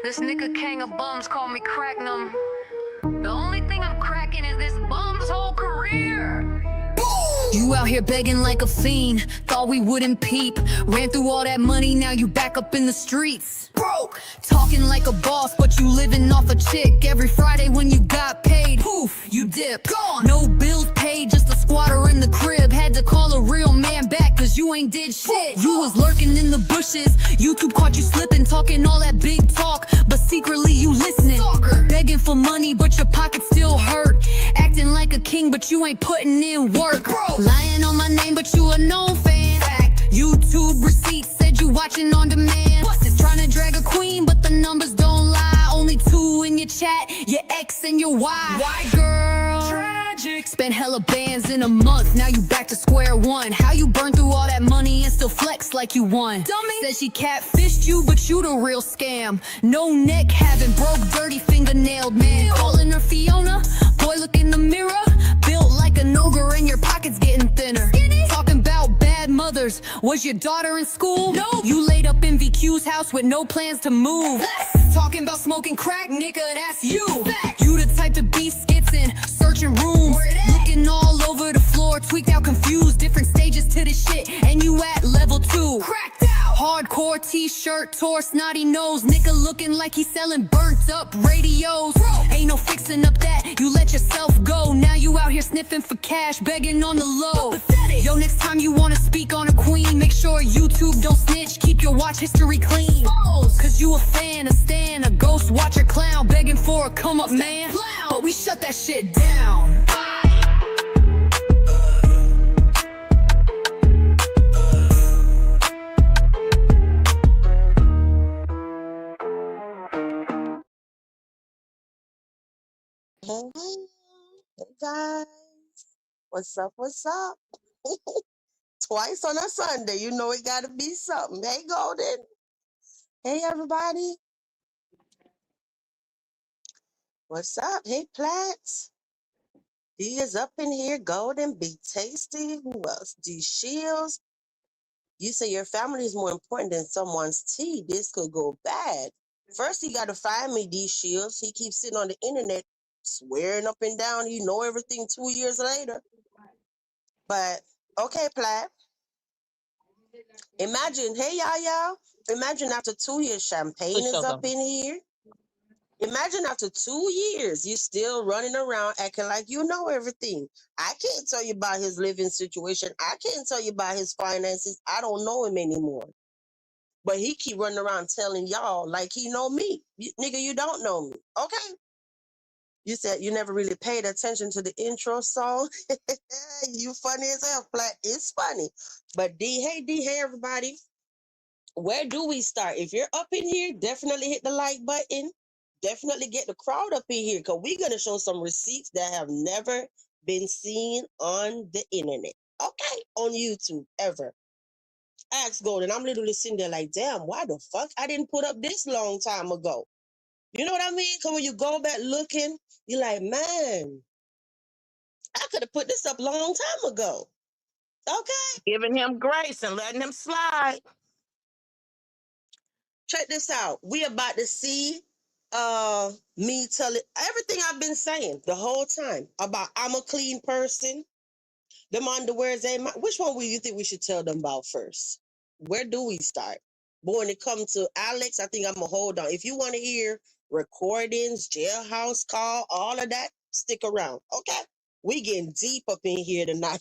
This nigga king of bums call me cracknum. The only thing I'm cracking is this bum's whole career. You out here begging like a fiend, thought we wouldn't peep. Ran through all that money, now you back up in the streets. Broke, talking like a boss, but you living off a chick. Every Friday when you got paid, poof, you dip. Gone. No bills paid, just a squatter in the crib. Had to call a real man back, cause you ain't did shit. You was lurking in the bushes, YouTube caught you slipping. Talking all that big talk, but secretly you listening. Begging for money, but your pockets still hurt. Acting like a king, but you ain't putting in work. Lying on my name, but you a known fan. YouTube receipts said you watching on demand. Trying to drag a queen, but the numbers don't lie. Only 2 in your chat, your X and your Y. Why, girl? Tragic. Spent hella bands in a month, now you back to square one. How you burn through all that money and still flex like you won? Dummy. Said she catfished you, but you the real scam. No neck having, broke, dirty, fingernailed man. Calling her Fiona, boy look in the mirror. Built like an ogre and your pockets getting thinner. Talking about bad mothers, was your daughter in school? No. You laid up in VQ's house with no plans to move. Talking about smoking crack, nigga, that's you. You the type to be skitzing, searching rooms, looking all over the floor, tweaked out, confused, different stages to this shit, and you at level 2. Cracked out. Hardcore t-shirt, tore snotty nose, nigga looking like he's selling burnt up radios. Ain't no fixing up that, you let yourself go. Now you out here sniffing for cash, begging on the low. Yo, next time you wanna speak on a queen, make sure YouTube don't snitch, keep your watch history clean. Cause you a fan, a stan, a ghost watcher clown, begging for a come up man, but we shut that shit down. Hey guys, what's up? What's up? Twice on a Sunday, you know it gotta be something. Hey Golden. Hey everybody. What's up? Hey Plats. D is up in here. Golden, Big Tasty. Who else? D Shields. You say your family is more important than someone's tea. This could go bad. First, he gotta find me, D Shields. He keeps sitting on the internet swearing up and down he know everything 2 years later. But okay, Plat. Imagine, hey y'all. Imagine after 2 years, champagne is up in here. Imagine after 2 years, you still running around acting like you know everything. I can't tell you about his living situation. I can't tell you about his finances. I don't know him anymore. But he keep running around telling y'all like he know me. Nigga, you don't know me. Okay. You said you never really paid attention to the intro song. You funny as hell, Flat. It's funny. But hey, everybody. Where do we start? If you're up in here, definitely hit the like button. Definitely get the crowd up in here because we're going to show some receipts that have never been seen on the internet. Okay, on YouTube, ever. Ask Golden. I'm literally sitting there like, damn, why the fuck I didn't put up this long time ago? You know what I mean? Because when you go back looking, you're like, man, I could have put this up a long time ago. Okay. Giving him grace and letting him slide. Check this out. We about to see me tell it everything I've been saying the whole time about I'm a clean person. Them underwears ain't my. Which one do you think we should tell them about first? Where do we start? But when it comes to Alex, I think I'm gonna hold on. If you want to hear recordings, jailhouse call, all of that, stick around. Okay, we getting deep up in here tonight.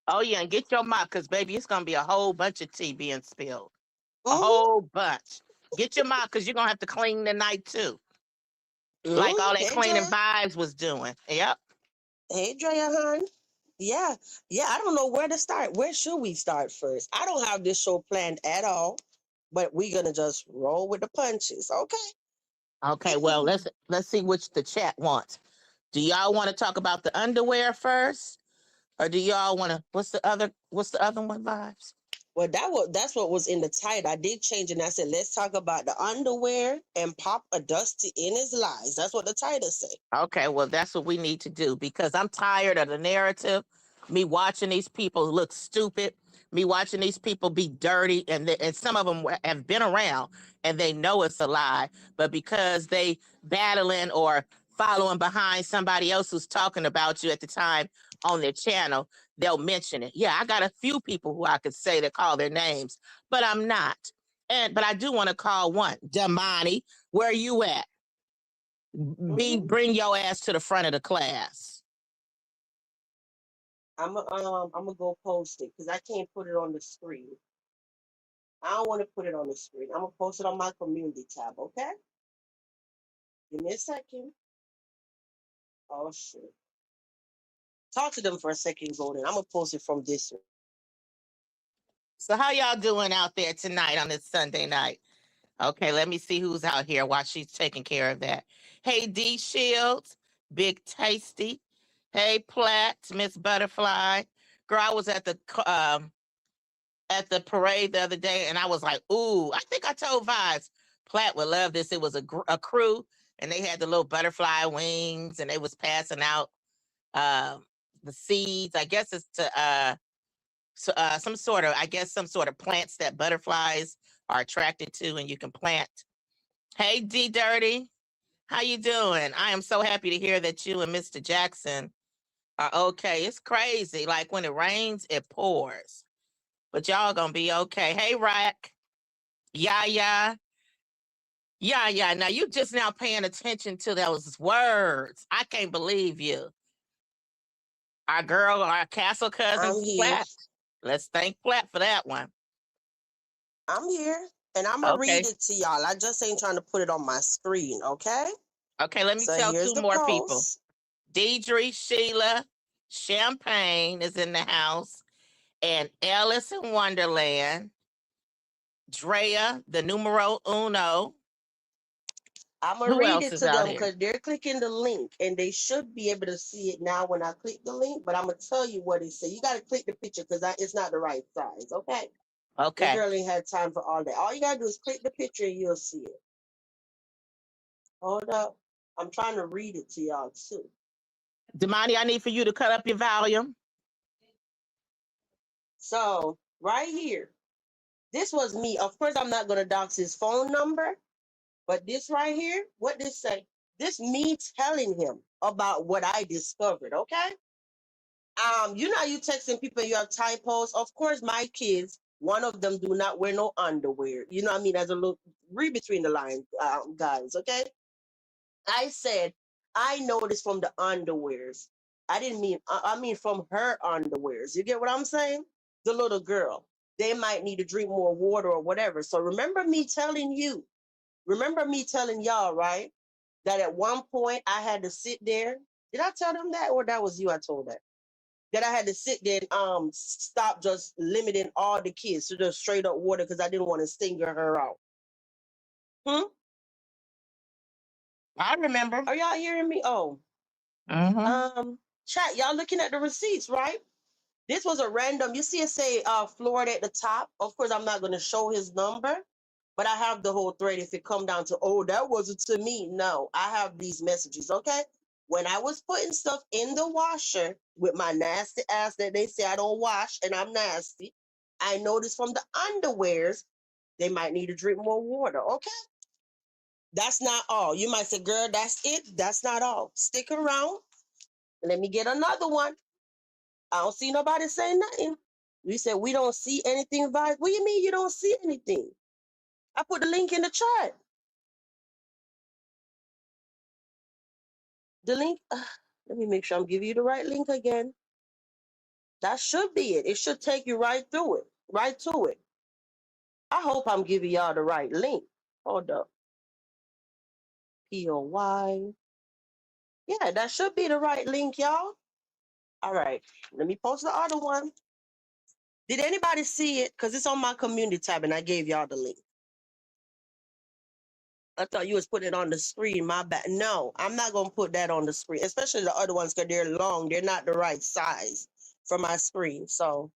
Oh yeah, and get your mop, because baby, it's gonna be a whole bunch of tea being spilled. A whole bunch. Get your mop, because you're gonna have to clean tonight too. Like all that Hey, cleaning Drea. vibes was doing. Yep. Hey, Drea, hon. Yeah, I don't know where to start. Where should we start first? I don't have this show planned at all, but we're gonna just roll with the punches, okay? Okay, well, let's see which the chat wants. Do y'all want to talk about the underwear first? Or do y'all want to what's the other one, vibes? Well, that's what was in the title. I did change it and I said, let's talk about the underwear and Pop a Dusty in his lies. That's what the title said. Okay, well, that's what we need to do because I'm tired of the narrative, me watching these people look stupid, Me watching these people be dirty, and some of them have been around and they know it's a lie, but because they battling or following behind somebody else who's talking about you at the time on their channel, they'll mention it. Yeah, I got a few people who I could say that call their names, but I'm not. But I do want to call one. Damani, where you at? Bring your ass to the front of the class. I'm gonna go post it because I can't put it on the screen. I don't want to put it on the screen. I'm gonna post it on my community tab. Okay. Give me a second. Oh shit. Talk to them for a second, Golden. I'm gonna post it from this one. So how y'all doing out there tonight on this Sunday night? Okay, let me see who's out here while she's taking care of that. Hey, D Shields, Big Tasty. Hey, Platt, Miss Butterfly. Girl, I was at the parade the other day, and I was like, ooh, I think I told Vibes Platt would love this. It was a crew, and they had the little butterfly wings, and they was passing out the seeds. I guess it's to some sort of plants that butterflies are attracted to, and you can plant. Hey, D Dirty, how you doing? I am so happy to hear that you and Mr. Jackson are okay. It's crazy. Like when it rains, it pours. But y'all gonna be okay. Hey, Rack. Yeah. Now you just now paying attention to those words. I can't believe you. Our castle cousin, I'm here. Platt. Let's thank Platt for that one. I'm here, and I'm gonna read it to y'all. I just ain't trying to put it on my screen. Okay. Okay, let me tell here's two the more post. people. Deidre, Sheila, Champagne is in the house, and Alice in Wonderland, Drea, the numero uno. I'm going to read it to them because they're clicking the link, and they should be able to see it now when I click the link, but I'm going to tell you what it says. You got to click the picture because it's not the right size, okay? Okay. This girl ain't had time for all that. All you got to do is click the picture and you'll see it. Hold up. I'm trying to read it to y'all, too. Damani, I need for you to cut up your volume. So, right here, this was me. Of course, I'm not going to dox his phone number, but this right here, what this say? This me telling him about what I discovered, okay? You know how you texting people, you have typos. Of course, my kids, one of them do not wear no underwear. You know what I mean? As a little read between the lines, guys, okay? I said, I noticed from the underwears. I didn't mean, I mean from her underwears. You get what I'm saying? The little girl. They might need to drink more water or whatever. So remember me telling y'all, right? That at one point I had to sit there. Did I tell them that or that was you I told that? That I had to sit there and stop just limiting all the kids to just straight up water because I didn't want to stinger her out. I remember. Are y'all hearing me? Oh. Chat, y'all looking at the receipts, right? This was a random, you see it say Florida at the top. Of course, I'm not going to show his number, but I have the whole thread if it come down to, oh, that wasn't to me. No, I have these messages, okay? When I was putting stuff in the washer with my nasty ass that they say I don't wash and I'm nasty, I noticed from the underwears, they might need to drink more water, okay? That's not all. You might say, girl, that's it. That's not all. Stick around. Let me get another one. I don't see nobody saying nothing. We said we don't see anything, Vibe. What do you mean you don't see anything? I put the link in the chat. The link, let me make sure I'm giving you the right link again. That should be it. It should take you right through it, right to it. I hope I'm giving y'all the right link. Hold up. POY. Yeah, that should be the right link, y'all. All right, let me post the other one. Did anybody see it? Because it's on my community tab and I gave y'all the link. I thought you was putting it on the screen. My bad. No, I'm not going to put that on the screen, especially the other ones because they're long. They're not the right size for my screen. So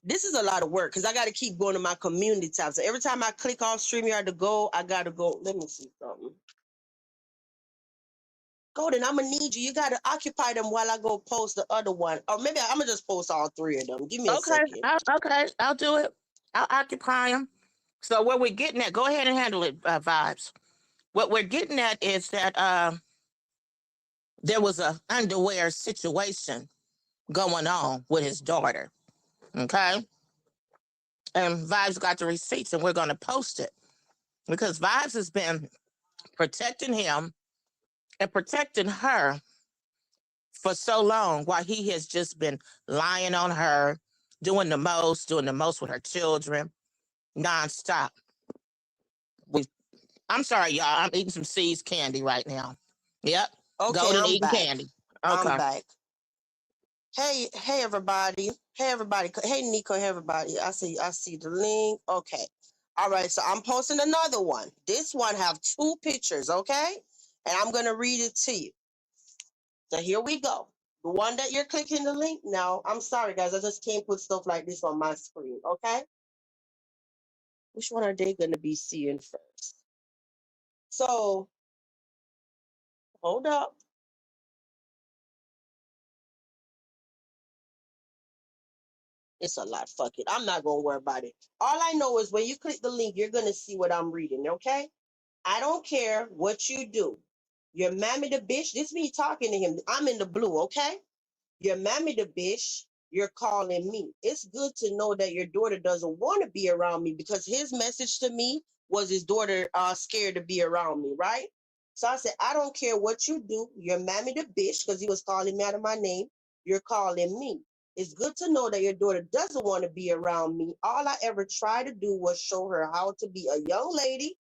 this is a lot of work because I got to keep going to my community tab. So every time I click off StreamYard to go, I got to go. Let me see something. Golden, I'm gonna need you. You gotta occupy them while I go post the other one. Or maybe I'm gonna just post all three of them. Give me a Okay, second. okay, I'll do it. I'll occupy them. So what we're getting at, go ahead and handle it, vibes. What we're getting at is that there was a underwear situation going on with his daughter. Okay, and Vibes got the receipts, and we're going to post it because Vibes has been protecting him and protecting her for so long while he has just been lying on her, doing the most with her children, nonstop. We, I'm sorry, y'all. I'm eating some Seeds candy right now. Yep, Okay, golden I'm eating back. candy. I'm Okay. back. Hey, everybody. Hey, everybody. Hey, Nico. Hey, everybody. I see the link. Okay. All right. So I'm posting another one. This one have two pictures. Okay, and I'm gonna read it to you. So here we go. The one that you're clicking the link now. I'm sorry, guys. I just can't put stuff like this on my screen. Okay. Which one are they gonna be seeing first? So hold up. It's a lot. Fuck it. I'm not gonna worry about it. All I know is when you click the link, you're gonna see what I'm reading. Okay. I don't care what you do. Your mammy the bitch. This me talking to him. I'm in the blue, okay? Your mammy the bitch. You're calling me. It's good to know that your daughter doesn't want to be around me because his message to me was his daughter scared to be around me, right? So I said, I don't care what you do. Your mammy the bitch, because he was calling me out of my name. You're calling me. It's good to know that your daughter doesn't want to be around me. All I ever tried to do was show her how to be a young lady.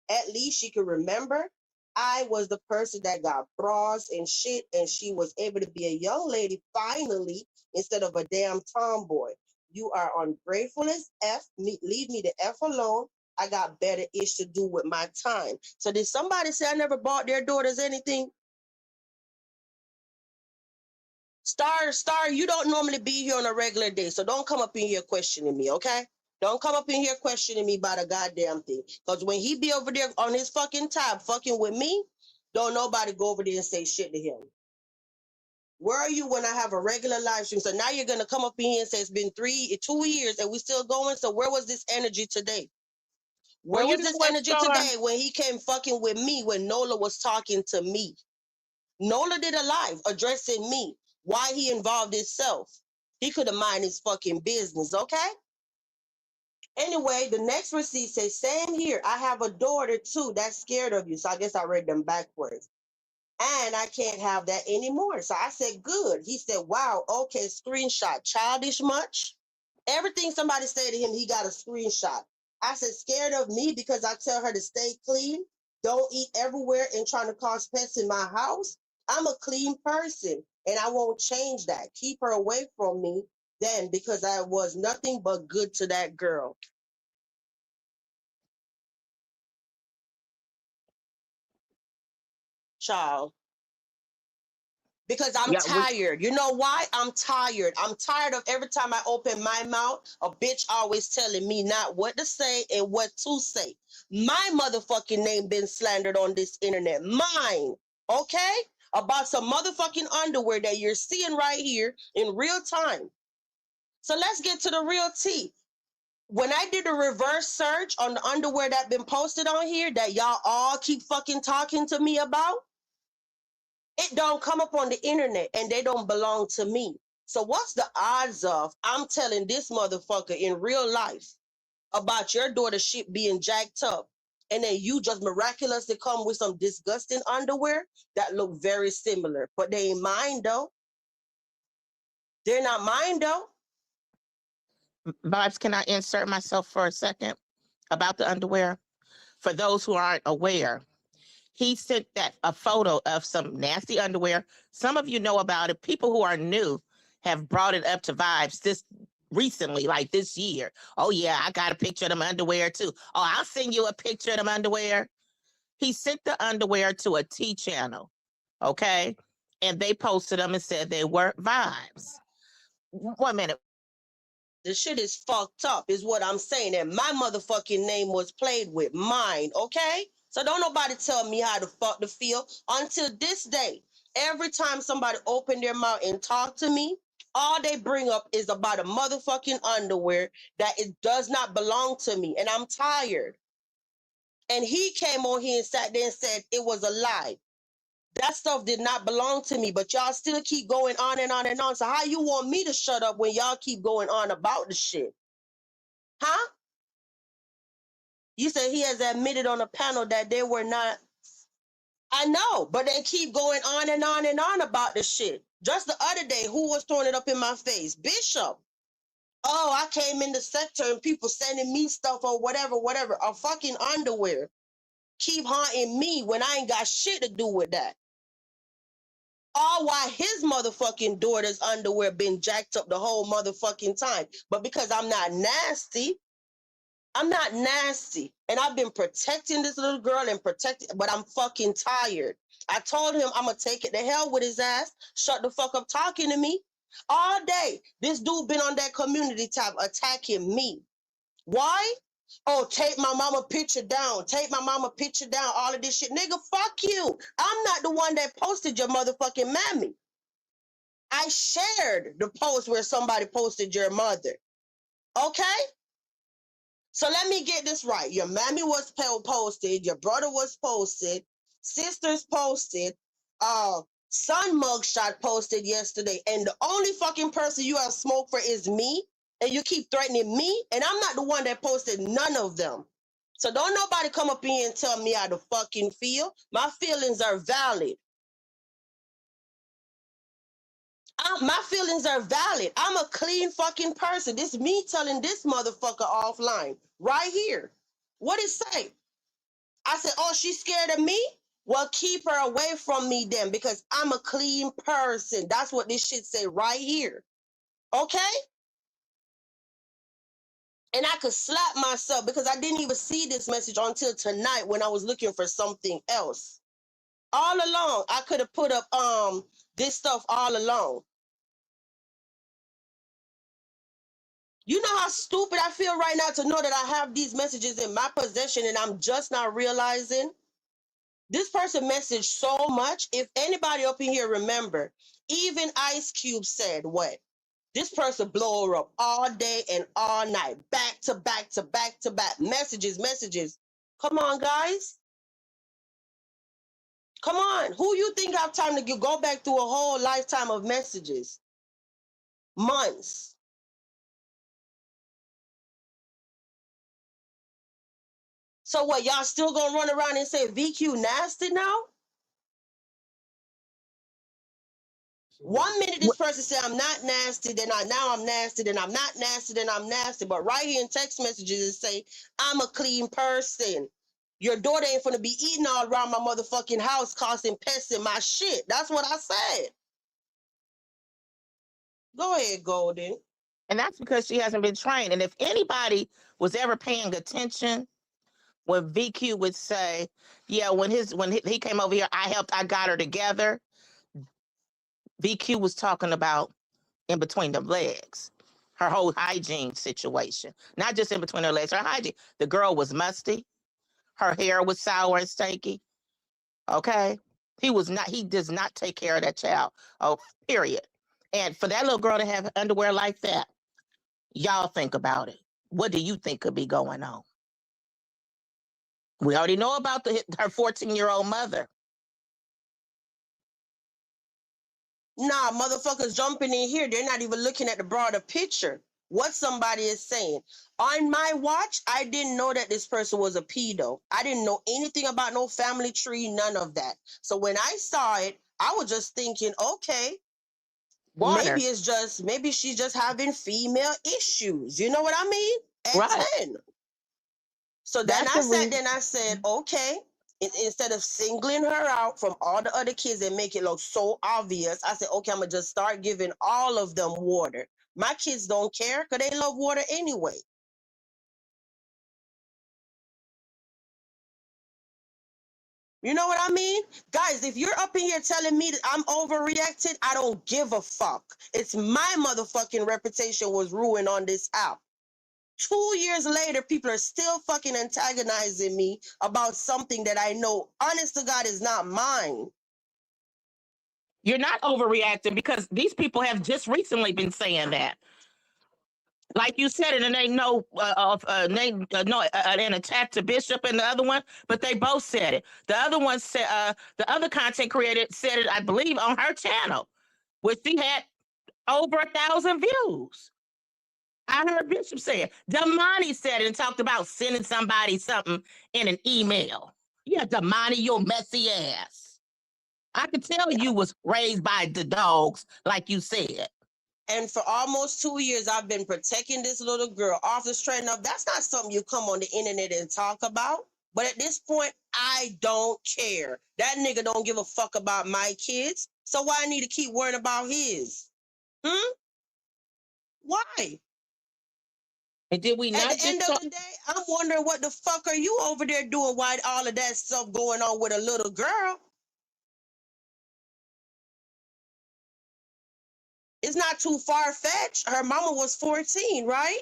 At least she could remember I was the person that got bras and shit, and she was able to be a young lady finally instead of a damn tomboy. You are ungrateful as F. Leave me the F alone. I got better ish to do with my time. So did somebody say I never bought their daughters anything? Star, you don't normally be here on a regular day, so don't come up in here questioning me, okay? Don't come up in here questioning me about a goddamn thing. Because when he be over there on his fucking tab fucking with me, don't nobody go over there and say shit to him. Where are you when I have a regular live stream? So now you're gonna come up in here and say it's been 2 years and we still going. So where was this energy today? Where Well, you was know this what, energy Star? today when he came fucking with me when Nola was talking to me? Nola did a live addressing me. Why he involved himself. He could have minded his fucking business, okay? Anyway, the next receipt says, same here. I have a daughter too that's scared of you. So I guess I read them backwards. And I can't have that anymore. So I said, good. He said, wow, okay, screenshot. Childish much? Everything somebody said to him, he got a screenshot. I said, scared of me because I tell her to stay clean, don't eat everywhere and trying to cause pests in my house. I'm a clean person and I won't change that. Keep her away from me then because I was nothing but good to that girl. Child. Because I'm Yeah, tired. You know why? I'm tired. I'm tired of every time I open my mouth, a bitch always telling me not what to say and what to say. My motherfucking name been slandered on this internet. Mine. Okay? About some motherfucking underwear that you're seeing right here in real time. So let's get to the real tea. When I did a reverse search on the underwear that been posted on here that y'all all keep fucking talking to me about, it don't come up on the internet and they don't belong to me. So what's the odds of I'm telling this motherfucker in real life about your daughter shit being jacked up and then you just miraculously come with some disgusting underwear that look very similar, but they ain't mine though. They're not mine though. Vibes, can I insert myself for a second about the underwear? For those who aren't aware, he sent that a photo of some nasty underwear. Some of you know about it. People who are new have brought it up to Vibes this recently, like this year. Oh yeah, I got a picture of them underwear too. Oh, I'll send you a picture of them underwear. He sent the underwear to a T channel, okay? And they posted them and said they were Vibes. 1 minute. The shit is fucked up, is what I'm saying. And my motherfucking name was played with. Mine, okay? So don't nobody tell me how the fuck to feel. Until this day, every time somebody open their mouth and talk to me, all they bring up is about a motherfucking underwear that it does not belong to me. And I'm tired. And he came on here and sat there and said it was a lie. That stuff did not belong to me, but y'all still keep going on and on and on. So how you want me to shut up when y'all keep going on about the shit? Huh? You said he has admitted on a panel that they were not. I know, but they keep going on and on and on about this shit. Just the other day, who was throwing it up in my face? Bishop. Oh, I came in the sector and people sending me stuff or whatever, a fucking underwear. Keep haunting me when I ain't got shit to do with that. All while his motherfucking daughter's underwear been jacked up the whole motherfucking time. But because I'm not nasty, and I've been protecting this little girl and but I'm fucking tired. I told him I'm gonna take it to hell with his ass. Shut the fuck up talking to me. All day, this dude been on that community tab attacking me. Why? Oh, take my mama picture down. Take my mama picture down. All of this shit. Nigga, fuck you. I'm not the one that posted your motherfucking mammy. I shared the post where somebody posted your mother. Okay? So let me get this right. Your mammy was posted. Your brother was posted. Sisters posted. Son mugshot posted yesterday. And the only fucking person you have smoke for is me. And you keep threatening me. And I'm not the one that posted none of them. So don't nobody come up here and tell me how to fucking feel. My feelings are valid. My feelings are valid. I'm a clean fucking person. This me telling this motherfucker offline right here. What it say? I said, oh, she's scared of me? Well, keep her away from me then because I'm a clean person. That's what this shit say right here. Okay? And I could slap myself because I didn't even see this message until tonight when I was looking for something else. All along, I could have put up this stuff all along. You know how stupid I feel right now to know that I have these messages in my possession and I'm just not realizing? This person messaged so much. If anybody up in here remember, even Ice Cube said what? This person blow her up all day and all night. Back to back to back to back. Messages. Come on, guys. Come on. Who you think have time to go back through a whole lifetime of messages? Months. So what, y'all still gonna run around and say VQ nasty now? One minute this person said I'm not nasty, now I'm nasty, then I'm not nasty, then I'm nasty. But right here in text messages it say I'm a clean person. Your daughter ain't gonna be eating all around my motherfucking house causing pests in my shit. That's what I said. Go ahead, Golden. And that's because she hasn't been trained. And if anybody was ever paying attention, when VQ would say, yeah, when he came over here, I got her together. VQ was talking about in between the legs, her whole hygiene situation, not just in between her legs, her hygiene. The girl was musty. Her hair was sour and stanky. Okay. He does not take care of that child. Oh, period. And for that little girl to have underwear like that, y'all think about it. What do you think could be going on? We already know about her 14-year-old mother. Nah, motherfuckers jumping in here. They're not even looking at the broader picture. What somebody is saying. On my watch, I didn't know that this person was a pedo. I didn't know anything about no family tree, none of that. So when I saw it, I was just thinking, okay, maybe she's just having female issues. You know what I mean? At 10. So then I said, okay, instead of singling her out from all the other kids and make it look so obvious, I said, okay, I'm going to just start giving all of them water. My kids don't care because they love water anyway. You know what I mean? Guys, if you're up in here telling me that I'm overreacted, I don't give a fuck. It's my motherfucking reputation was ruined on this app. 2 years later, people are still fucking antagonizing me about something that I know, honest to God, is not mine. You're not overreacting because these people have just recently been saying that. Like you said, and ain't no an attack to Bishop and the other one, but they both said it. The other one said, the other content creator said it, I believe, on her channel, which she had over 1,000 views. I heard Bishop say it. Damani said it and talked about sending somebody something in an email. Yeah, Damani, your messy ass. I could tell you was raised by the dogs, like you said. And for almost 2 years, I've been protecting this little girl off the straight up. That's not something you come on the internet and talk about. But at this point, I don't care. That nigga don't give a fuck about my kids. So why I need to keep worrying about his? Why? And did we not At the end of the day, I'm wondering what the fuck are you over there doing? Why all of that stuff going on with a little girl? It's not too far-fetched. Her mama was 14, right?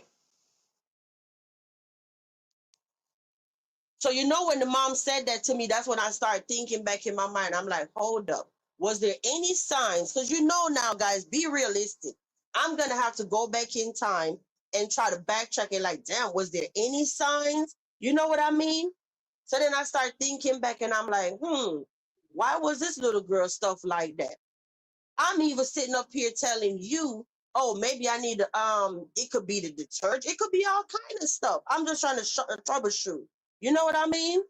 So you know when the mom said that to me, that's when I started thinking back in my mind. I'm like, hold up. Was there any signs? Because you know now, guys, be realistic. I'm going to have to go back in time and try to backtrack and like, damn, was there any signs? You know what I mean? So then I start thinking back and I'm like, why was this little girl stuff like that? I'm even sitting up here telling you, oh, maybe I need to, it could be the detergent. It could be all kind of stuff. I'm just trying to troubleshoot. You know what I mean?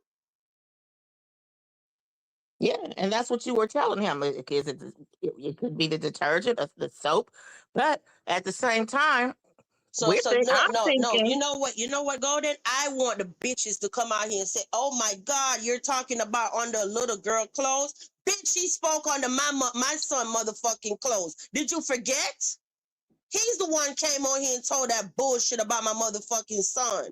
Yeah, and that's what you were telling him. It could be the detergent or the soap, but at the same time, So no. thinking, You know what, Golden? I want the bitches to come out here and say, "Oh my God, you're talking about under a little girl clothes." Bitch, he spoke under my son motherfucking clothes. Did you forget? He's the one came on here and told that bullshit about my motherfucking son.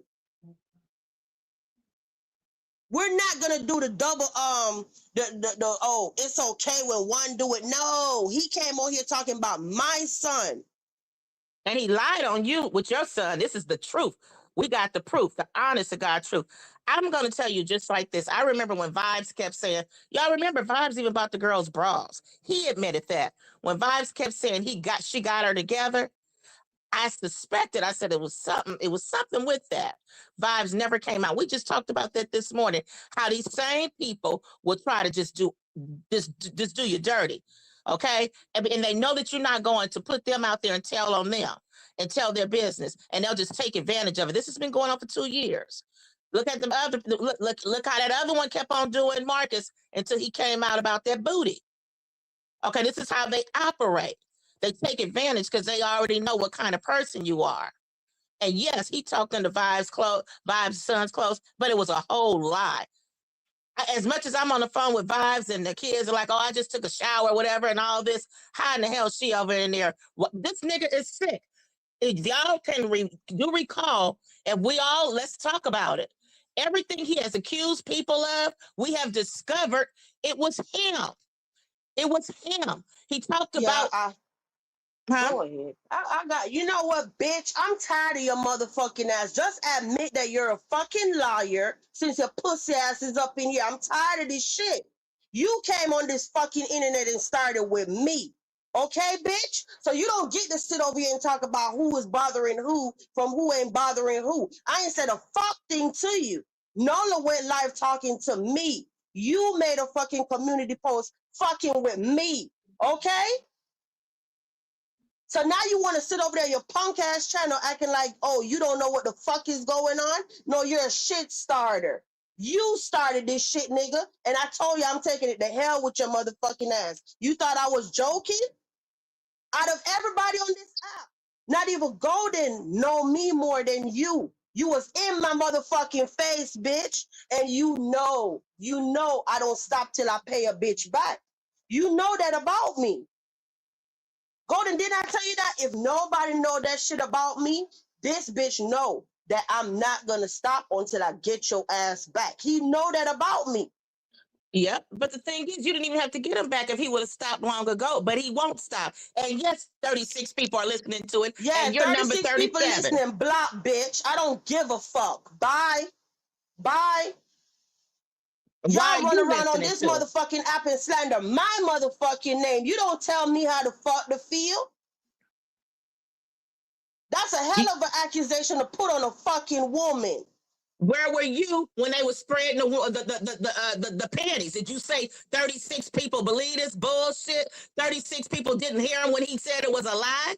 We're not gonna do the double oh, it's okay when one do it. No, he came on here talking about my son. and he lied on you with your son. This is the truth. We got the proof, the honest to God truth. I'm gonna tell you just like this. I remember when Vibes kept saying, y'all remember Vibes even about the girls' bras. He admitted that. When Vibes kept saying she got her together, I suspected, I said it was something with that. Vibes never came out. We just talked about that this morning, how these same people will try to just do you dirty. Okay. And they know that you're not going to put them out there and tell on them and tell their business, and they'll just take advantage of it. This has been going on for 2 years. Look at the other, look how that other one kept on doing Marcus until he came out about that booty. Okay, this is how they operate. They take advantage because they already know what kind of person you are. And yes, he talked into Vibes' son's clothes, but it was a whole lie. As much as I'm on the phone with Vibes and the kids are like, oh, I just took a shower, whatever, and all this, how in the hell is she over in there? This nigga is sick. If y'all can recall, and let's talk about it. Everything he has accused people of, we have discovered it was him. It was him. He talked about... Go ahead. I got, you know what, bitch? I'm tired of your motherfucking ass. Just admit that you're a fucking liar since your pussy ass is up in here. I'm tired of this shit. You came on this fucking internet and started with me. Okay, bitch? So you don't get to sit over here and talk about who is bothering who from who ain't bothering who. I ain't said a fuck thing to you. Nola went live talking to me. You made a fucking community post fucking with me. Okay? So now you want to sit over there, your punk ass channel, acting like, oh, you don't know what the fuck is going on? No, you're a shit starter. You started this shit, nigga. And I told you I'm taking it to hell with your motherfucking ass. You thought I was joking? Out of everybody on this app, not even Golden know me more than you. You was in my motherfucking face, bitch. And you know I don't stop till I pay a bitch back. You know that about me. Golden, didn't I tell you that? If nobody know that shit about me, this bitch know that I'm not gonna stop until I get your ass back. He know that about me. Yep. But the thing is, you didn't even have to get him back if he would have stopped long ago. But he won't stop. And yes, 36 people are listening to it. Yeah, And you're number 36 people 37. listening. Block, bitch. I don't give a fuck. Bye. Bye. Why Y'all are run you around on listening this to it? motherfucking app and slander my motherfucking name. You don't tell me how to fuck to feel. That's a hell of an accusation to put on a fucking woman. Where were you when they were spreading the panties? Did you say 36 people believe this bullshit? 36 people didn't hear him when he said it was a lie?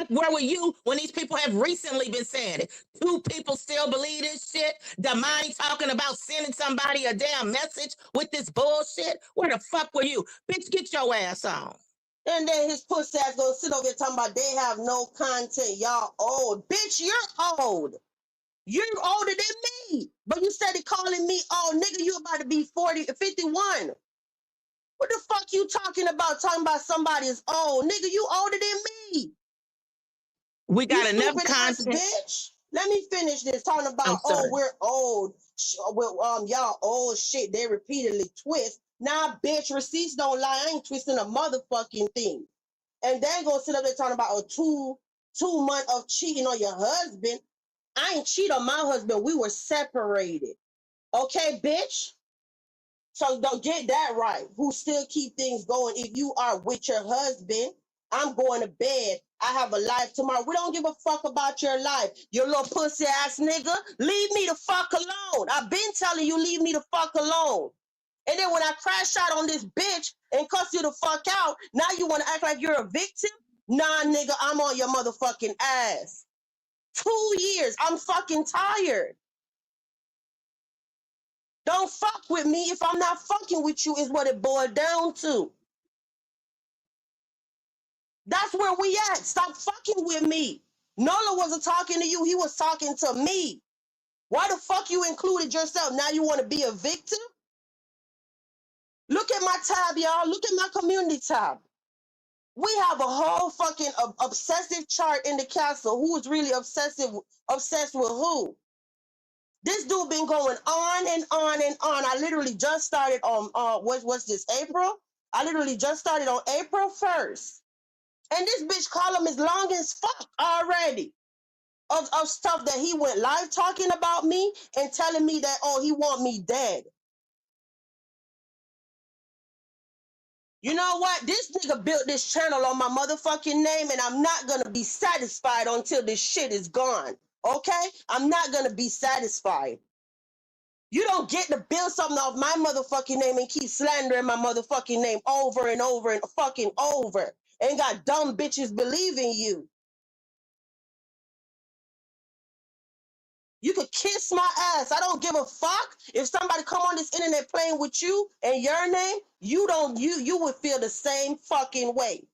Where were you when these people have recently been saying it? 2 people still believe this shit? Damani talking about sending somebody a damn message with this bullshit? Where the fuck were you? Bitch, get your ass on. And then his pussy ass gonna sit over here talking about they have no content. Y'all old. Bitch, you're old. You're older than me. But you started calling me old. Nigga, you about to be 51. What the fuck you talking about? Talking about somebody is old. Nigga, you older than me. We got you enough stupid content. ass bitch. Let me finish this. Talking about, oh, we're old. Y'all old shit. They repeatedly twist. Nah, bitch, receipts don't lie. I ain't twisting a motherfucking thing. And then go sit up there talking about a two month of cheating on your husband. I ain't cheat on my husband. We were separated. Okay, bitch? So don't get that right. Who still keep things going. If you are with your husband, I'm going to bed. I have a life tomorrow. We don't give a fuck about your life. You little pussy ass nigga. Leave me the fuck alone. I've been telling you, leave me the fuck alone. And then when I crash out on this bitch and cuss you the fuck out, now you want to act like you're a victim? Nah, nigga, I'm on your motherfucking ass. 2 years. I'm fucking tired. Don't fuck with me if I'm not fucking with you is what it boiled down to. That's where we at. Stop fucking with me. Nola wasn't talking to you. He was talking to me. Why the fuck you included yourself? Now you want to be a victim? Look at my tab, y'all. Look at my community tab. We have a whole fucking obsessive chart in the castle. Who is really obsessed with who? This dude been going on and on and on. I literally just started on what's this, April? I literally just started on April 1st. And this bitch column is long as fuck already. Of stuff that he went live talking about me and telling me that, oh, he want me dead. You know what? This nigga built this channel on my motherfucking name, and I'm not gonna be satisfied until this shit is gone. Okay? I'm not gonna be satisfied. You don't get to build something off my motherfucking name and keep slandering my motherfucking name over and over and fucking over. And got dumb bitches believing you. You could kiss my ass. I don't give a fuck. If somebody come on this internet playing with you and your name, you would feel the same fucking way.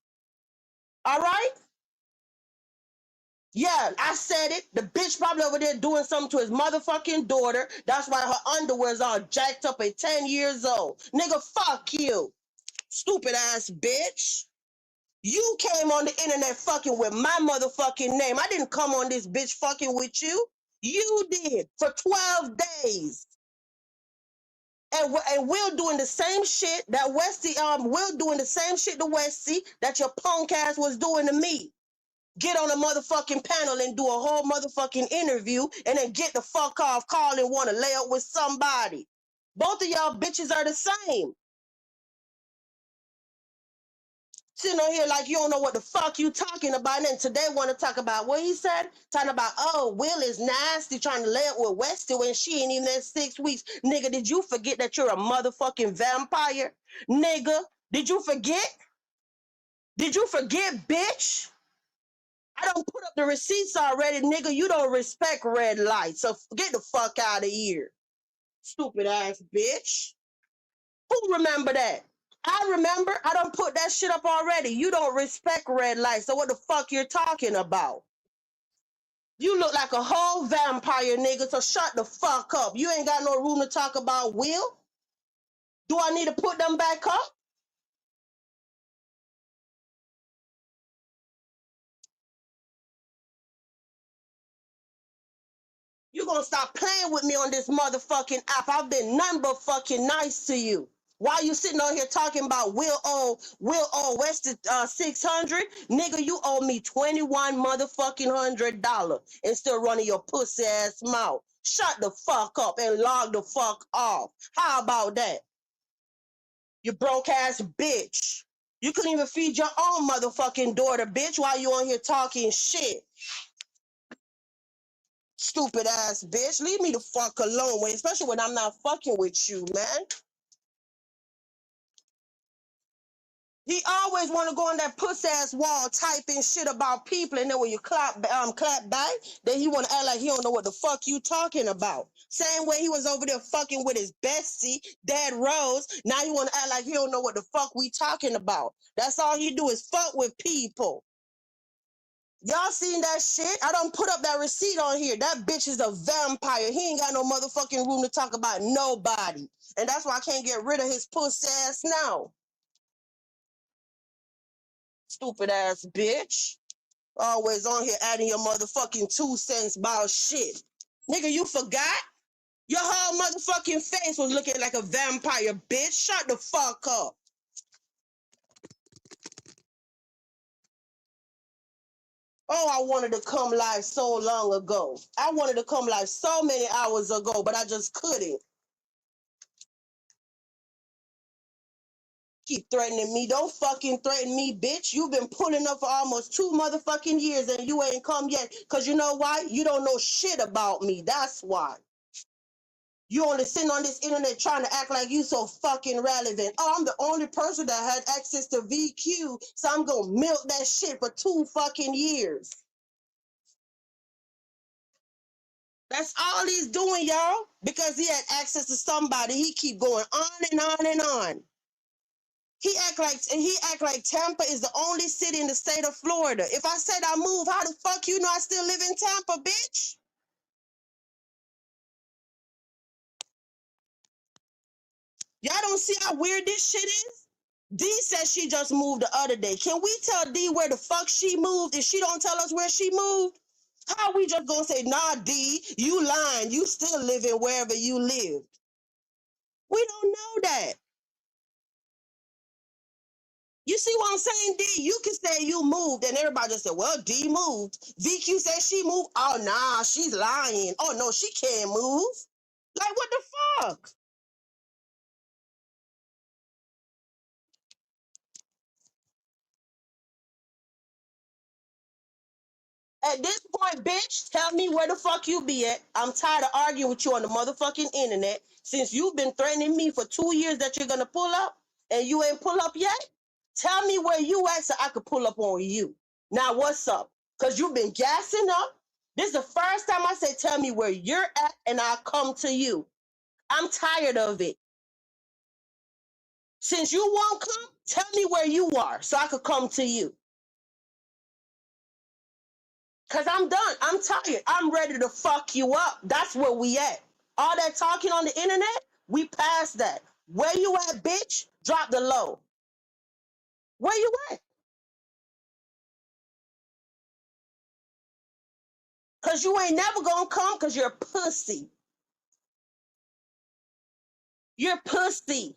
All right? Yeah, I said it. The bitch probably over there doing something to his motherfucking daughter. That's why her underwear's all jacked up at 10 years old. Nigga, fuck you. Stupid ass bitch. You came on the internet fucking with my motherfucking name. I didn't come on this bitch fucking with you. You did for 12 days. And we're doing the same shit that Westy, we're doing the same shit to Westy that your punk ass was doing to me. Get on a motherfucking panel and do a whole motherfucking interview and then get the fuck off, call and want to lay up with somebody. Both of y'all bitches are the same. Sitting on here like you don't know what the fuck you talking about, and then today want to talk about what he said, talking about, oh, Will is nasty trying to lay up with Westy when she ain't even there 6 weeks. Nigga, did you forget that you're a motherfucking vampire? Nigga, did you forget? Did you forget, bitch? I don't put up the receipts already, nigga. You don't respect red lights, so get the fuck out of here. Stupid ass bitch. Who remember that? I remember. I don't put that shit up already. You don't respect red lights, so what the fuck you're talking about? You look like a whole vampire, nigga, so shut the fuck up. You ain't got no room to talk about Will. Do I need to put them back up? You gonna stop playing with me on this motherfucking app. I've been nothing but fucking nice to you. While you sitting on here talking about Will owe Weston 600, nigga, you owe me 21 motherfucking $100 and still running your pussy ass mouth. Shut the fuck up and log the fuck off. How about that? You broke ass bitch. You couldn't even feed your own motherfucking daughter, bitch, while you on here talking shit. Stupid ass bitch. Leave me the fuck alone, especially when I'm not fucking with you, man. He always want to go on that pussy ass wall typing shit about people, and then when you clap back, then he want to act like he don't know what the fuck you talking about. Same way he was over there fucking with his bestie, Dad Rose. Now he want to act like he don't know what the fuck we talking about. That's all he do is fuck with people. Y'all seen that shit? I don't put up that receipt on here. That bitch is a vampire. He ain't got no motherfucking room to talk about nobody. And that's why I can't get rid of his pussy ass now. Stupid ass bitch. Always on here adding your motherfucking 2 cents about shit. Nigga, you forgot? Your whole motherfucking face was looking like a vampire, bitch. Shut the fuck up. Oh, I wanted to come live so long ago. I wanted to come live so many hours ago, but I just couldn't. Keep threatening me. Don't fucking threaten me, bitch. You've been pulling up for almost 2 motherfucking years and you ain't come yet. Because you know why? You don't know shit about me. That's why. You only sitting on this internet trying to act like you so fucking relevant. Oh, I'm the only person that had access to VQ, so I'm going to milk that shit for 2 fucking years. That's all he's doing, y'all. Because he had access to somebody, he keep going on and on and on. He act like Tampa is the only city in the state of Florida. If I said I moved, how the fuck you know I still live in Tampa, bitch? Y'all don't see how weird this shit is? D says she just moved the other day. Can we tell D where the fuck she moved if she don't tell us where she moved? How we just gonna say, nah, D, you lying. You still living wherever you lived. We don't know that. You see what I'm saying, D? You can say you moved, and everybody just said, well, D moved. VQ said she moved. Oh, nah, she's lying. Oh, no, she can't move. Like, what the fuck? At this point, bitch, tell me where the fuck you be at. I'm tired of arguing with you on the motherfucking internet. Since you've been threatening me for 2 years that you're gonna pull up, and you ain't pull up yet, tell me where you at so I could pull up on you. Now, what's up? Because you've been gassing up. This is the first time I say, tell me where you're at, and I'll come to you. I'm tired of it. Since you won't come, tell me where you are so I could come to you. Because I'm done. I'm tired. I'm ready to fuck you up. That's where we at. All that talking on the internet, we past that. Where you at, bitch? Drop the low. Where you at? Because you ain't never going to come because you're a pussy. You're pussy.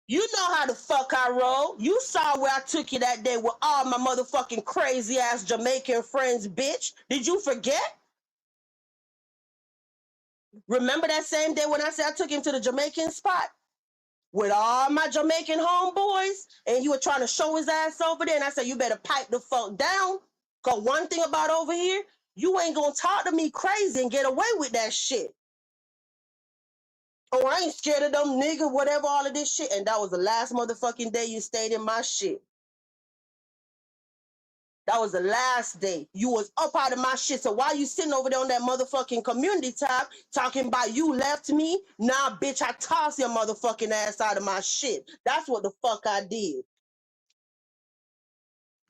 You know how the fuck I roll. You saw where I took you that day with all my motherfucking crazy ass Jamaican friends, bitch. Did you forget? Remember that same day when I said I took him to the Jamaican spot with all my Jamaican homeboys and you were trying to show his ass over there? And I said, you better pipe the fuck down. Because one thing about over here, you ain't going to talk to me crazy and get away with that shit. Oh, I ain't scared of them nigga, whatever, all of this shit. And that was the last motherfucking day you stayed in my shit. That was the last day. You was up out of my shit. So why you sitting over there on that motherfucking community tab talking about you left me? Nah, bitch, I tossed your motherfucking ass out of my shit. That's what the fuck I did.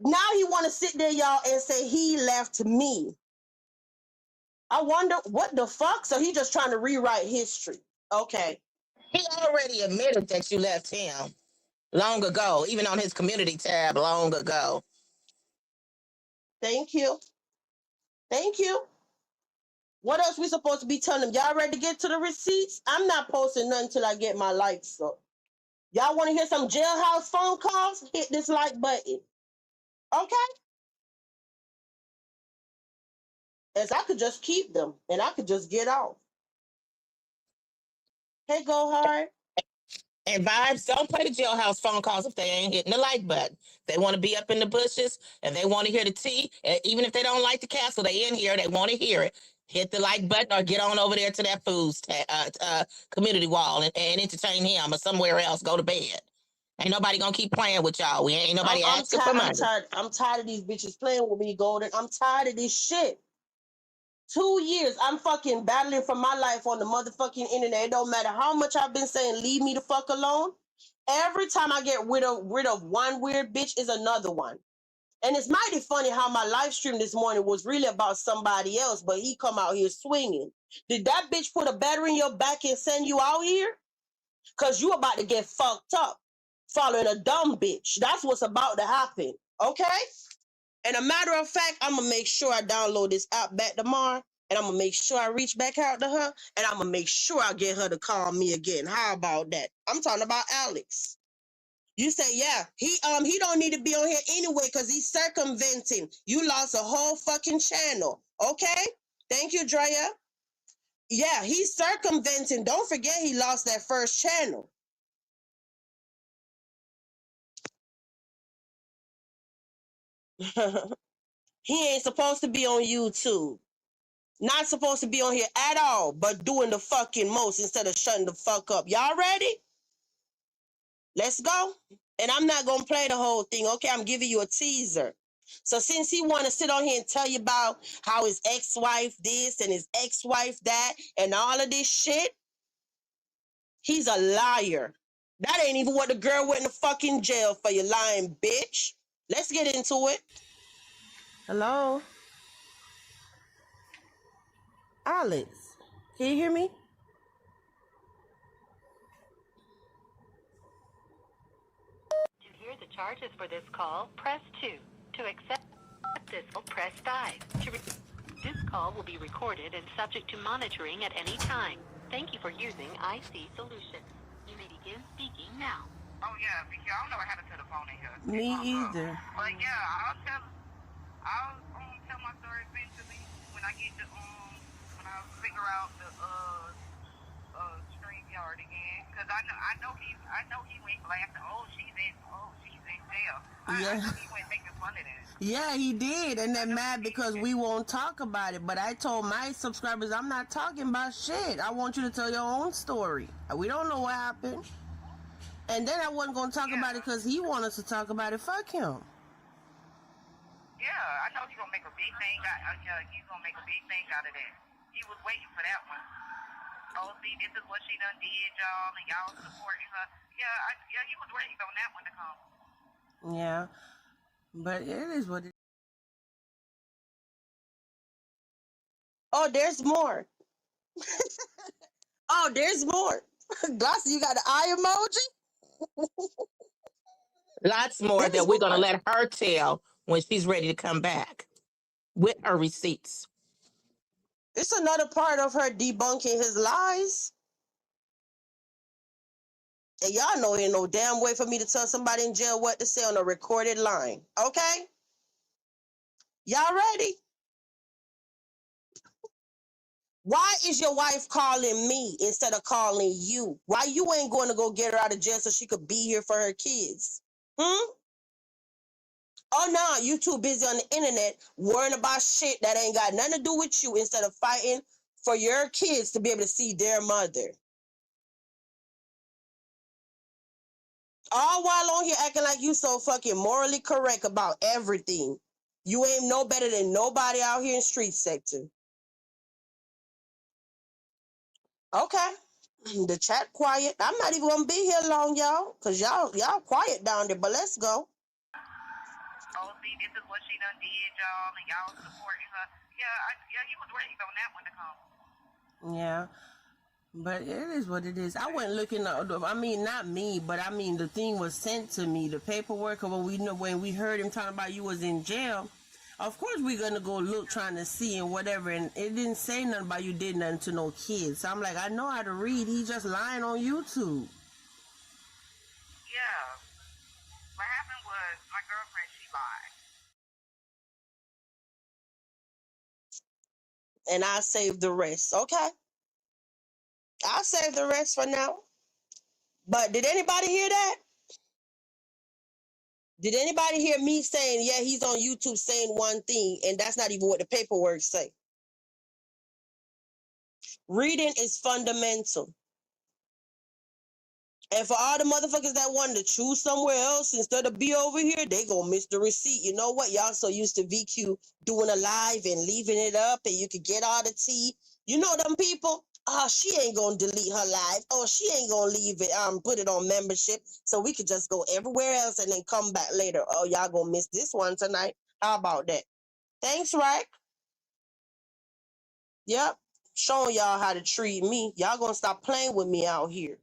Now he want to sit there, y'all, and say he left me. I wonder what the fuck? So he just trying to rewrite history. Okay. He already admitted that you left him long ago, even on his community tab long ago. Thank you. Thank you. What else we supposed to be telling them? Y'all ready to get to the receipts? I'm not posting nothing until I get my likes up. Y'all want to hear some jailhouse phone calls? Hit this like button. Okay? As I could just keep them and I could just get off. Hey, go hard. And vibes, don't play the jailhouse phone calls if they ain't hitting the like button. They want to be up in the bushes and they want to hear the tea. And even if they don't like the castle, they in here, they want to hear it. Hit the like button or get on over there to that community wall and entertain him or somewhere else. Go to bed. Ain't nobody gonna keep playing with y'all. We ain't nobody asking for money. I'm tired of these bitches playing with me, Golden. I'm tired of this shit. 2 years, I'm fucking battling for my life on the motherfucking internet. It don't matter how much I've been saying, leave me the fuck alone. Every time I get rid of one weird bitch is another one. And it's mighty funny how my live stream this morning was really about somebody else, but he come out here swinging. Did that bitch put a battery in your back and send you out here? Because you about to get fucked up following a dumb bitch. That's what's about to happen, okay? And a matter of fact, I'm going to make sure I download this app back tomorrow, and I'm going to make sure I reach back out to her, and I'm going to make sure I get her to call me again. How about that? I'm talking about Alex. You say, yeah, he don't need to be on here anyway because he's circumventing. You lost a whole fucking channel, okay? Thank you, Drea. Yeah, he's circumventing. Don't forget he lost that first channel. He ain't supposed to be on YouTube. Not supposed to be on here at all, but doing the fucking most instead of shutting the fuck up. Y'all ready? Let's go. And I'm not going to play the whole thing, okay? I'm giving you a teaser. So since he want to sit on here and tell you about how his ex-wife this and his ex-wife that and all of this shit, he's a liar. That ain't even what the girl went in the fucking jail for, you lying bitch. Let's get into it. Hello? Alex, can you hear me? To hear the charges for this call, press 2. To accept this call, press 5. This call will be recorded and subject to monitoring at any time. Thank you for using IC Solutions. You may begin speaking now. Oh yeah, because I don't know what happened to the phone in here. Me either. But yeah, I'll tell my story eventually when I get to when I figure out the StreamYard again. Cause I know he went blasting. Oh, she's in jail. I know he went making fun of that. Yeah, he did, and they're mad because we won't talk about it. But I told my subscribers, I'm not talking about shit. I want you to tell your own story. We don't know what happened. And then I wasn't going to talk about it because he wanted us to talk about it. Fuck him. Yeah, I know he's going to make a big thing out of that. He was waiting for that one. Oh, see, this is what she done did, y'all, and y'all supporting her. Yeah, he was waiting on that one to come. Yeah, but it is what it is. Oh, there's more. Oh, there's more. Glossy, you got the eye emoji? Lots more that we're going to let her tell when she's ready to come back with her receipts. It's another part of her debunking his lies. And y'all know ain't no damn way for me to tell somebody in jail what to say on a recorded line. Okay? Y'all ready? Why is your wife calling me instead of calling you? Why you ain't going to go get her out of jail so she could be here for her kids? Oh, no, you too busy on the internet worrying about shit that ain't got nothing to do with you instead of fighting for your kids to be able to see their mother. All while on here acting like you so fucking morally correct about everything. You ain't no better than nobody out here in street sector. Okay. The chat quiet. I'm not even gonna be here long, y'all, because y'all quiet down there, but let's go. Oh, see, this is what she done did, y'all, and y'all supporting her. Yeah, he was waiting on that one to come. Yeah. But it is what it is. I wasn't looking at, I mean, not me, but I mean, the thing was sent to me, the paperwork, when we heard him talking about you was in jail, of course we're going to go look, trying to see and whatever, and it didn't say nothing about you did nothing to no kids. So I'm like, I know how to read. He's just lying on YouTube. and I'll save the rest, okay? I'll save the rest for now. But did anybody hear that? Did anybody hear me saying, yeah, he's on YouTube saying one thing, and that's not even what the paperwork say? Reading is fundamental. And for all the motherfuckers that wanted to choose somewhere else instead of be over here, they gonna miss the receipt. You know what? Y'all so used to VQ doing a live and leaving it up and you could get all the tea. You know them people? Oh, she ain't gonna delete her live. Oh, she ain't gonna leave it, put it on membership. So we could just go everywhere else and then come back later. Oh, y'all gonna miss this one tonight. How about that? Thanks, Rack. Yep. Showing y'all how to treat me. Y'all gonna stop playing with me out here.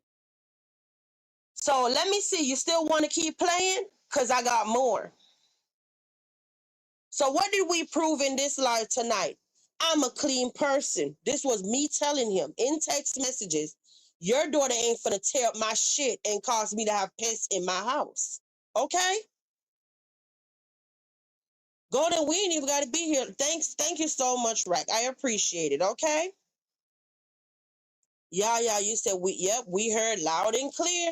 So let me see. You still want to keep playing? Because I got more. So what did we prove in this live tonight? I'm a clean person. This was me telling him in text messages, your daughter ain't finna tear up my shit and cause me to have pests in my house. Okay? Golden, we ain't even got to be here. Thank you so much, Rack. I appreciate it, okay? Yeah, you said we heard loud and clear.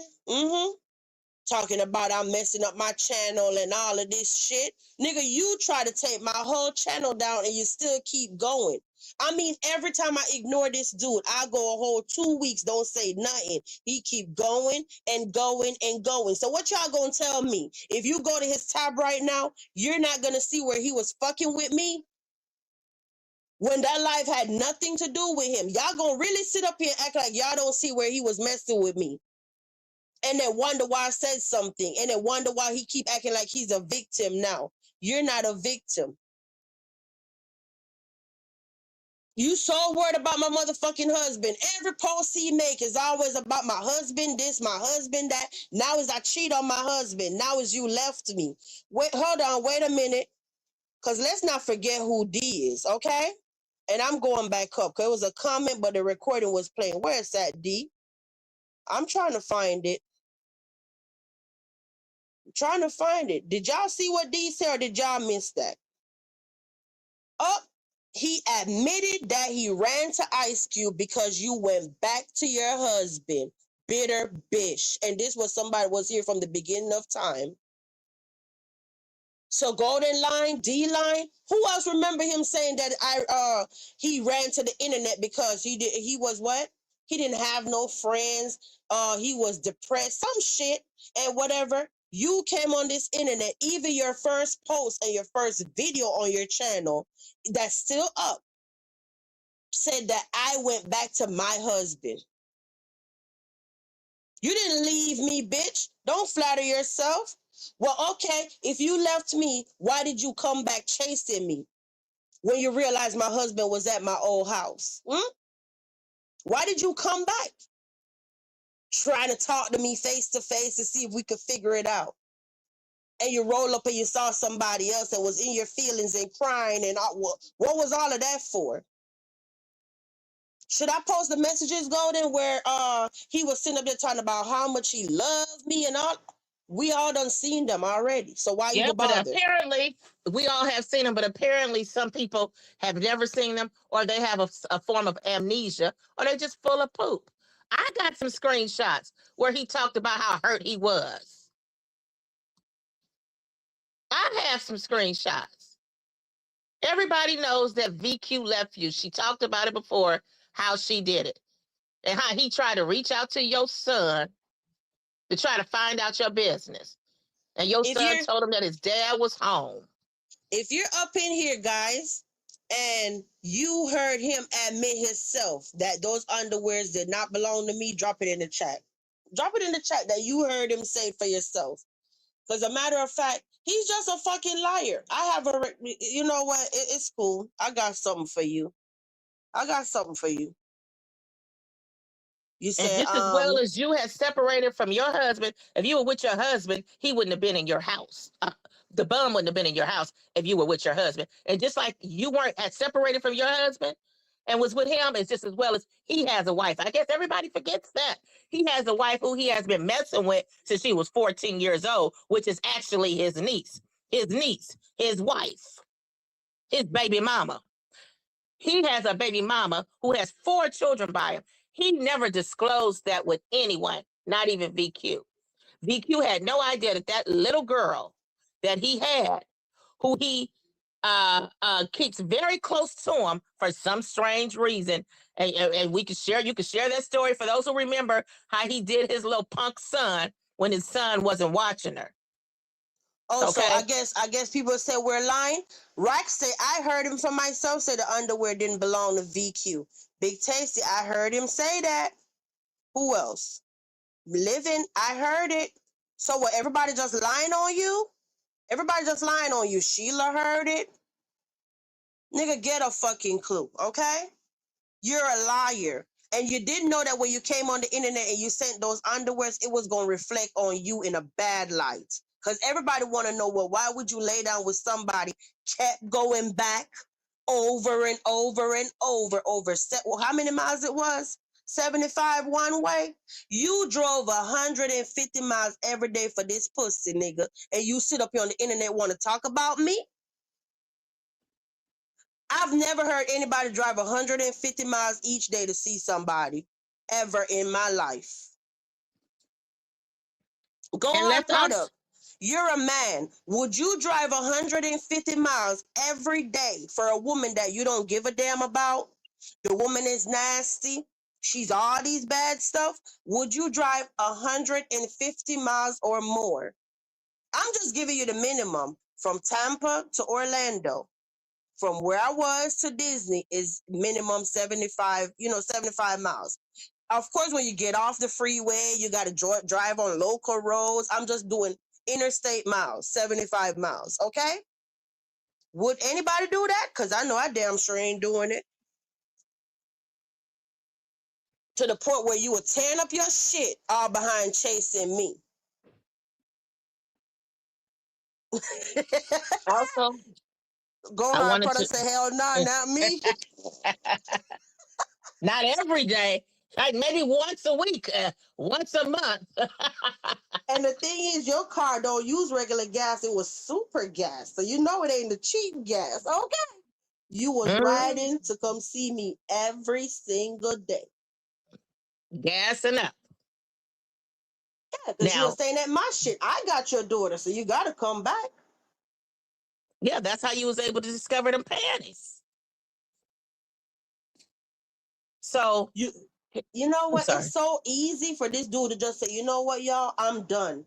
Talking about I'm messing up my channel and all of this shit. Nigga, you try to take my whole channel down and you still keep going. I mean, every time I ignore this dude, I go a whole 2 weeks, don't say nothing. He keep going and going and going. So what y'all gonna tell me? If you go to his tab right now, you're not gonna see where he was fucking with me? When that life had nothing to do with him. Y'all gonna really sit up here and act like y'all don't see where he was messing with me. And then wonder why I said something. And then wonder why he keep acting like he's a victim now. You're not a victim. You so worried about my motherfucking husband. Every post he make is always about my husband this, my husband that. Now is I cheat on my husband. Now is you left me. Wait, hold on, wait a minute. Because let's not forget who D is, okay? And I'm going back up. Because it was a comment, but the recording was playing. Where's that, D? I'm trying to find it. Trying to find it. Did y'all see what D said or did y'all miss that? Oh, he admitted that he ran to Ice Cube because you went back to your husband. Bitter bitch. And this was somebody was here from the beginning of time. So Golden Line, D Line, who else remember him saying that he ran to the internet because he was what? He didn't have no friends. He was depressed, some shit and whatever. You came on this internet, even your first post and your first video on your channel that's still up said that I went back to my husband. You didn't leave me, bitch. Don't flatter yourself. Well, okay, if you left me, why did you come back chasing me when you realized my husband was at my old house? Why did you come back? Trying to talk to me face to face to see if we could figure it out. And you roll up and you saw somebody else that was in your feelings and crying and all. What was all of that for? Should I post the messages, Golden, where he was sitting up there talking about how much he loved me and all? We all done seen them already. So why even bother? But apparently we all have seen them, but apparently some people have never seen them, or they have a form of amnesia, or they're just full of poop. I got some screenshots where he talked about how hurt he was. I have some screenshots. Everybody knows that VQ left you. She talked about it before, how she did it. And how he tried to reach out to your son to try to find out your business. And your son told him that his dad was home. If you're up in here, guys, and you heard him admit himself that those underwears did not belong to me, drop it in the chat. Drop it in the chat that you heard him say for yourself. Because a matter of fact, he's just a fucking liar. I have you know what? It's cool. I got something for you. You said, and just as well as you had separated from your husband, if you were with your husband, he wouldn't have been in your house. The bum wouldn't have been in your house if you were with your husband. And just like you had separated from your husband and was with him, it's just as well as he has a wife. I guess everybody forgets that. He has a wife who he has been messing with since she was 14 years old, which is actually his niece, his wife, his baby mama. He has a baby mama who has 4 children by him. He never disclosed that with anyone, not even VQ. VQ had no idea that that little girl that he had, who he keeps very close to him for some strange reason, and we could share. You could share that story for those who remember how he did his little punk son when his son wasn't watching her. Oh, Okay. so I guess people said we're lying. Rex said I heard him from myself say the underwear didn't belong to VQ. Big Tasty, I heard him say that. Who else? Living, I heard it. So what? Everybody just lying on you? Everybody just lying on you. Sheila heard it. Nigga, get a fucking clue, okay? You're a liar. And you didn't know that when you came on the internet and you sent those underwears, it was going to reflect on you in a bad light. Because everybody want to know, well, why would you lay down with somebody, kept going back over and over and over. Well, how many miles it was? 75 one way? You drove 150 miles every day for this pussy, nigga. And you sit up here on the internet want to talk about me? I've never heard anybody drive 150 miles each day to see somebody ever in my life. Go on, product. You're a man. Would you drive 150 miles every day for a woman that you don't give a damn about? The woman is nasty. She's all these bad stuff. Would you drive 150 miles or more? I'm just giving you the minimum from Tampa to Orlando. From where I was to Disney is minimum 75 miles. Of course, when you get off the freeway, you got to drive on local roads. I'm just doing interstate miles, 75 miles, okay? Would anybody do that? Because I know I damn sure ain't doing it. To the point where you would tearing up your shit all behind chasing me. Also, Go hard product say, hell no, not me. Not every day. Like maybe once a week, once a month. And the thing is, your car don't use regular gas. It was super gas. So you know it ain't the cheap gas. Okay. You was riding to come see me every single day. Gassing up. Yeah, because you were staying at my shit. I got your daughter, so you got to come back. Yeah, that's how you was able to discover them panties. So you know what? It's so easy for this dude to just say, you know what, y'all, I'm done.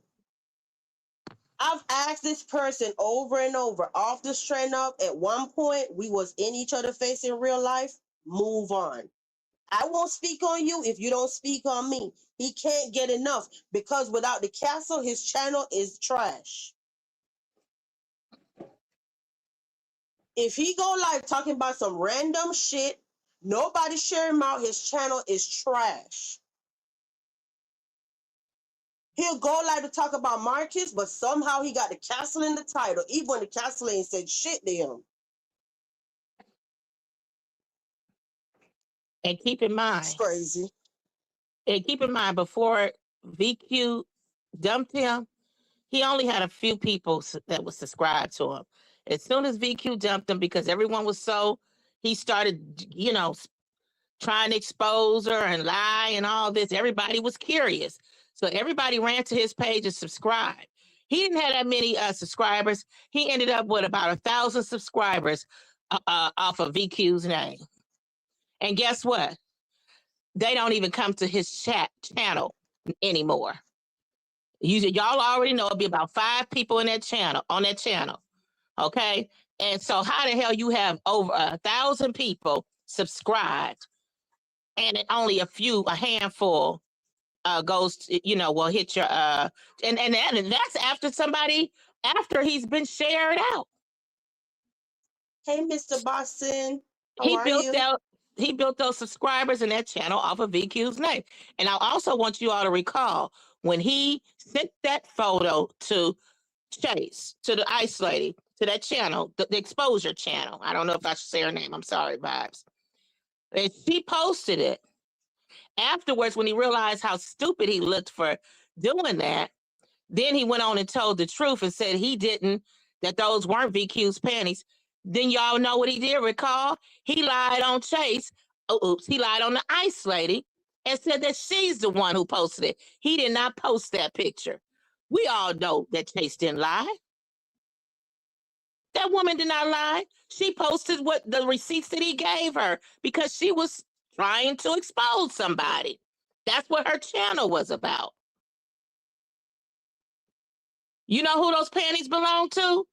I've asked this person over and over, off the strand up. At one point, we was in each other's face in real life. Move on. I won't speak on you if you don't speak on me. He can't get enough because without the castle, his channel is trash. If he go live talking about some random shit, nobody share him out, his channel is trash. He'll go live to talk about Marcus, but somehow he got the castle in the title, even when the castle ain't said shit to him. And keep in mind, it's crazy. And keep in mind, before VQ dumped him, he only had a few people that would subscribe to him. As soon as VQ dumped him, because everyone was he started, trying to expose her and lie and all this. Everybody was curious. So everybody ran to his page and subscribed. He didn't have that many subscribers. He ended up with about 1,000 subscribers off of VQ's name. And guess what? They don't even come to his channel anymore. Y'all already know it'll be about 5 people on that channel. Okay? And so how the hell you have over 1,000 people subscribed and only a handful goes to, will hit your and that's after he's been shared out. Hey, Mr. Boston. He built those subscribers in that channel off of VQ's name. And I also want you all to recall when he sent that photo to Chase, to the Ice Lady, to that channel, the exposure channel. I don't know if I should say her name. I'm sorry, Vibes. And she posted it. Afterwards, when he realized how stupid he looked for doing that, then he went on and told the truth and said that those weren't VQ's panties. Then y'all know what he did, recall? He lied on Chase. Oh, oops, he lied on the ice lady and said that she's the one who posted it. He did not post that picture. We all know that Chase didn't lie. That woman did not lie. She posted what the receipts that he gave her because she was trying to expose somebody. That's what her channel was about. You know who those panties belong to?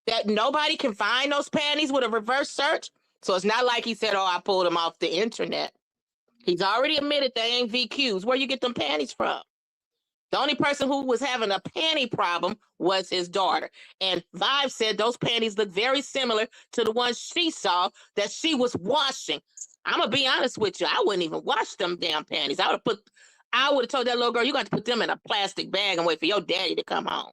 That nobody can find those panties with a reverse search. So it's not like he said, oh, I pulled them off the internet. He's already admitted they ain't VQs. Where you get them panties from? The only person who was having a panty problem was his daughter. And Vibe said those panties look very similar to the ones she saw that she was washing. I'm going to be honest with you. I wouldn't even wash them damn panties. I would have told that little girl, you got to put them in a plastic bag and wait for your daddy to come home.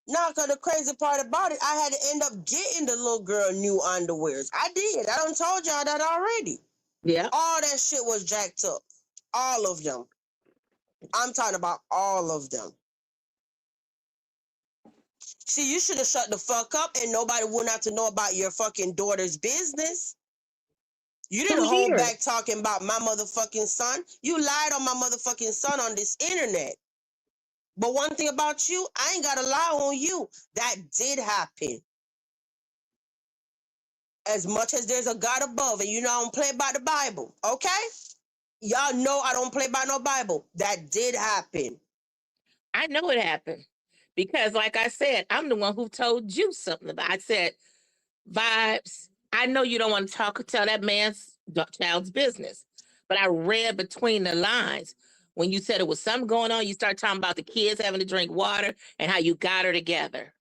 No, because the crazy part about it, I had to end up getting the little girl new underwears. I did. I done told y'all that already. Yeah. All that shit was jacked up. All of them. I'm talking about all of them. See, you should have shut the fuck up and nobody wouldn't have to know about your fucking daughter's business. You didn't hold back talking about my motherfucking son. You lied on my motherfucking son on this internet. But one thing about you, I ain't got to lie on you. That did happen. As much as there's a God above, and you know I don't play by the Bible, okay? Y'all know I don't play by no Bible. That did happen. I know it happened. Because like I said, I'm the one who told you something about it. I said, Vibes, I know you don't want to tell that man's child's business. But I read between the lines. When you said it was something going on, you start talking about the kids having to drink water and how you got her together.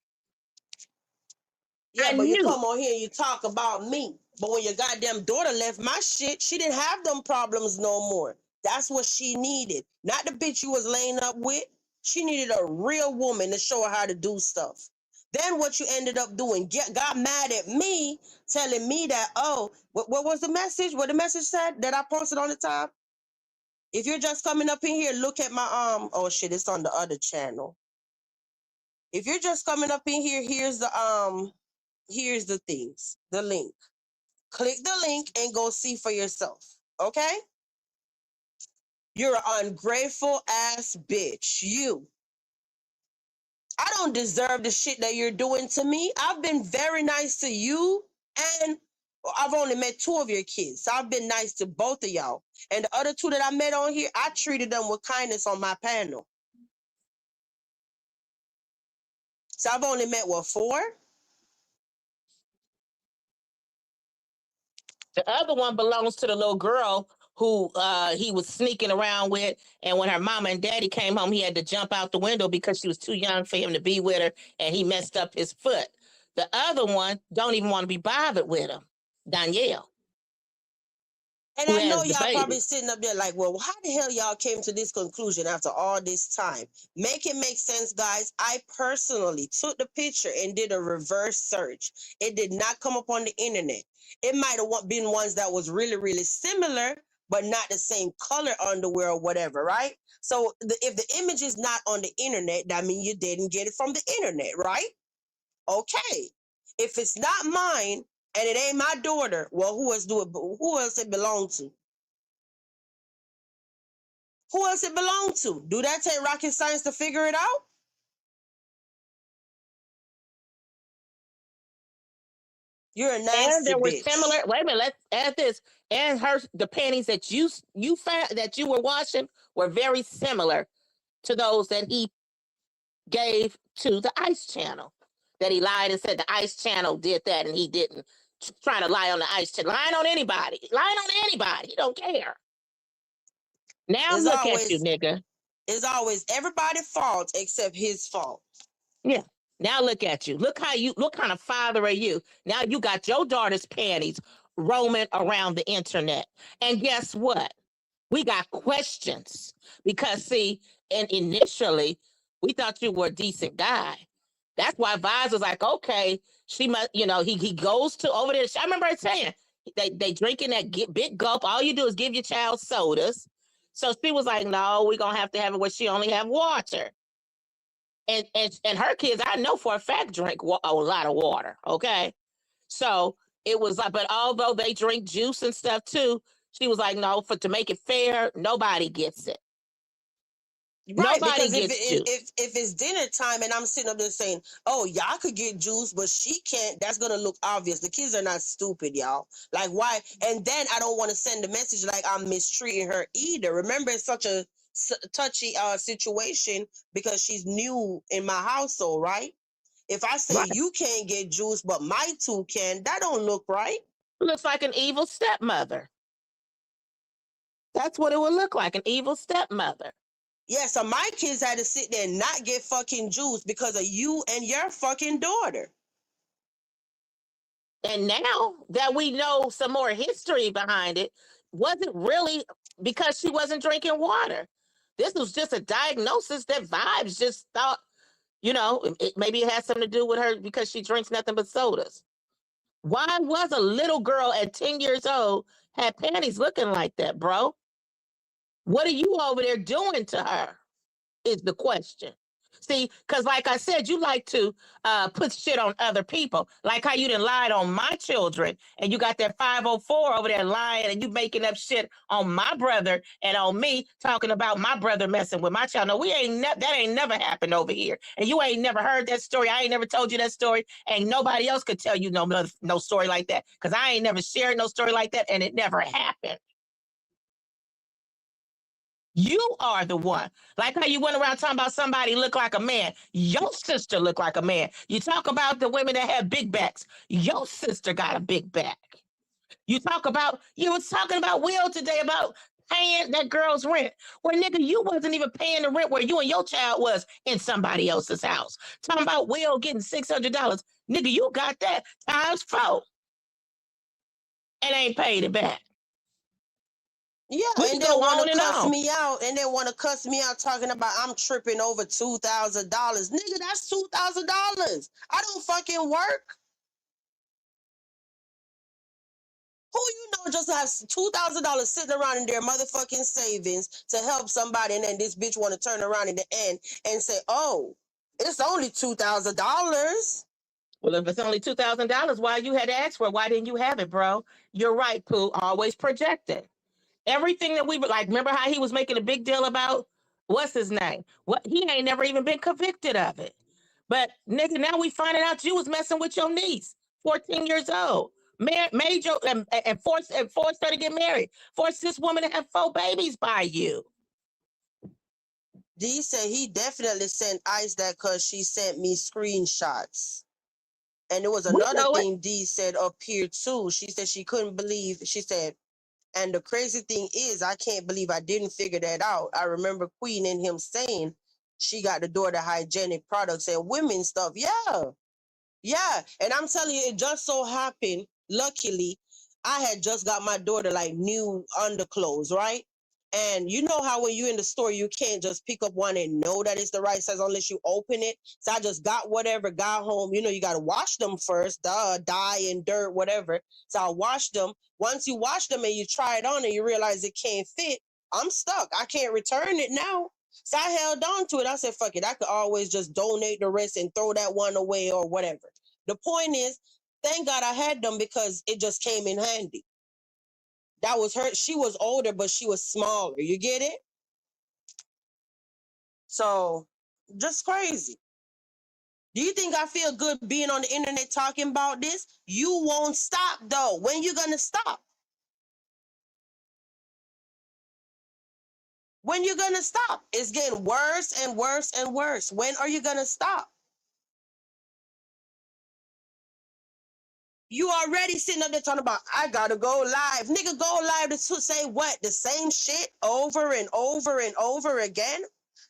Yeah, but you come on here and you talk about me. But when your goddamn daughter left my shit, she didn't have them problems no more. That's what she needed. Not the bitch you was laying up with. She needed a real woman to show her how to do stuff. Then what you ended up doing, got mad at me, telling me that, oh, what was the message? What the message said that I posted on the top? If you're just coming up in here, look at my, oh shit, it's on the other channel. If you're just coming up in here, here's the things, the link. Click the link and go see for yourself, okay? You're an ungrateful ass bitch, you. I don't deserve the shit that you're doing to me. I've been very nice to you, and I've only met 2 of your kids. So I've been nice to both of y'all. And the other 2 that I met on here, I treated them with kindness on my panel. So I've only met, 4? The other one belongs to the little girl who he was sneaking around with. And when her mama and daddy came home, he had to jump out the window because she was too young for him to be with her. And he messed up his foot. The other one don't even want to be bothered with him, Danielle. And I know y'all probably sitting up there like, well, how the hell y'all came to this conclusion after all this time? Make it make sense, guys. I personally took the picture and did a reverse search. It did not come up on the internet. It might have been ones that was really, really similar, but not the same color underwear or whatever, right? So if the image is not on the internet, that means you didn't get it from the internet, right? Okay. If it's not mine, and it ain't my daughter, well, who else it belong to? Who else it belong to? Do that take rocket science to figure it out? You're a nasty and there were bitch. similar. Wait a minute, let's add this. And the panties that you found that you were washing were very similar to those that he gave to the Ice Channel. That he lied and said the Ice Channel did that and he didn't. Trying to lie on the Ice Channel. Lying on anybody. Lying on anybody. He don't care. Now look at you, nigga. It's always everybody's fault except his fault. Yeah. Now look at you. Look kind of father are you. Now you got your daughter's panties roaming around the internet. And guess what? We got questions. Because see, and initially we thought you were a decent guy. That's why Vaz was like, okay, she must, he goes to over there. I remember her saying they drinking that big gulp. All you do is give your child sodas. So she was like, no, we're going to have it where she only have water. And her kids, I know for a fact, drink a lot of water, okay? So it was like, but although they drink juice and stuff too, she was like, no, to make it fair, nobody gets it. Right, Nobody because gets juice. if it's dinner time and I'm sitting up there saying, "Oh, y'all could get juice, but she can't," that's gonna look obvious. The kids are not stupid, y'all. Like, why? And then I don't want to send a message like I'm mistreating her either. Remember, it's such a touchy situation because she's new in my household, right? If I say Right. you can't get juice, but my two can, that don't look right. Looks like an evil stepmother. That's what it would look like, an evil stepmother. Yeah, so my kids had to sit there and not get fucking juice because of you and your fucking daughter. And now that we know some more history behind it, wasn't really because she wasn't drinking water. This was just a diagnosis that Vibes just thought, maybe it has something to do with her because she drinks nothing but sodas. Why was a little girl at 10 years old had panties looking like that, bro? What are you over there doing to her? Is the question. See, because like I said, you like to put shit on other people. Like how you done lied on my children and you got that 504 over there lying and you making up shit on my brother and on me talking about my brother messing with my child. No, that ain't never happened over here. And you ain't never heard that story. I ain't never told you that story. And nobody else could tell you no story like that because I ain't never shared no story like that and it never happened. You are the one. Like how you went around talking about somebody look like a man. Your sister look like a man. You talk about the women that have big backs. Your sister got a big back. You was talking about Will today about paying that girl's rent. Well, nigga, you wasn't even paying the rent where you and your child was in somebody else's house. Talking about Will getting $600. Nigga, you got that times 4 and ain't paid it back. Yeah, We and go then want on to and cuss on. me out, and then want to cuss me out talking about I'm tripping over $2,000. Nigga, that's $2,000. I don't fucking work. Who you know just has $2,000 sitting around in their motherfucking savings to help somebody, and then this bitch want to turn around in the end and say, "Oh, it's only $2,000." Well, if it's only $2,000, why you had to ask for it? Why didn't you have it, bro? You're right, Pooh. Always projecting. Everything that we like, remember how he was making a big deal about what's his name? What he ain't never even been convicted of it. But nigga, now we finding out you was messing with your niece, 14 years old. Made your and forced her to get married. Forced this woman to have 4 babies by you. D said he definitely sent Ice that because she sent me screenshots. And there was another thing D said up here too. She said she couldn't believe, she said, and the crazy thing is, I can't believe I didn't figure that out. I remember Queen and him saying she got the daughter hygienic products and women's stuff. Yeah. Yeah. And I'm telling you, it just so happened, luckily, I had just got my daughter like new underclothes, right? And you know how when you're in the store, you can't just pick up one and know that it's the right size unless you open it. So I just got whatever, got home. You know, you got to wash them first, dye and dirt, whatever. So I washed them. Once you wash them and you try it on and you realize it can't fit, I'm stuck. I can't return it now. So I held on to it. I said, fuck it. I could always just donate the rest and throw that one away or whatever. The point is, thank God I had them because it just came in handy. That was her. She was older, but she was smaller. You get it? So, just crazy. Do you think I feel good being on the internet talking about this? You won't stop, though. When you going to stop? When you going to stop? It's getting worse and worse and worse. When are you going to stop? You already sitting up there talking about, I gotta go live. Nigga, go live to say what? The same shit over and over and over again?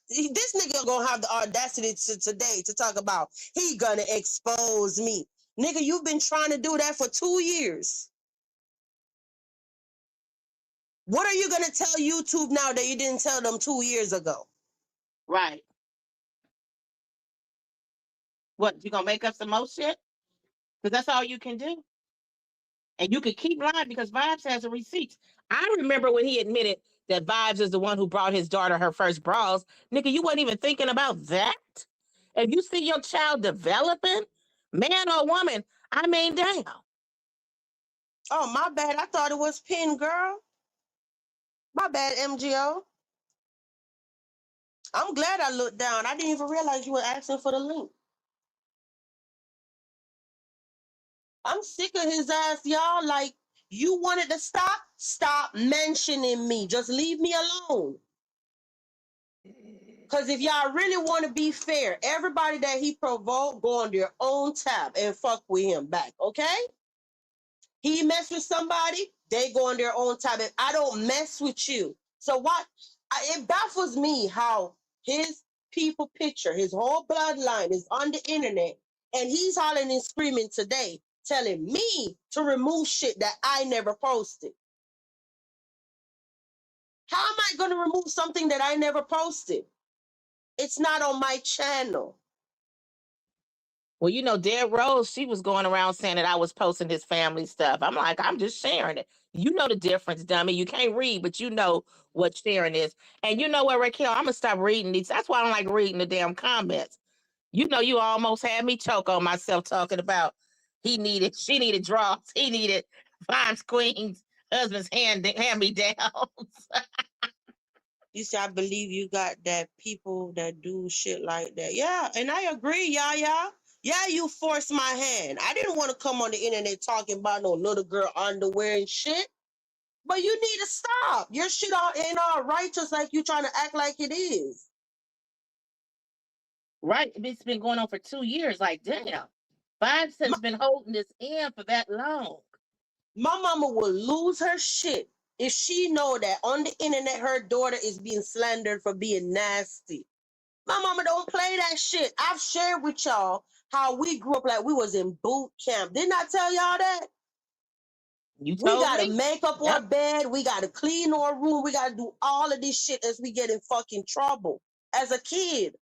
This nigga gonna have the audacity today to talk about, he gonna expose me. Nigga, you've been trying to do that for 2 years. What are you gonna tell YouTube now that you didn't tell them 2 years ago? Right. What, you gonna make up some more shit? Because that's all you can do. And you could keep lying because Vibes has the receipts. I remember when he admitted that Vibes is the one who brought his daughter her first bras. Nigga, you wasn't even thinking about that. If you see your child developing, man or woman, I mean, damn. Oh, my bad. I thought it was Pin Girl. My bad, MGO. I'm glad I looked down. I didn't even realize you were asking for the link. I'm sick of his ass, y'all. Like, you wanted to stop? Stop mentioning me. Just leave me alone. Because if y'all really want to be fair, everybody that he provoked, go on their own tab and fuck with him back, okay? He mess with somebody, they go on their own tab. And I don't mess with you. So what? It baffles me how his people picture, his whole bloodline is on the internet, and he's hollering and screaming today, telling me to remove shit that I never posted. How am I going to remove something that I never posted? It's not on my channel. Well, you know, Dead Rose, she was going around saying that I was posting his family stuff. I'm like, I'm just sharing it. You know the difference, dummy. You can't read, but you know what sharing is. And you know what, Raquel? I'm gonna stop reading these. That's why I don't like reading the damn comments. You know, you almost had me choke on myself talking about she needed draws, he needed Vimes Queen's husband's hand me down. You see, I believe you got that people that do shit like that. Yeah, and I agree, y'all. Yeah, you forced my hand. I didn't want to come on the internet talking about no little girl underwear and shit. But you need to stop. Your shit ain't all righteous like you trying to act like it is. Right? It's been going on for 2 years. Like, damn. Vibes My, has been holding this in for that long. my mama will lose her shit if she know that on the internet her daughter is being slandered for being nasty. My mama don't play that shit. I've shared with y'all how we grew up like we was in boot camp. Didn't I tell y'all that? You We told gotta me. make up our Yep. bed. We gotta clean our room. We gotta do all of this shit as we get in fucking trouble as a kid.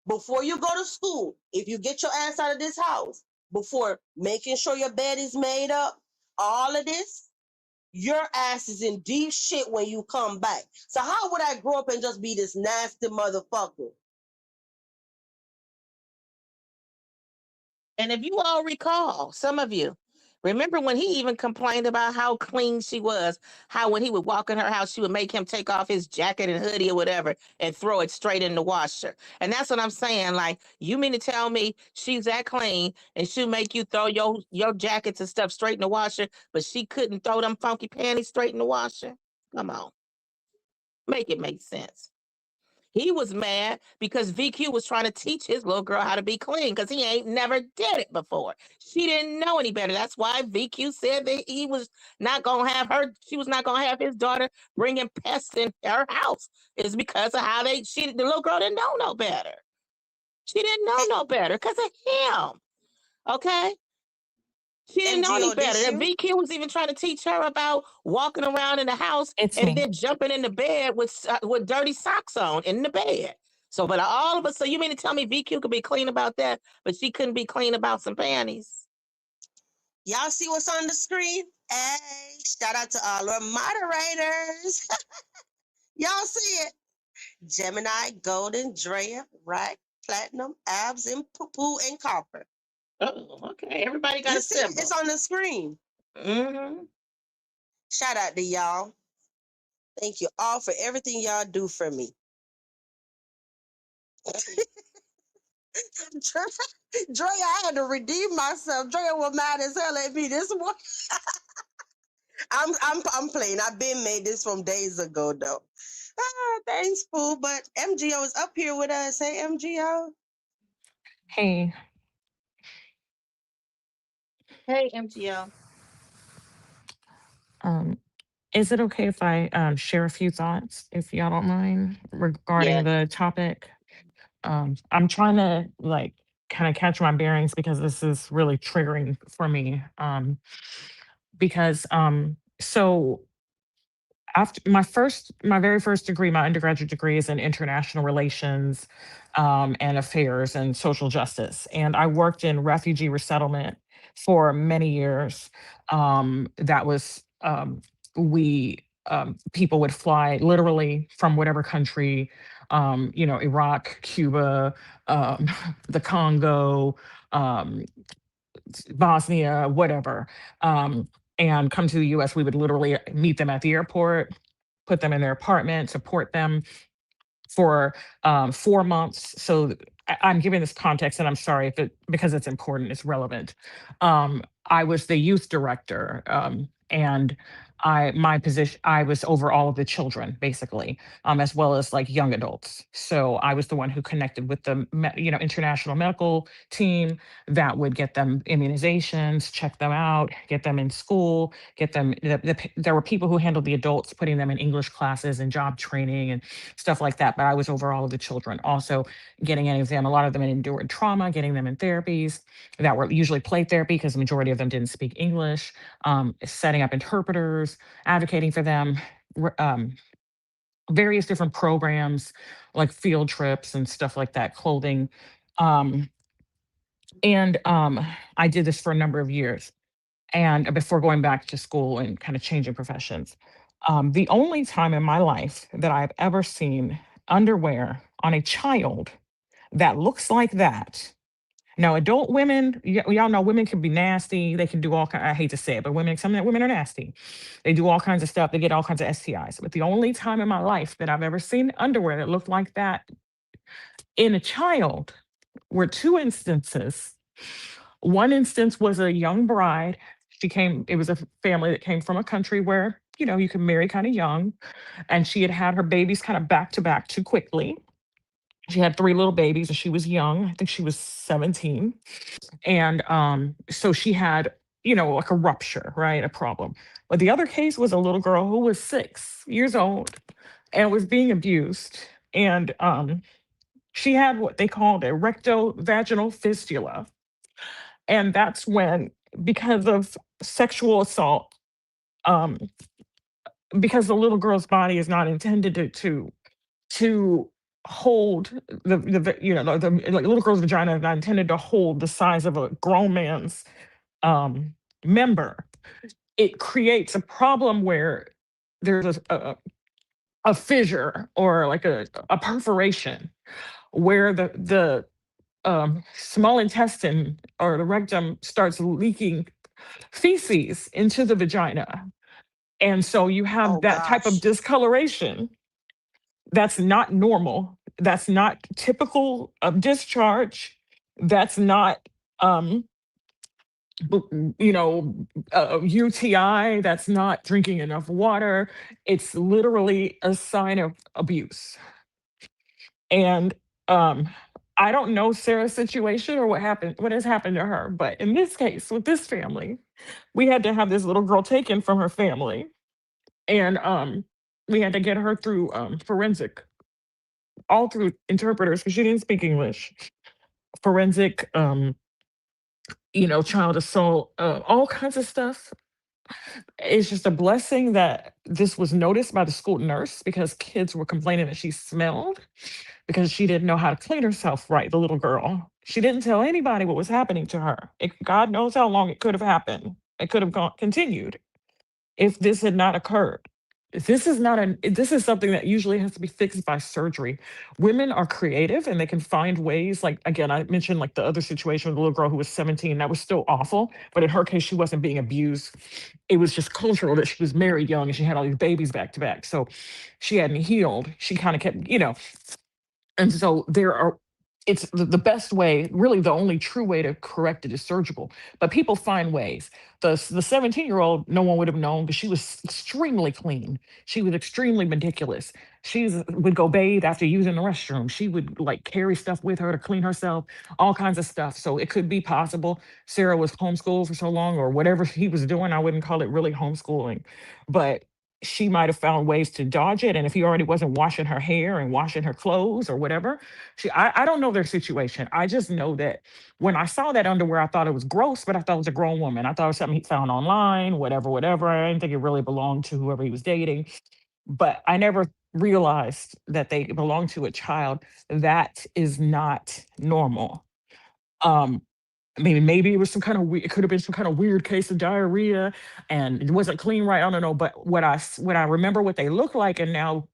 Before you go to school, if you get your ass out of this house, before making sure your bed is made up, all of this, your ass is in deep shit when you come back. So how would I grow up and just be this nasty motherfucker? And if you all recall, some of you remember when he even complained about how clean she was, how when he would walk in her house, she would make him take off his jacket and hoodie or whatever and throw it straight in the washer. And that's what I'm saying. Like, you mean to tell me she's that clean and she'll make you throw your jackets and stuff straight in the washer, but she couldn't throw them funky panties straight in the washer? Come on, make it make sense. He was mad because VQ was trying to teach his little girl how to be clean because he ain't never did it before. She didn't know any better. That's why VQ said that he was not gonna have her. She was not gonna have his daughter bringing pests in her house. Is because of how the little girl didn't know no better. She didn't know Hey, no better because of him. Okay. She didn't know any MGO, better. this And you? VQ was even trying to teach her about walking around in the house It's and me. then jumping in the bed with dirty socks on in the bed. So, but all of us, so you mean to tell me VQ could be clean about that, but she couldn't be clean about some panties? Y'all see what's on the screen? Hey, shout out to all our moderators. Y'all see it? Gemini, Golden, Drea, right? Platinum, Abs, and Poo Poo and Copper. Oh, okay. Everybody got You a see it? It's symbol. on the screen. Mm-hmm. Shout out to y'all. Thank you all for everything y'all do for me. Drea, I had to redeem myself. Drea was mad as hell at me this morning. I'm playing. I've been made this from days ago though. Thanks, Pooh. But MGO is up here with us. Hey, MGO. Hey, Hey, MTL. um, is it okay if I share a few thoughts, if y'all don't mind, regarding Yes. the topic? I'm trying to like kind of catch my bearings because this is really triggering for me. Because so after my very first degree, my undergraduate degree is in international relations and affairs and social justice, and I worked in refugee resettlement for many years. That was we People would fly literally from whatever country, Iraq, Cuba, um, the Congo, um, Bosnia, whatever. and come to the US, we would literally meet them at the airport, put them in their apartment, support them for 4 months. So I'm giving this context, and I'm sorry if it because it's important, it's relevant. I was the youth director, and my position, I was over all of the children basically, as well as like young adults. So I was the one who connected with the international medical team that would get them immunizations, check them out, get them in school, get them. There were people who handled the adults, putting them in English classes and job training and stuff like that. But I was over all of the children, also getting any of them, a lot of them had endured trauma, getting them in therapies that were usually play therapy because the majority of them didn't speak English, setting up interpreters, advocating for them, r- um, various different programs like field trips and stuff like that, clothing. Um, and I did this for a number of years and before going back to school and kind of changing professions. The only time in my life that I've ever seen underwear on a child that looks like that. Now, adult women, y'all know women can be nasty. They can do all kind. I hate to say it, but some women are nasty. They do all kinds of stuff. They get all kinds of STIs. But the only time in my life that I've ever seen underwear that looked like that in a child were two instances. One instance was a young bride. It was a family that came from a country where, you can marry kind of young. And she had had her babies kind of back to back too quickly. She had three little babies and she was young. I think she was 17. And so she had, like a rupture, right? A problem. But the other case was a little girl who was 6 years old and was being abused. And she had what they called a rectovaginal fistula. And that's when, because of sexual assault, um, because the little girl's body is not intended to hold like little girl's vagina is not intended to hold the size of a grown man's member. It creates a problem where there's a fissure or like a perforation where the small intestine or the rectum starts leaking feces into the vagina. And so you have Oh that type of gosh. discoloration that's not normal. That's not typical of discharge. That's not, um, UTI. That's not drinking enough water. It's literally a sign of abuse. And um, I don't know Sarah's situation or what has happened to her, but in this case, with this family, we had to have this little girl taken from her family, and we had to get her through forensic, all through interpreters because she didn't speak English. Forensic, child assault, all kinds of stuff. It's just a blessing that this was noticed by the school nurse because kids were complaining that she smelled because she didn't know how to clean herself right, the little girl. She didn't tell anybody what was happening to her. God knows how long it could have happened. It could have continued if this had not occurred. This is something that usually has to be fixed by surgery. Women are creative and they can find ways. Like again, I mentioned like the other situation with the little girl who was 17. That was still awful, but in her case, she wasn't being abused. It was just cultural that she was married young and she had all these babies back to back. So she hadn't healed. She kind of kept, and so it's the best way, really the only true way to correct it is surgical. But people find ways. The 17-year-old, no one would have known because she was extremely clean. She was extremely meticulous. Would go bathe after using the restroom. She would like carry stuff with her to clean herself, all kinds of stuff. So it could be possible. Sarah was homeschooled for so long, or whatever he was doing. I wouldn't call it really homeschooling, but she might have found ways to dodge it. And if he already wasn't washing her hair and washing her clothes or whatever, I don't know their situation. I just know that when I saw that underwear, I thought it was gross, but I thought it was a grown woman. I thought it was something he found online, whatever, whatever. I didn't think it really belonged to whoever he was dating. But I never realized that they belonged to a child. That is not normal. Um, maybe it was some kind of it could have been some kind of weird case of diarrhea and it wasn't clean right. I don't know. But what I remember what they look like and now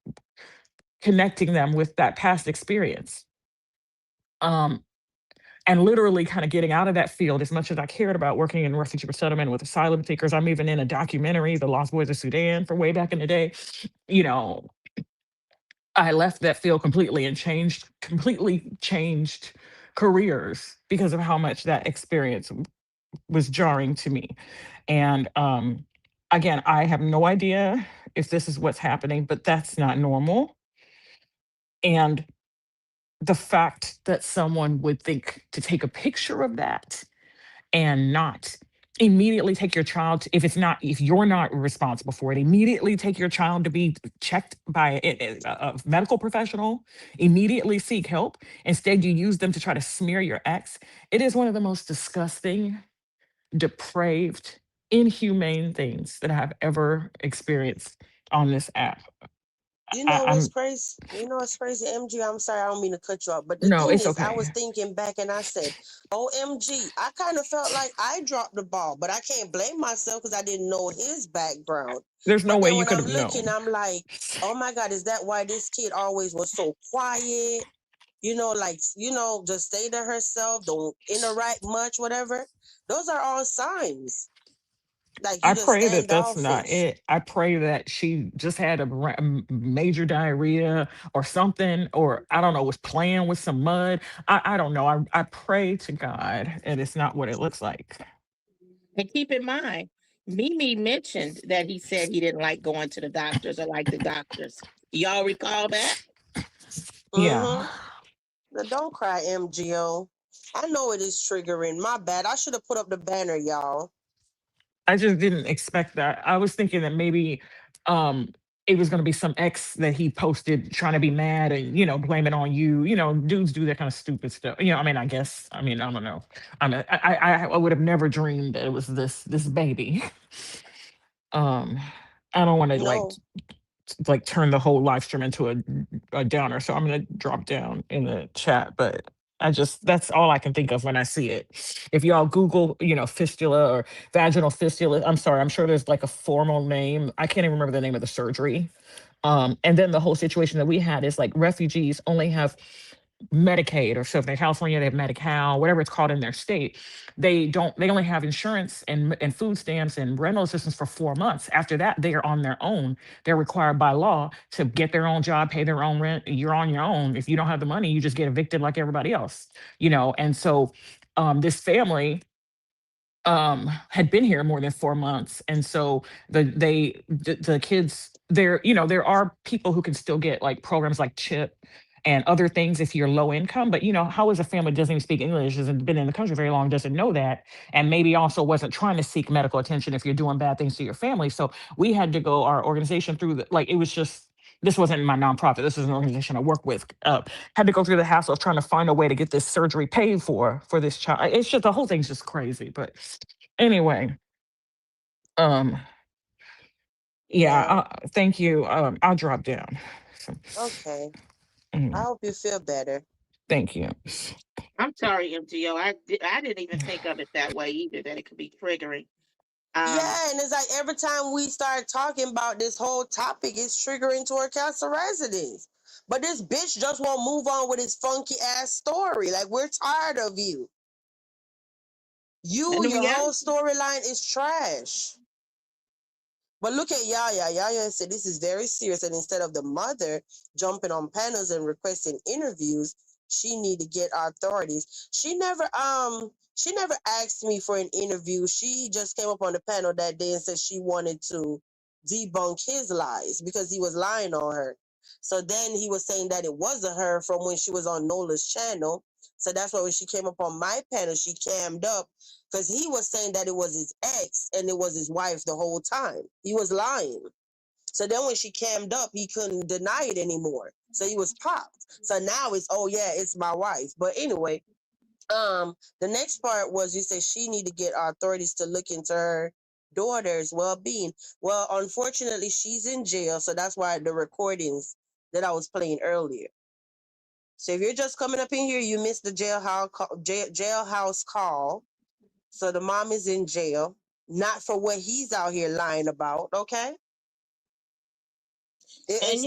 connecting them with that past experience. Um, and literally kind of getting out of that field as much as I cared about working in refugee resettlement with asylum seekers. I'm even in a documentary, The Lost Boys of Sudan, for way back in the day. You know, I left that field completely and completely changed careers because of how much that experience was jarring to me. And again, I have no idea if this is what's happening, but that's not normal. And the fact that someone would think to take a picture of that and not immediately take your child if you're not responsible for it, immediately take your child to be checked by a medical professional, immediately seek help. Instead, you use them to try to smear your ex. It is one of the most disgusting, depraved, inhumane things that I have ever experienced on this app. You I, know what's I'm crazy? You know what's crazy, MG? I'm sorry, I don't mean to cut you off. But the No, thing it's is, I was okay. thinking back and I said, OMG, I kind of felt like I dropped the ball, but I can't blame myself because I didn't know his background. There's no But way then you when could I'm have looking, known. I'm like, oh my God, is that why this kid always was so quiet? Like, just stay to herself, don't interact much, whatever. Those are all signs. Like you I just pray that that's not standoffish. it. I pray that she just had major diarrhea or something, or I don't know, was playing with some mud. I don't know. I pray to God and it's not what it looks like. And keep in mind, Mimi mentioned that he said he didn't like going to the doctors or like the doctors. Y'all recall that? Yeah. Mm-hmm. Now, don't cry, MGO. I know it is triggering. My bad. I should have put up the banner, y'all. I just didn't expect that. I was thinking that maybe um it was going to be some ex that he posted trying to be mad and blame it on you. Dudes do that kind of stupid stuff. I mean, I guess. I mean, I don't know. I would have never dreamed that it was this baby. um I don't want to No, turn the whole live stream into a downer, so I'm going to drop down in the chat. But that's all I can think of when I see it. If y'all Google fistula or vaginal fistula, I'm sorry, I'm sure there's like a formal name. I can't even remember the name of the surgery. And then the whole situation that we had is like refugees only have Medicaid, or so if they're California, they have Medi-Cal, whatever it's called in their state. They only have insurance and food stamps and rental assistance for 4 months. After that, they are on their own. They're required by law to get their own job, pay their own rent. You're on your own. If you don't have the money, you just get evicted like everybody else. And so this family had been here more than 4 months, and so the kids there are people who can still get like programs like CHIP and other things if you're low income. But how is a family that doesn't even speak English, hasn't been in the country very long, doesn't know that, and maybe also wasn't trying to seek medical attention if you're doing bad things to your family? So we had to go, our organization, through it was just, this wasn't my nonprofit, this is an organization I work with, had to go through the hassle of trying to find a way to get this surgery paid for this child. It's just, the whole thing's just crazy. But anyway, um, yeah, yeah. thank you. I'll drop down. So, Okay. I mm, hope you feel better. thank you. I'm sorry, MGO. I didn't even think of it that way either, that it could be triggering. Yeah, and it's like every time we start talking about this whole topic, it's triggering toward council residents. But this bitch just won't move on with his funky ass story. Like, we're tired of you. And the Your whole reality, storyline is trash. But look at Yaya. Yaya said this is very serious, and instead of the mother jumping on panels and requesting interviews, she need to get authorities. She never asked me for an interview. She just came up on the panel that day and said she wanted to debunk his lies because he was lying on her. So then he was saying that it wasn't her from when she was on Nola's channel. So that's why when she came up on my panel, she cammed up because he was saying that it was his ex and it was his wife the whole time. He was lying. So then when she cammed up, he couldn't deny it anymore. So he was popped. So now it's, oh yeah, it's my wife. But anyway, the next part was you said she need to get authorities to look into her daughter's well-being. Well, unfortunately, she's in jail, so that's why the recordings that I was playing earlier. So if you're just coming up in here, you missed the jailhouse call. So the mom is in jail, not for what he's out here lying about. Okay, and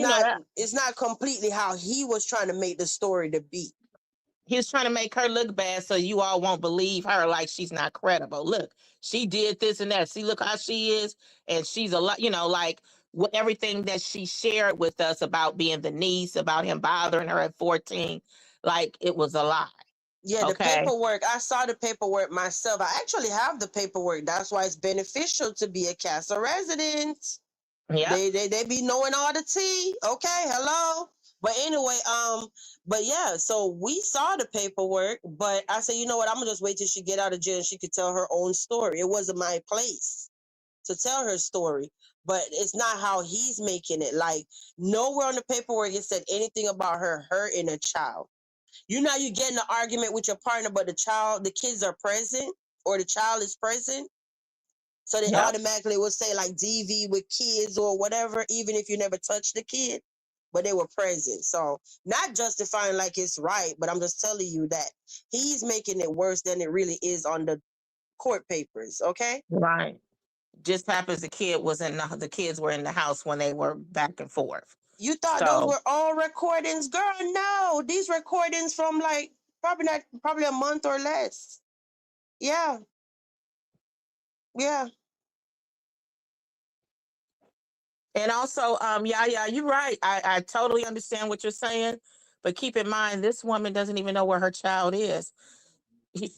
it's not completely how he was trying to make the story to be. He was trying to make her look bad so you all won't believe her, like she's not credible. Look, she did this and that. See, look how she is. And she's a lot, like everything that she shared with us about being the niece, about him bothering her at 14, like it was a lie. Yeah, the Okay. paperwork. I saw the paperwork myself. I actually have the paperwork. That's why it's beneficial to be a Casa resident. Yeah. They be knowing all the tea. Okay, hello. But anyway, but yeah, so we saw the paperwork, but I said, you know what, I'm gonna just wait till she get out of jail and she could tell her own story. It wasn't my place to tell her story, but it's not how he's making it. Like nowhere on the paperwork it said anything about her hurting a child. You know, you get in an argument with your partner, but the kids are present or the child is present. So they Yep. automatically will say like DV with kids or whatever, even if you never touched the kid, but they were present. So not justifying like it's right, but I'm just telling you that he's making it worse than it really is on the court papers. Okay. Right. Just happens the kids were in the house when they were back and forth. You thought those So were all recordings, girl? No, these recordings from like probably a month or less. Yeah, yeah. and also, yeah, you're right. I totally understand what you're saying, but keep in mind this woman doesn't even know where her child is.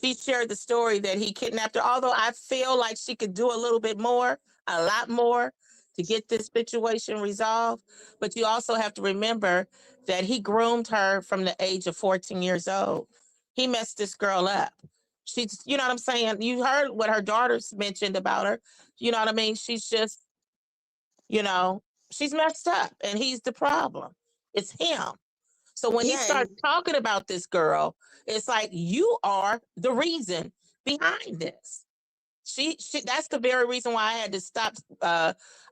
She shared the story that he kidnapped her. Although I feel like she could do a little bit more, a lot more, to get this situation resolved. But you also have to remember that he groomed her from the age of 14 years old. He messed this girl up. She's, you know what I'm saying? You heard what her daughters mentioned about her. You know what I mean? She's just, you know, she's messed up and he's the problem. It's him. So when he Yeah, and starts talking about this girl, it's like you are the reason behind this. She that's the very reason why I had to stop.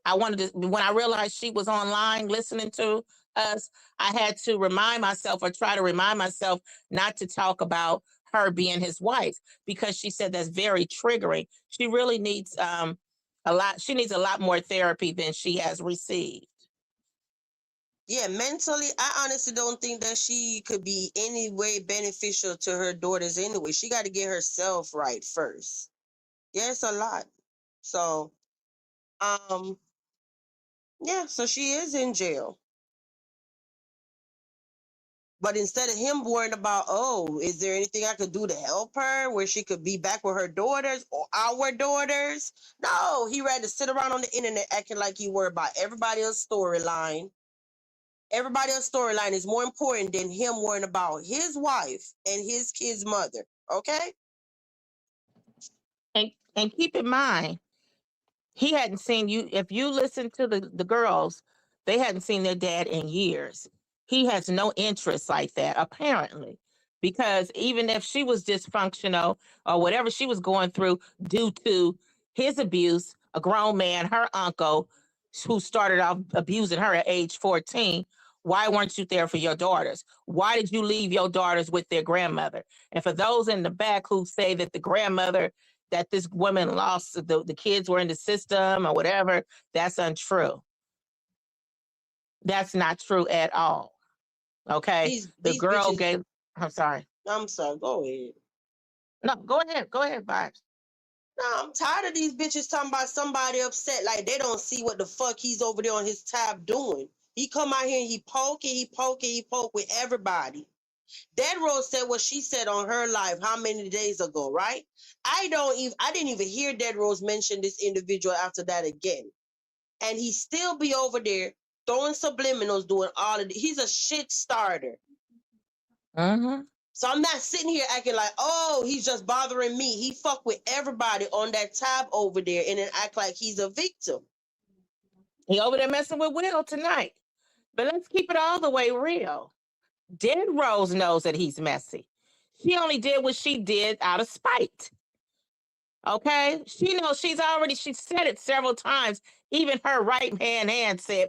I wanted to when I realized she was online listening to us, I had to remind myself or try to remind myself not to talk about her being his wife because she said that's very triggering. She really needs she needs a lot more therapy than she has received. yeah, mentally, I honestly don't think that she could be any way beneficial to her daughters anyway. She got to get herself right first. Yeah, it's a lot. So, um, yeah, so she is in jail. But instead of him worrying about, oh, is there anything I could do to help her where she could be back with her daughters or our daughters? No, he rather sit around on the internet acting like he worried about everybody else's storyline. Everybody else's storyline is more important than him worrying about his wife and his kid's mother. Okay? And keep in mind, he hadn't seen you. If you listen to the girls, they hadn't seen their dad in years. He has no interest like that, apparently, because even if she was dysfunctional or whatever she was going through due to his abuse, a grown man, her uncle, who started off abusing her at age 14, why weren't you there for your daughters? Why did you leave your daughters with their grandmother? And for those in the back who say that the grandmother that this woman lost, the kids were in the system or whatever, that's untrue. That's not true at all. Okay. The These girl bitches, gave, I'm sorry. I'm sorry, go ahead. No, go ahead. Go ahead, Vibes. No, I'm tired of these bitches talking about somebody upset like they don't see what the fuck he's over there on his tab doing. He come out here and he poke with everybody. Dead Rose said what she said on her live how many days ago, right? I didn't even hear Dead Rose mention this individual after that again. And he still be over there throwing subliminals, doing all of it. He's a shit starter. Mm-hmm. So I'm not sitting here acting like, oh, he's just bothering me. He fuck with everybody on that tab over there and then act like he's a victim. He over there messing with Will tonight. But let's keep it all the way real. Dead Rose knows that he's messy. She only did what she did out of spite. Okay? She knows she said it several times. Even her right hand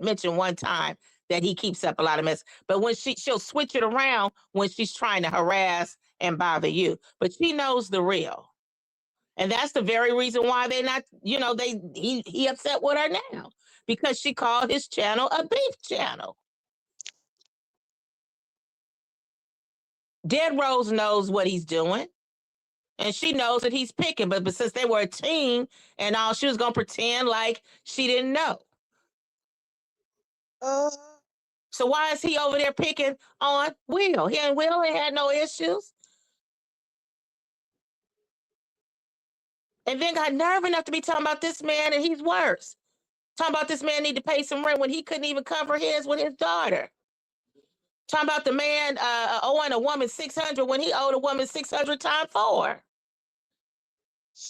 mentioned one time that he keeps up a lot of mess. But when she'll switch it around when she's trying to harass and bother you. But she knows the real. And that's the very reason why they're not, he upset with her now. Because she called his channel a beef channel. Dead Rose knows what he's doing. And she knows that he's picking, but since they were a team and all, she was gonna pretend like she didn't know. So why is he over there picking on Will? He and Will ain't had no issues. And then got nerve enough to be talking about this man, and he's worse. Talking about this man need to pay some rent when he couldn't even cover his with his daughter. Talking about the man owing a woman $600 when he owed a woman 600 times 4.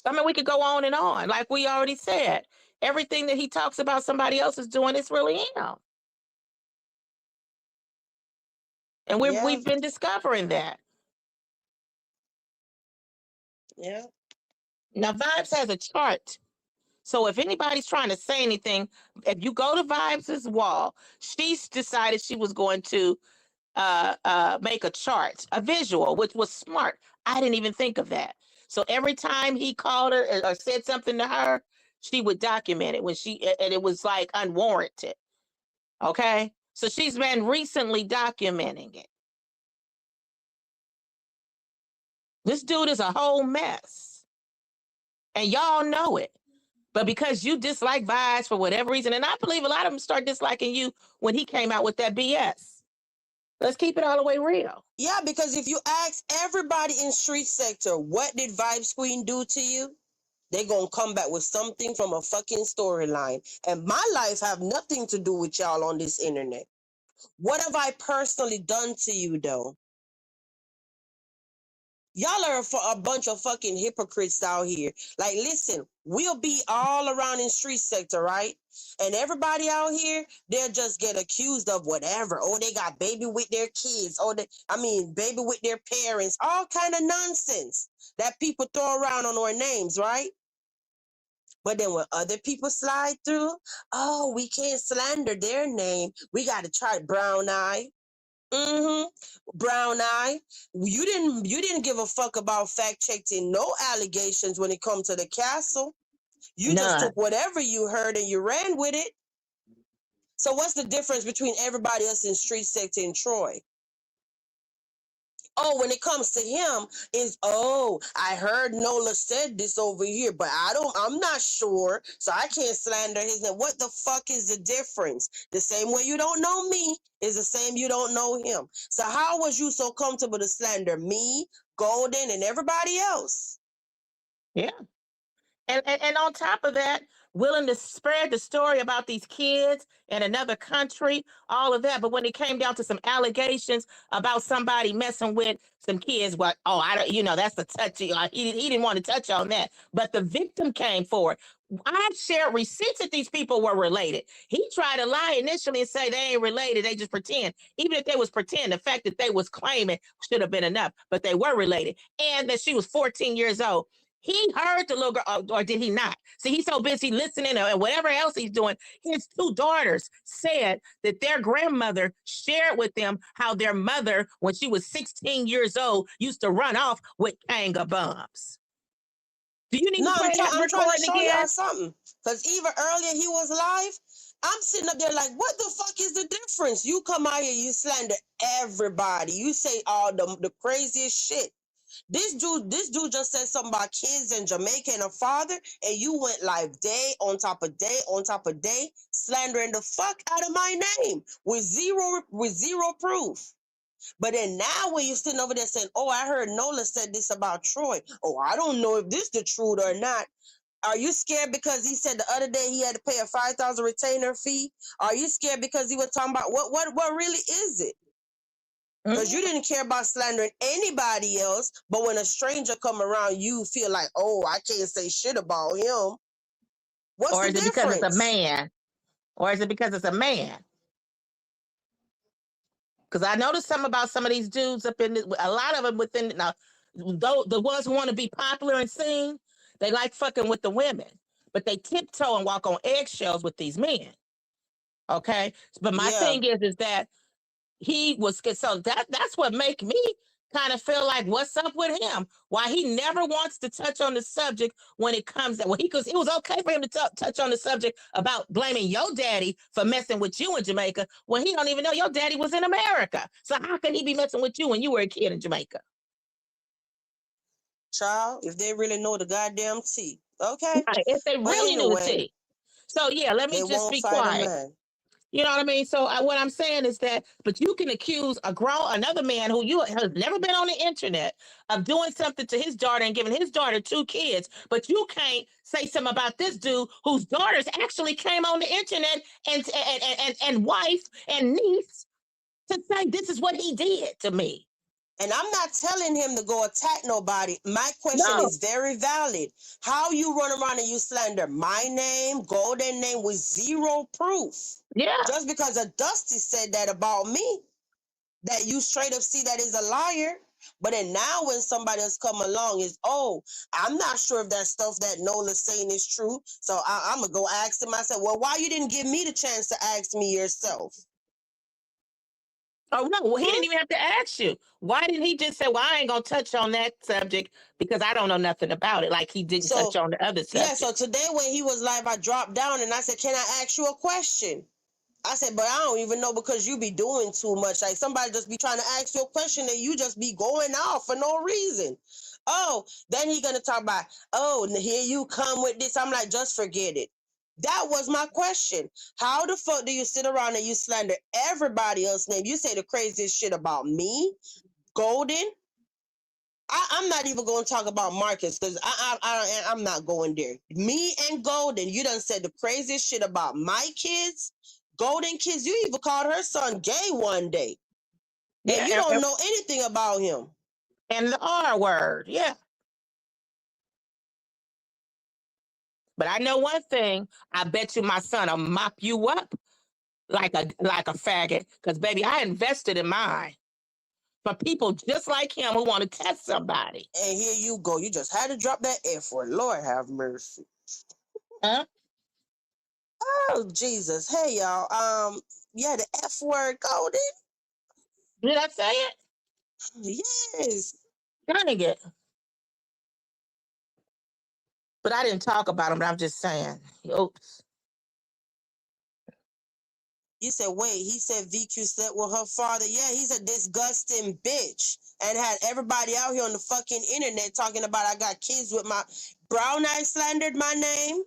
I mean, we could go on and on. Like we already said, everything that he talks about somebody else is doing is really him. And we've been discovering that. Yeah. Now, Vibes has a chart. So if anybody's trying to say anything, if you go to Vibes' wall, she's decided she was going to make a chart, a visual, which was smart. I didn't even think of that. So every time he called her or said something to her, she would document it and it was like unwarranted. Okay. So she's been recently documenting it. This dude is a whole mess. And y'all know it. But because you dislike Vibes for whatever reason, and I believe a lot of them start disliking you when he came out with that BS. Let's keep it all the way real. Yeah, because if you ask everybody in street sector, what did Vibes Queen do to you? They're going to come back with something from a fucking storyline. And my life have nothing to do with y'all on this internet. What have I personally done to you, though? Y'all are a bunch of fucking hypocrites out here. Like, listen, we'll be all around in street sector, right? And everybody out here, they'll just get accused of whatever. Oh, they got baby with their kids. Baby with their parents. All kind of nonsense that people throw around on our names, right? But then when other people slide through, oh, we can't slander their name. We got to try Brown Eye. Brown Eye. You didn't give a fuck about fact checking no allegations when it comes to the castle. You just took whatever you heard and you ran with it. So what's the difference between everybody else in street sector and Troy? Oh, when it comes to him, I heard Nola said this over here, but I'm not sure, so I can't slander his name. What the fuck is the difference? The same way you don't know me is the same you don't know him. So how was you so comfortable to slander me, Golden, and everybody else? Yeah. And on top of that, willing to spread the story about these kids in another country, all of that. But when it came down to some allegations about somebody messing with some kids, that's the touchy. He didn't want to touch on that. But the victim came forward. I shared receipts that these people were related. He tried to lie initially and say they ain't related. They just pretend. Even if they was pretend, the fact that they was claiming should have been enough. But they were related. And that she was 14 years old. He heard the little girl, or did he not? See, he's so busy listening and whatever else he's doing. His 2 daughters said that their grandmother shared with them how their mother, when she was 16 years old, used to run off with Kanga bombs. Do you need to play that I'm trying to show again? y'all something. Because even earlier he was live, I'm sitting up there like, what the fuck is the difference? You come out here, you slander everybody. You say all the craziest shit. This dude just said something about kids in Jamaica and a father, and you went live day on top of day on top of day, slandering the fuck out of my name with zero proof. But then now when you're sitting over there saying, oh, I heard Nola said this about Troy. Oh, I don't know if this the truth or not. Are you scared because he said the other day he had to pay a $5,000 retainer fee? Are you scared because he was talking about what really is it? Because you didn't care about slandering anybody else, but when a stranger come around, you feel like, oh, I can't say shit about him. What's the difference? Or is it because it's a man? Or is it because it's a man? Because I noticed something about some of these dudes up in a lot of them within now, the ones who want to be popular and seen, they like fucking with the women, but they tiptoe and walk on eggshells with these men. Okay, but my thing is that he was so that's what make me kind of feel like, what's up with him? Why he never wants to touch on the subject when it comes that, well, it was okay for him to touch on the subject about blaming your daddy for messing with you in Jamaica when he don't even know your daddy was in America. So how can he be messing with you when you were a kid in Jamaica? Child, if they really know the goddamn tea, okay? Right, if they But really knew the anyway, tea. So yeah, let me they just won't be fight a quiet. man. You know what I mean? So what I'm saying is that, but you can accuse another man who you has never been on the internet of doing something to his daughter and giving his daughter 2 kids, but you can't say something about this dude whose daughters actually came on the internet and wife and niece to say this is what he did to me. And I'm not telling him to go attack nobody. My question No. is very valid. How you run around and you slander my name, golden name, with zero proof? Yeah. Just because a Dusty said that about me, that you straight up see that is a liar. But then now when somebody else come along is, oh, I'm not sure if that stuff that Nola's saying is true. So I'm going to go ask him. I said, well, why you didn't give me the chance to ask me yourself? Oh, no, well, he didn't even have to ask you. Why didn't he just say, well, I ain't going to touch on that subject because I don't know nothing about it, like he didn't touch on the other subject? Yeah, so today when he was live, I dropped down and I said, can I ask you a question? I said, but I don't even know because you be doing too much. Like somebody just be trying to ask you a question and you just be going off for no reason. Oh, then he gonna talk about, oh, here you come with this. I'm like, just forget it. That was my question. How the fuck do you sit around and you slander everybody else's name? You say the craziest shit about me, Golden. I'm not even going to talk about Marcus because I'm not going there. Me and Golden, you done said the craziest shit about my kids, Golden kids. You even called her son gay one day. Yeah, and you don't know anything about him. And the R word, yeah. But I know one thing. I bet you my son will mop you up like a faggot. Because, baby, I invested in mine for people just like him who want to test somebody. And here you go. You just had to drop that F word. Lord have mercy. Huh? Oh, Jesus. Hey, y'all. Yeah, the F word, Golden. Did I say it? Yes. Dang it. But I didn't talk about him, but I'm just saying. Oops. You said, wait, he said VQ slept with her father. Yeah, he's a disgusting bitch. And had everybody out here on the fucking internet talking about I got kids with my... Brown Eye slandered my name.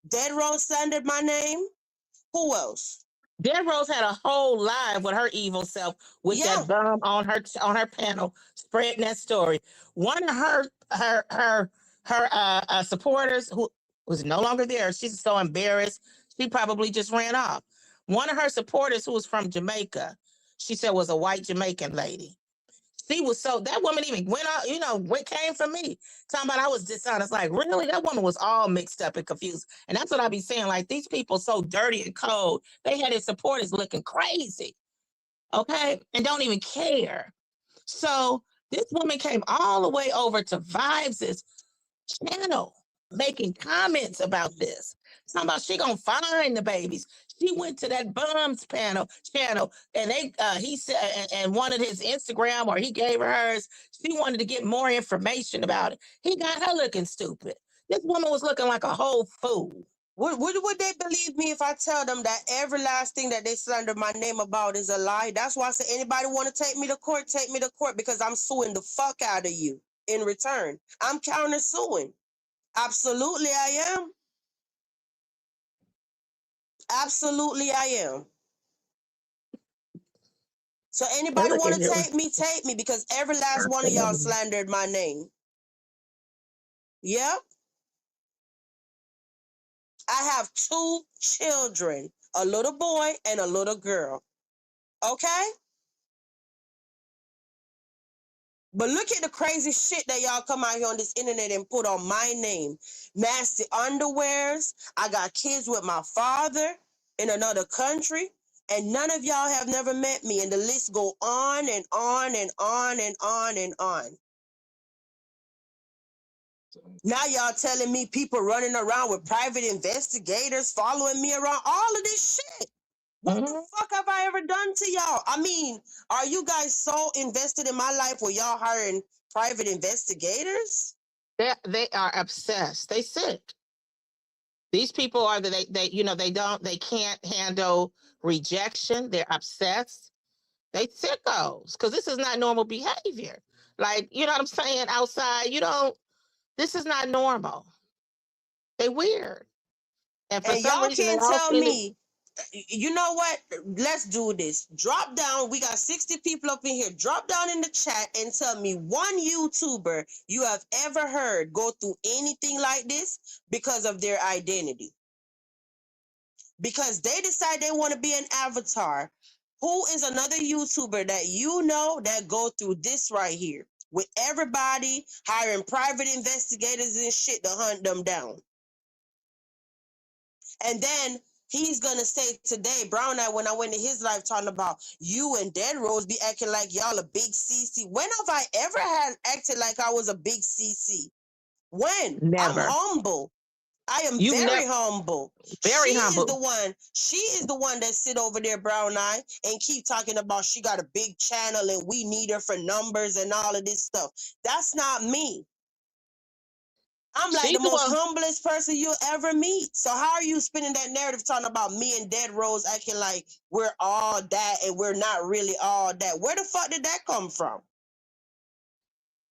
Dead Rose slandered my name. Who else? Dead Rose had a whole live with her evil self with that bum on her panel spreading that story. One of her supporters who was no longer there, she's so embarrassed, she probably just ran off. One of her supporters who was from Jamaica, she said was a white Jamaican lady. She was that woman even went out, what came from me. Talking about I was dishonest. Like, really? That woman was all mixed up and confused. And that's what I be saying. Like, these people so dirty and cold, they had their supporters looking crazy. Okay? And don't even care. So this woman came all the way over to Vibes' channel making comments about this. Talking about she gonna find the babies. She went to that bum's channel, and he said and wanted his Instagram, or he gave her hers. She wanted to get more information about it. He got her looking stupid. This woman was looking like a whole fool. Would they believe me if I tell them that every last thing that they slander my name about is a lie? That's why I say anybody want to take me to court, because I'm suing the fuck out of you in return. I'm counter-suing. Absolutely I am. Absolutely I am. So anybody want to take me, because every last one of y'all slandered my name. Yep. I have 2 children, a little boy and a little girl. Okay? But look at the crazy shit that y'all come out here on this internet and put on my name. Nasty underwears. I got kids with my father in another country. And none of y'all have never met me. And the list go on and on and on and on and on. Now y'all telling me people running around with private investigators following me around. All of this shit. What the fuck have I ever done to y'all? I mean, are you guys so invested in my life where y'all hiring private investigators? They are obsessed. They sick. These people are they can't handle rejection. They're obsessed. They sickos because this is not normal behavior. Like, you know what I'm saying? Outside, this is not normal. They weird. And for And some y'all reason, they can't all tell seem to, me, you know what? Let's do this. Drop down. We got 60 people up in here. Drop down in the chat and tell me one YouTuber you have ever heard go through anything like this because of their identity. Because they decide they want to be an avatar. Who is another YouTuber that you know that go through this right here? With everybody hiring private investigators and shit to hunt them down. And then he's going to say today, Brown Eye, when I went in his life talking about you and Dead Rose be acting like y'all a big CC. When have I ever acted like I was a big CC? When? I'm never. humble. I am You've very never humble. very She humble. is the one that sit over there, Brown Eye, and keep talking about she got a big channel and we need her for numbers and all of this stuff. That's not me. I'm like She's the the most one. humblest person you'll ever meet. So how are you spinning that narrative talking about me and Dead Rose acting like we're all that and we're not really all that? Where the fuck did that come from?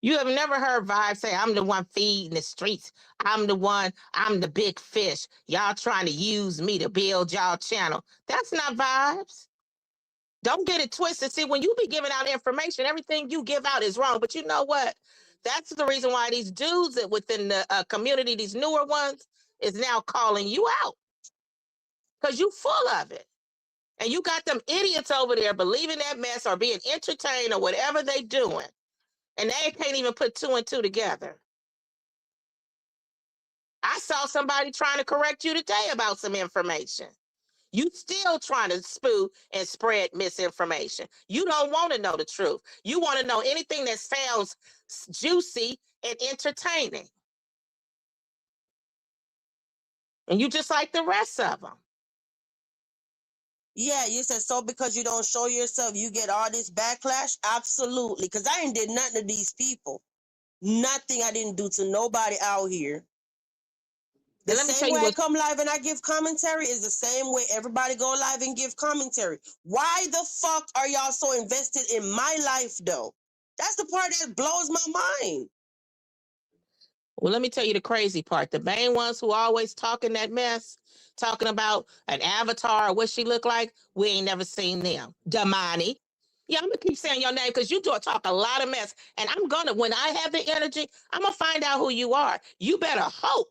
You have never heard Vibe say, I'm the one feeding the streets. I'm the big fish. Y'all trying to use me to build y'all channel. That's not Vibes. Don't get it twisted. See, when you be giving out information, everything you give out is wrong. But you know what? That's the reason why these dudes that within the community, these newer ones, is now calling you out. Because you full of it. And you got them idiots over there believing that mess or being entertained or whatever they doing. And they can't even put two and two together. I saw somebody trying to correct you today about some information. You still trying to spew and spread misinformation. You don't want to know the truth. You want to know anything that sounds juicy and entertaining. And you just like the rest of them. Yeah, you said so because you don't show yourself, you get all this backlash? Absolutely. Because I ain't did nothing to these people. Nothing I didn't do to nobody out here. The Let me tell same you way I what. come live and I give commentary is the same way everybody go live and give commentary. Why the fuck are y'all so invested in my life though? That's the part that blows my mind. Well, let me tell you the crazy part. The main ones who always talking that mess, talking about an avatar or what she look like, we ain't never seen them. Damani. Yeah, I'm gonna keep saying your name because you do talk a lot of mess. And when I have the energy, I'm gonna find out who you are. You better hope.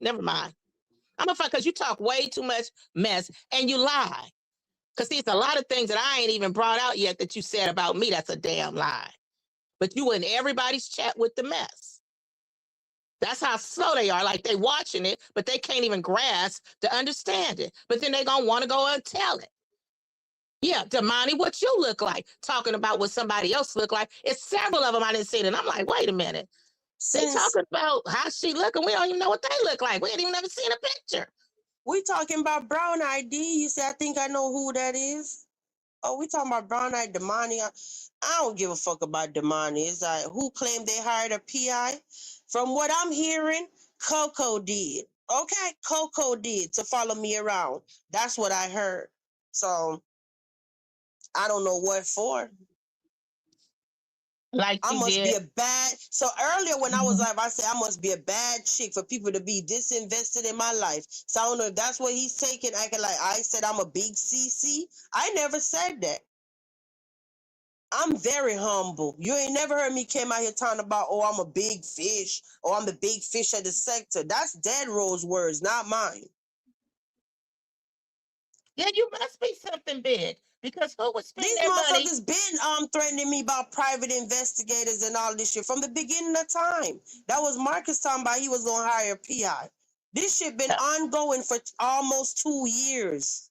Never mind. I'm gonna find because you talk way too much mess and you lie. Because there's a lot of things that I ain't even brought out yet that you said about me. That's a damn lie. But you in everybody's chat with the mess. That's how slow they are. Like they watching it, but they can't even grasp to understand it. But then they gonna want to go and tell it. Yeah, Damani, what you look like? Talking about what somebody else look like. It's several of them I didn't see it. And I'm like, wait a minute. They talking about how she look and we don't even know what they look like. We ain't even never seen a picture. We talking about Brown ID. You say, I think I know who that is. Oh, we talking about Brown Eyed Damani. I don't give a fuck about Damani. It's like, who claimed they hired a PI? From what I'm hearing, Coco did. Okay, Coco did to follow me around. That's what I heard. So I don't know what for. Like I she must be did. a bad. So earlier when I was live, I said I must be a bad chick for people to be disinvested in my life. So I don't know if that's what he's taking, acting like I said I'm a big CC. I never said that. I'm very humble. You ain't never heard me came out here talking about, oh, I'm a big fish, or I'm the big fish of the sector. That's Dead Rose words, not mine. Yeah, you must be something big because who would spend These their money? motherfuckers been threatening me about private investigators and all this shit from the beginning of time. That was Marcus talking about he was gonna hire a PI. This shit been ongoing for almost 2 years.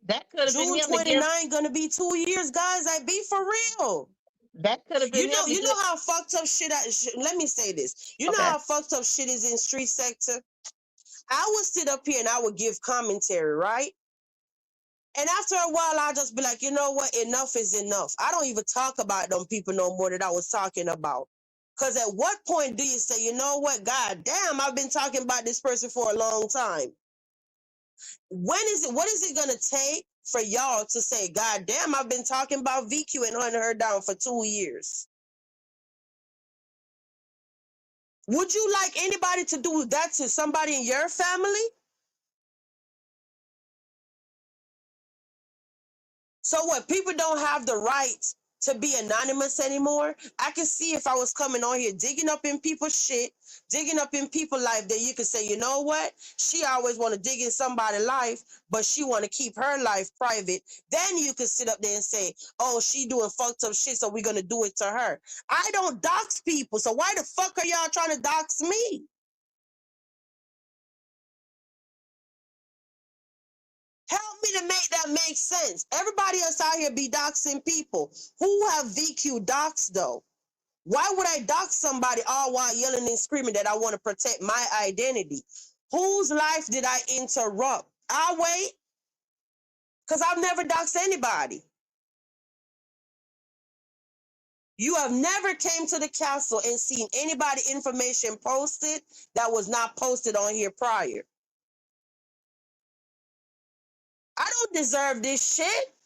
That could have been June him to give. 29 gonna be 2 years, guys. I be for real. That could have been him to You give. know how fucked up shit. Let me say this. You know Okay. how fucked up shit is in street sector. I would sit up here and I would give commentary, right? And after a while, I'll just be like, you know what? Enough is enough. I don't even talk about them people no more that I was talking about. Because at what point do you say, you know what? God damn, I've been talking about this person for a long time. What is it going to take for y'all to say, God damn, I've been talking about VQ and hunting her down for 2 years? Would you like anybody to do that to somebody in your family? So what? People don't have the right to be anonymous anymore. I can see if I was coming on here digging up in people's shit, digging up in people's life, that you could say, you know what? She always want to dig in somebody's life, but she want to keep her life private. Then you could sit up there and say, oh, she doing fucked up shit, so we're going to do it to her. I don't dox people, so why the fuck are y'all trying to dox me? Help me to make that make sense. Everybody else out here be doxing people. Who have VQ doxed though? Why would I dox somebody all while yelling and screaming that I want to protect my identity? Whose life did I interrupt? I'll wait, because I've never doxed anybody. You have never came to the castle and seen anybody information posted that was not posted on here prior. I don't deserve this shit.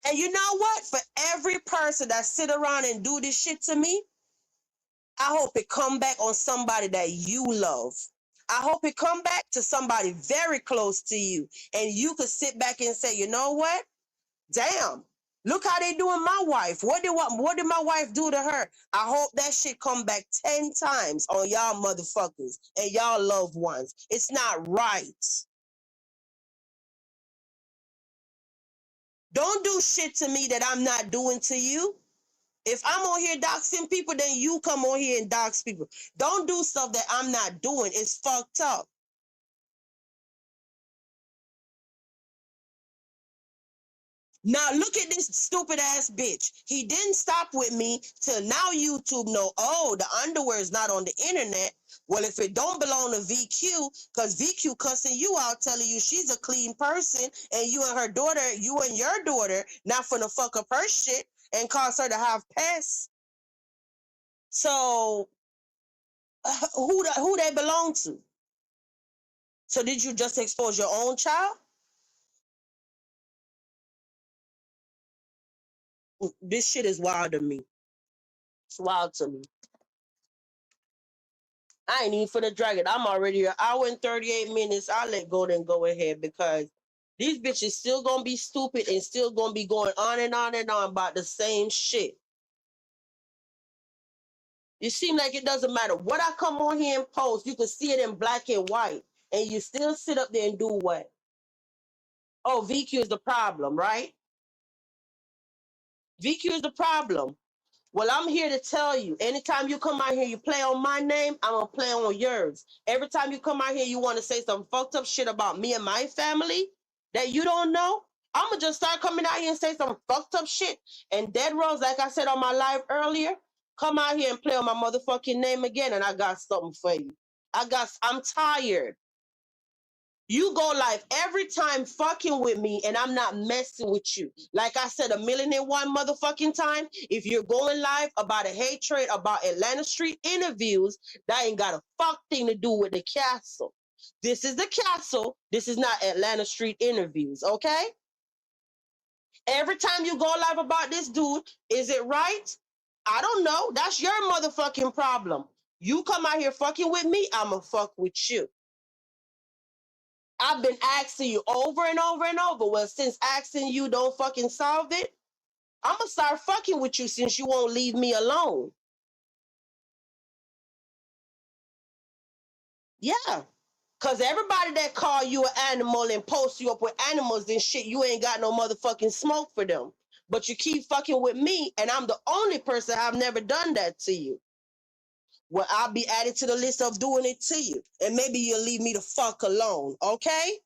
And you know what? For every person that sit around and do this shit to me, I hope it come back on somebody that you love. I hope it come back to somebody very close to you. And you could sit back and say, you know what? Damn, look how they doing my wife. What did my wife do to her? I hope that shit come back 10 times on y'all motherfuckers and y'all loved ones. It's not right. Don't do shit to me that I'm not doing to you. If I'm on here doxing people, then you come on here and dox people. Don't do stuff that I'm not doing. It's fucked up. Now look at this stupid ass bitch. He didn't stop with me till now YouTube know, oh, the underwear is not on the internet. Well, if it don't belong to VQ, because VQ cussing you out, telling you she's a clean person, and you and your daughter not finna fuck up her shit and cause her to have pests. So who they belong to? So did you just expose your own child? This shit is wild to me. It's wild to me. I ain't even finna drag it. I'm already an hour and 38 minutes. I'll let go then go ahead, because these bitches still gonna be stupid and still gonna be going on and on and on about the same shit. You seem like it doesn't matter what I come on here and post. You can see it in black and white, and you still sit up there and do what? Oh, VQ is the problem, right? VQ is the problem. Well, I'm here to tell you, anytime you come out here, you play on my name, I'm going to play on yours. Every time you come out here, you want to say some fucked up shit about me and my family that you don't know, I'm going to just start coming out here and say some fucked up shit. And Dead Rose, like I said on my live earlier, come out here and play on my motherfucking name again, and I got something for you. I'm tired. You go live every time fucking with me, and I'm not messing with you. Like I said 1,000,001 motherfucking time, if you're going live about a hatred about Atlanta Street interviews, that ain't got a fuck thing to do with the castle. This is the castle. This is not Atlanta Street interviews, okay? Every time you go live about this dude, is it right? I don't know. That's your motherfucking problem. You come out here fucking with me, I'ma fuck with you. I've been asking you over and over and over. Well, since asking you don't fucking solve it, I'm going to start fucking with you since you won't leave me alone. Yeah. Because everybody that call you an animal and post you up with animals and shit, you ain't got no motherfucking smoke for them. But you keep fucking with me, and I'm the only person I've never done that to you. Well, I'll be added to the list of doing it to you. And maybe you'll leave me the fuck alone, okay?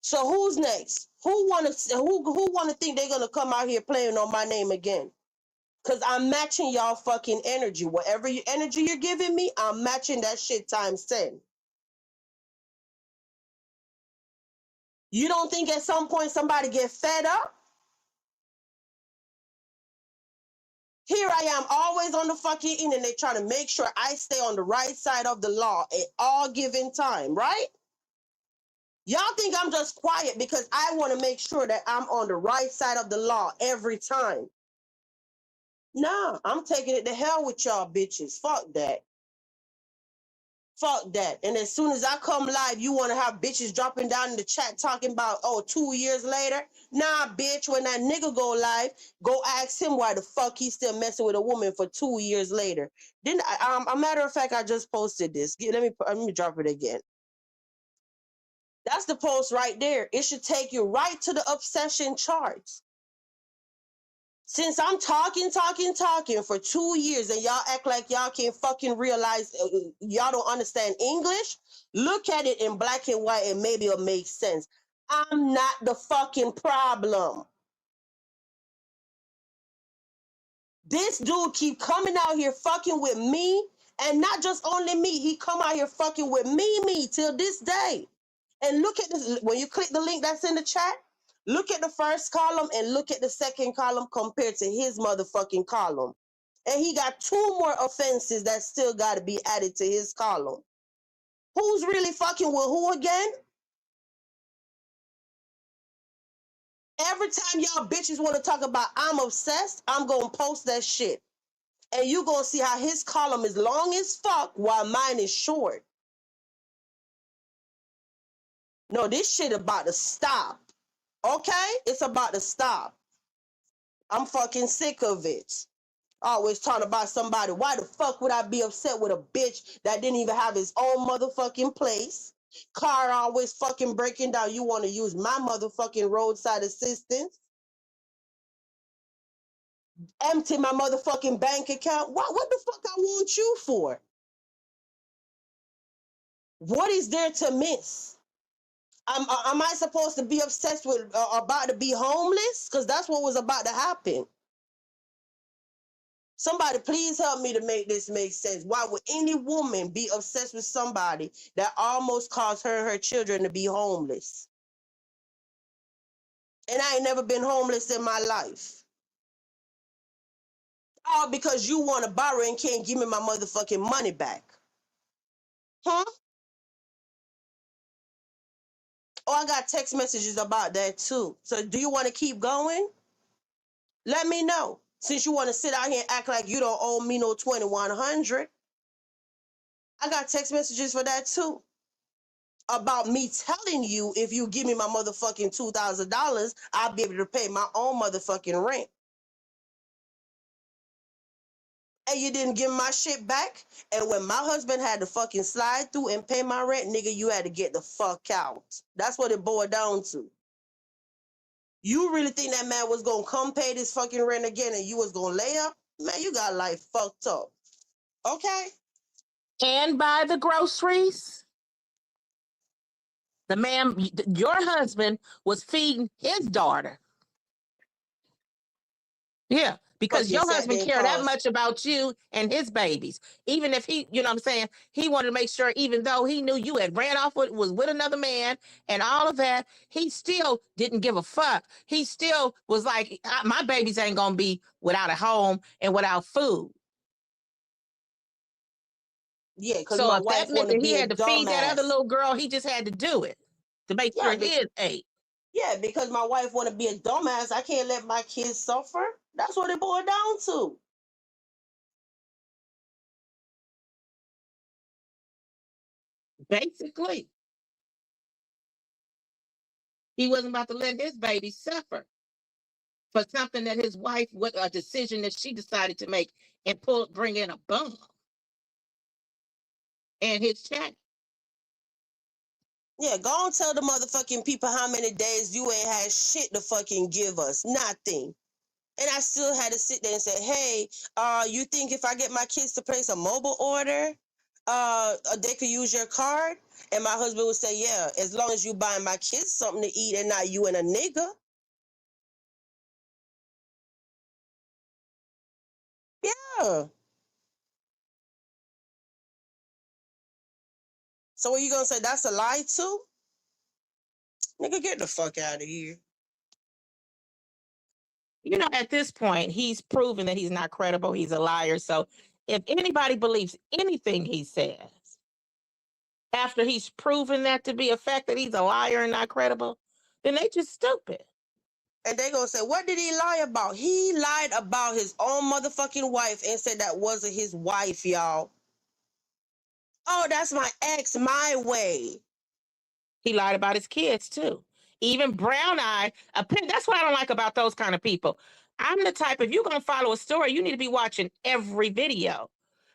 So who's next? Who wanna think they're gonna come out here playing on my name again? Cause I'm matching y'all fucking energy. Whatever energy you're giving me, I'm matching that shit times 10. You don't think at some point somebody get fed up? Here I am, always on the fucking internet trying to make sure I stay on the right side of the law at all given time, right? Y'all think I'm just quiet because I want to make sure that I'm on the right side of the law every time. Nah, I'm taking it to hell with y'all bitches. Fuck that. Fuck that. And as soon as I come live, you want to have bitches dropping down in the chat talking about, oh, 2 years later? Nah, bitch, when that nigga go live, go ask him why the fuck he's still messing with a woman for 2 years later. Then, a matter of fact, I just posted this. Let me drop it again. That's the post right there. It should take you right to the obsession charts. Since I'm talking for 2 years and y'all act like y'all can't fucking realize y'all don't understand English, look at it in black and white and maybe it'll make sense. I'm not the fucking problem. This dude keep coming out here fucking with me, and not just only me, he come out here fucking with me till this day. And look at this, when you click the link that's in the chat, look at the first column and look at the second column compared to his motherfucking column. And he got 2 more offenses that still got to be added to his column. Who's really fucking with who again? Every time y'all bitches want to talk about I'm obsessed, I'm going to post that shit. And you going to see how his column is long as fuck while mine is short. No, this shit about to stop. Okay? It's about to stop. I'm fucking sick of it. Always talking about somebody. Why the fuck would I be upset with a bitch that didn't even have his own motherfucking place? Car always fucking breaking down. You want to use my motherfucking roadside assistance? Empty my motherfucking bank account? What the fuck I want you for? What is there to miss? Am I supposed to be obsessed with about to be homeless? Because that's what was about to happen. Somebody please help me to make this make sense. Why would any woman be obsessed with somebody that almost caused her and her children to be homeless? And I ain't never been homeless in my life. All because you want to borrow and can't give me my motherfucking money back. Huh? Oh, I got text messages about that too. So do you want to keep going? Let me know. Since you want to sit out here and act like you don't owe me no 2100. I got text messages for that too. About me telling you if you give me my motherfucking $2,000, I'll be able to pay my own motherfucking rent. And you didn't give my shit back. And when my husband had to fucking slide through and pay my rent, nigga, you had to get the fuck out. That's what it boiled down to. You really think that man was gonna come pay this fucking rent again and you was gonna lay up? Man, you got life fucked up. Okay? And buy the groceries. The man, your husband, was feeding his daughter. Yeah, because Fucking your sat husband there and cared that caused. much about you and his babies. Even if he, you know what I'm saying, he wanted to make sure, even though he knew you had ran off with, was with another man and all of that, he still didn't give a fuck. He still was like, my babies ain't gonna be without a home and without food. Yeah, because So my if that wife meant want to that he be a had to feed that other dumbass. little girl, he just had to do it to make sure his ate. Yeah, because my wife want to be a dumbass. I can't let my kids suffer. That's what it boiled down to. Basically, he wasn't about to let his baby suffer for something that his wife, what a decision that she decided to make and bring in a bum and his check. Yeah, go and tell the motherfucking people how many days you ain't had shit to fucking give us. Nothing. And I still had to sit there and say, hey, you think if I get my kids to place a mobile order, they could use your card? And my husband would say, yeah, as long as you buying my kids something to eat and not you and a nigga. Yeah. So what you gonna say? That's a lie too? Nigga, get the fuck out of here. You know, at this point, he's proven that he's not credible. He's a liar. So if anybody believes anything he says, after he's proven that to be a fact that he's a liar and not credible, then they just stupid. And they gonna say, what did he lie about? He lied about his own motherfucking wife and said that wasn't his wife, y'all. Oh, that's my ex, my way. He lied about his kids too. Even Brown Eye, that's what I don't like about those kind of people. I'm the type, if you're going to follow a story, you need to be watching every video.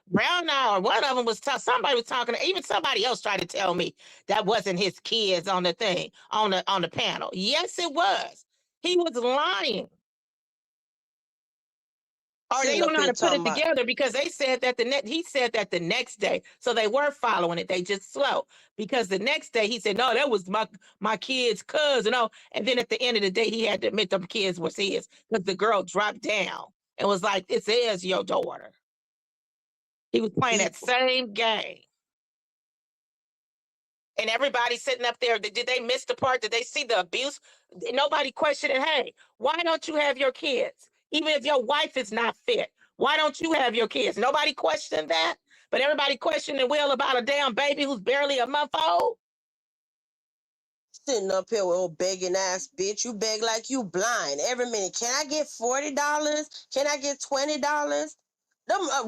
Brown Eye, or one of them was somebody was talking, even somebody else tried to tell me that wasn't his kids on the thing, on the panel. Yes, it was. He was lying. Or they don't know how to put it together because they said that he said that the next day. So they were following it. They just slow. Because the next day he said, no, that was my kid's cousin. Oh, and then at the end of the day, he had to admit them kids was his because the girl dropped down and was like, this is your daughter. He was playing that same game. And everybody sitting up there, did they miss the part? Did they see the abuse? Nobody questioned it. Hey, why don't you have your kids? Even if your wife is not fit, why don't you have your kids? Nobody questioned that, but everybody questioning Will about a damn baby who's barely a month old. Sitting up here with old begging ass bitch. You beg like you blind every minute. Can I get $40? Can I get $20?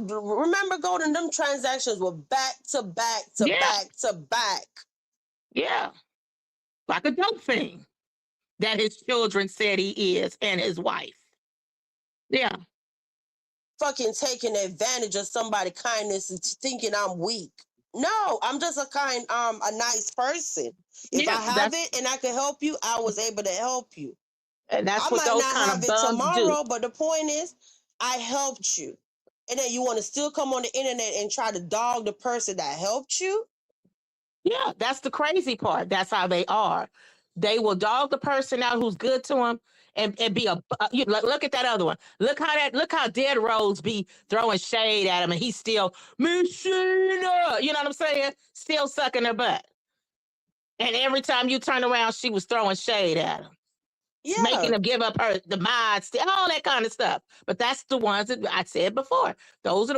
Remember, Golden, them transactions were back to back to back to back. Yeah. Like a dope thing that his children said he is and his wife. Yeah. Fucking taking advantage of somebody's kindness and thinking I'm weak. No, I'm just a nice person. If I have it and I can help you, I was able to help you. And that's what those kind of bums tomorrow, do. But the point is, I helped you. And then you want to still come on the internet and try to dog the person that helped you? Yeah, that's the crazy part. That's how they are. They will dog the person out who's good to them and be look at that other one. Look how Dead Rose be throwing shade at him and he's still Machina. You know what I'm saying? Still sucking her butt. And every time you turn around, she was throwing shade at him. Yeah. Making them give up the mods, all that kind of stuff. But that's the ones that I said before.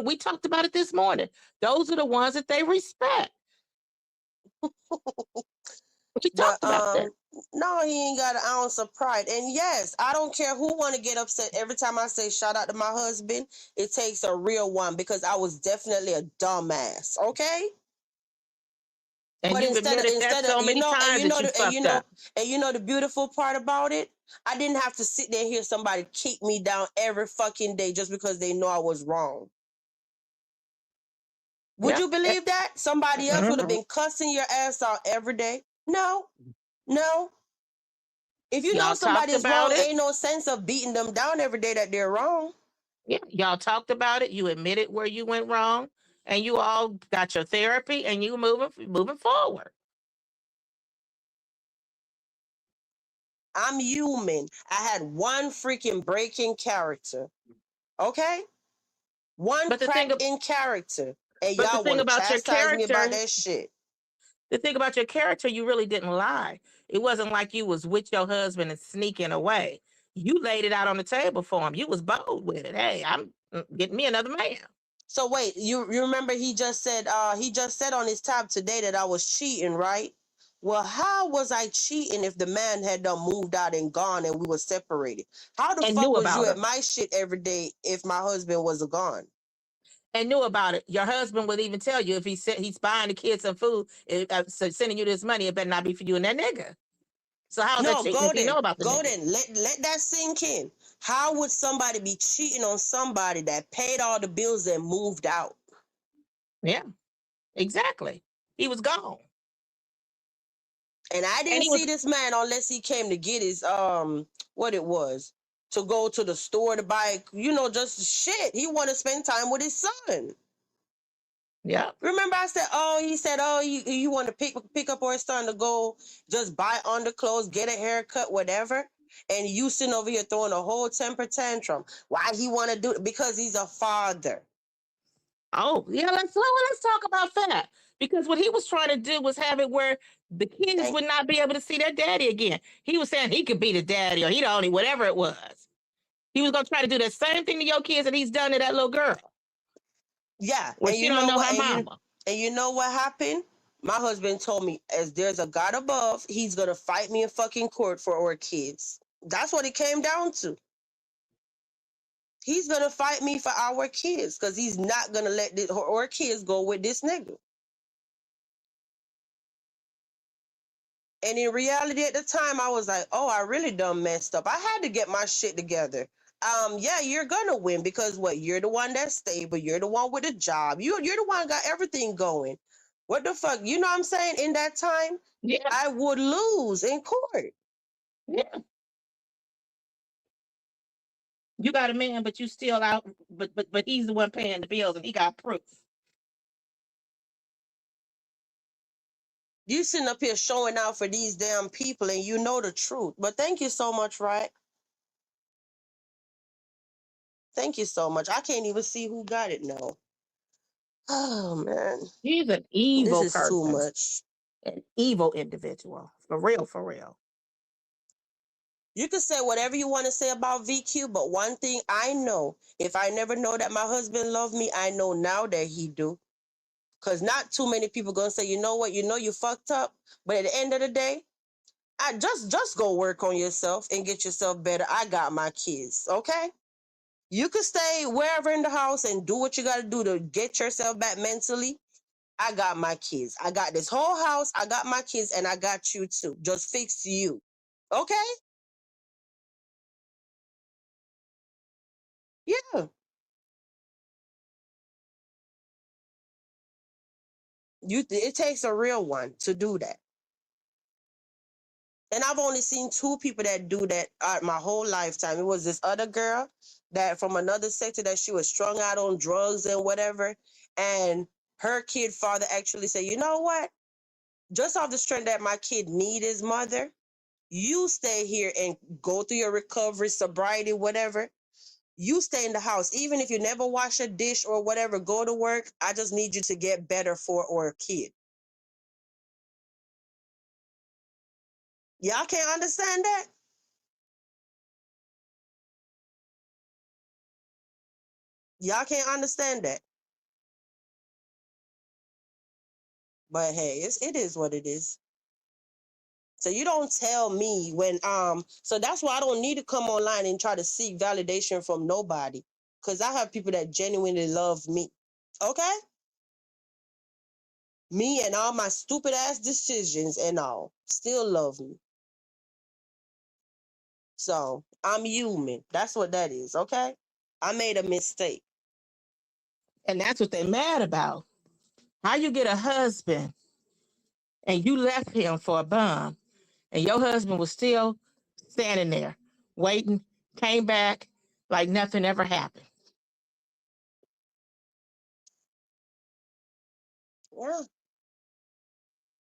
We talked about it this morning. Those are the ones that they respect. We talked about that. No, he ain't got an ounce of pride. And yes, I don't care who want to get upset every time I say shout out to my husband. It takes a real one because I was definitely a dumbass. Okay. And but instead of so many times you know the beautiful part about it, I didn't have to sit there and hear somebody kick me down every fucking day just because they know I was wrong. Would you believe that? Somebody else would have been cussing your ass out every day. No. If you know somebody is wrong, ain't no sense of beating them down every day that they're wrong. Yeah, y'all talked about it. You admitted where you went wrong, and you all got your therapy, and you moving forward. I'm human. I had one freaking break in character. Okay? One crack in character. And y'all want to chastise me about that shit. The thing about your character, you really didn't lie. It wasn't like you was with your husband and sneaking away. You laid it out on the table for him. You was bold with it. Hey, I'm getting me another man. So wait, you remember he just said on his tab today that I was cheating, right? Well, how was I cheating if the man had done moved out and gone and we were separated? How the fuck was you at my shit every day if my husband was gone? And knew about it. Your husband would even tell you if he said he's buying the kids some food, sending you this money, it better not be for you and that nigga. So how's that cheating if you know about the nigga? Let that sink in. How would somebody be cheating on somebody that paid all the bills and moved out? Yeah, exactly. He was gone. And I didn't see this man unless he came to get his what it was. To go to the store to buy, just shit. He want to spend time with his son. Yeah. Remember I said, he said, you want to pick up our son to go just buy underclothes, get a haircut, whatever. And you sitting over here throwing a whole temper tantrum. Why he want to do it? Because he's a father. Oh, yeah, let's talk about that. Because what he was trying to do was have it where the kids Thank would not be able to see their daddy again. He was saying he could be the daddy or he the only whatever it was. He was gonna try to do the same thing to your kids that he's done to that little girl. Yeah, Where and she you don't know know what? her mama. And you know what happened? My husband told me, as there's a God above, he's gonna fight me in fucking court for our kids. That's what it came down to. He's gonna fight me for our kids because he's not gonna let our kids go with this nigga. And in reality, at the time, I was like, "Oh, I really done messed up. I had to get my shit together." Yeah, you're gonna win because what? You're the one that's stable. You're the one with a job. You're the one got everything going. What the fuck? You know what I'm saying? In that time, Yeah, I would lose in court. yeah. You got a man, but you still out. But he's the one paying the bills, and he got proof. You sitting up here showing out for these damn people, and you know the truth. But thank you so much, right? Thank you so much. I can't even see who got it now. Oh man, He's an this evil is too person, much. an evil individual, for real, for real. You can say whatever you want to say about VQ, but one thing I know, if I never know that my husband loved me, I know now that he do. Because not too many people going to say, you know what, you know you fucked up. But at the end of the day, I just go work on yourself and get yourself better. I got my kids, okay? You can stay wherever in the house and do what you got to do to get yourself back mentally. I got my kids. I got this whole house. I got my kids and I got you too. Just fix you. Okay? Yeah. It takes a real one to do that. And I've only seen two people that do that my whole lifetime. It was this other girl that from another sector that she was strung out on drugs and whatever. And her kid father actually said, you know what? Just off the strength that my kid need his mother, you stay here and go through your recovery, sobriety, whatever. You stay in the house. Even if you never wash a dish or whatever, go to work. I just need you to get better for our kid. Y'all can't understand that? Y'all can't understand that. But hey, it is what it is. So you don't tell me when so that's why I don't need to come online and try to seek validation from nobody. Cause I have people that genuinely love me. Okay? Me and all my stupid ass decisions and all still love me. So I'm human. That's what that is, okay? I made a mistake. And that's what they're mad about. How you get a husband and you left him for a bum, and your husband was still standing there waiting, came back like nothing ever happened. Yeah.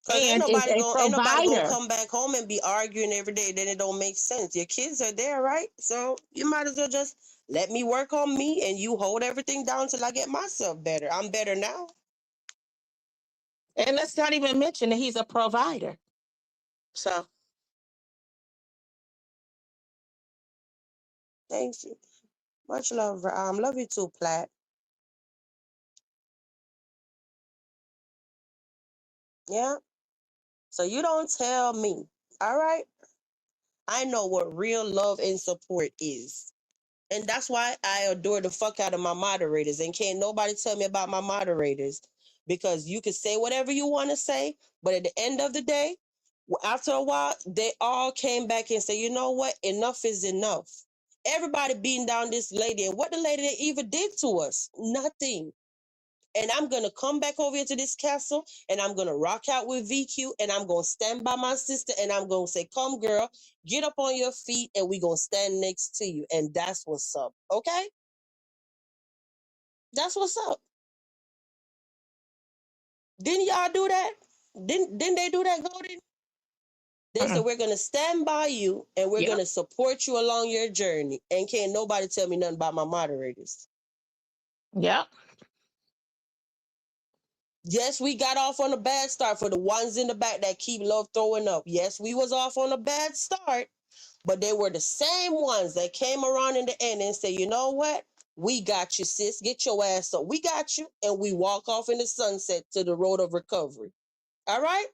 Cause And is a ain't nobody gonna provider. come back home and be arguing every day. Then it don't make sense. Your kids are there, right? So you might as well just let me work on me, and you hold everything down till I get myself better. I'm better now. And let's not even mention that he's a provider. So Thank you. Much love. Love you too, Platt. Yeah. So you don't tell me. All right. I know what real love and support is. And that's why I adore the fuck out of my moderators. And can't nobody tell me about my moderators. Because you can say whatever you want to say, but at the end of the day, after a while, they all came back and said, you know what? Enough is enough. Everybody beating down this lady. And what the lady even did to us? Nothing. And I'm going to come back over into this castle and I'm going to rock out with VQ and I'm going to stand by my sister and I'm going to say, come girl, get up on your feet and we're going to stand next to you. And that's what's up. Okay? That's what's up. Didn't y'all do that? Didn't they do that, Golden? They said, we're going to stand by you and we're going to support you along your journey. And can't nobody tell me nothing about my moderators. Yep. Yes, we got off on a bad start for the ones in the back that keep love throwing up. Yes, we was off on a bad start, but they were the same ones that came around in the end and said, you know what? We got you, sis. Get your ass up. We got you. And we walk off in the sunset to the road of recovery. All right?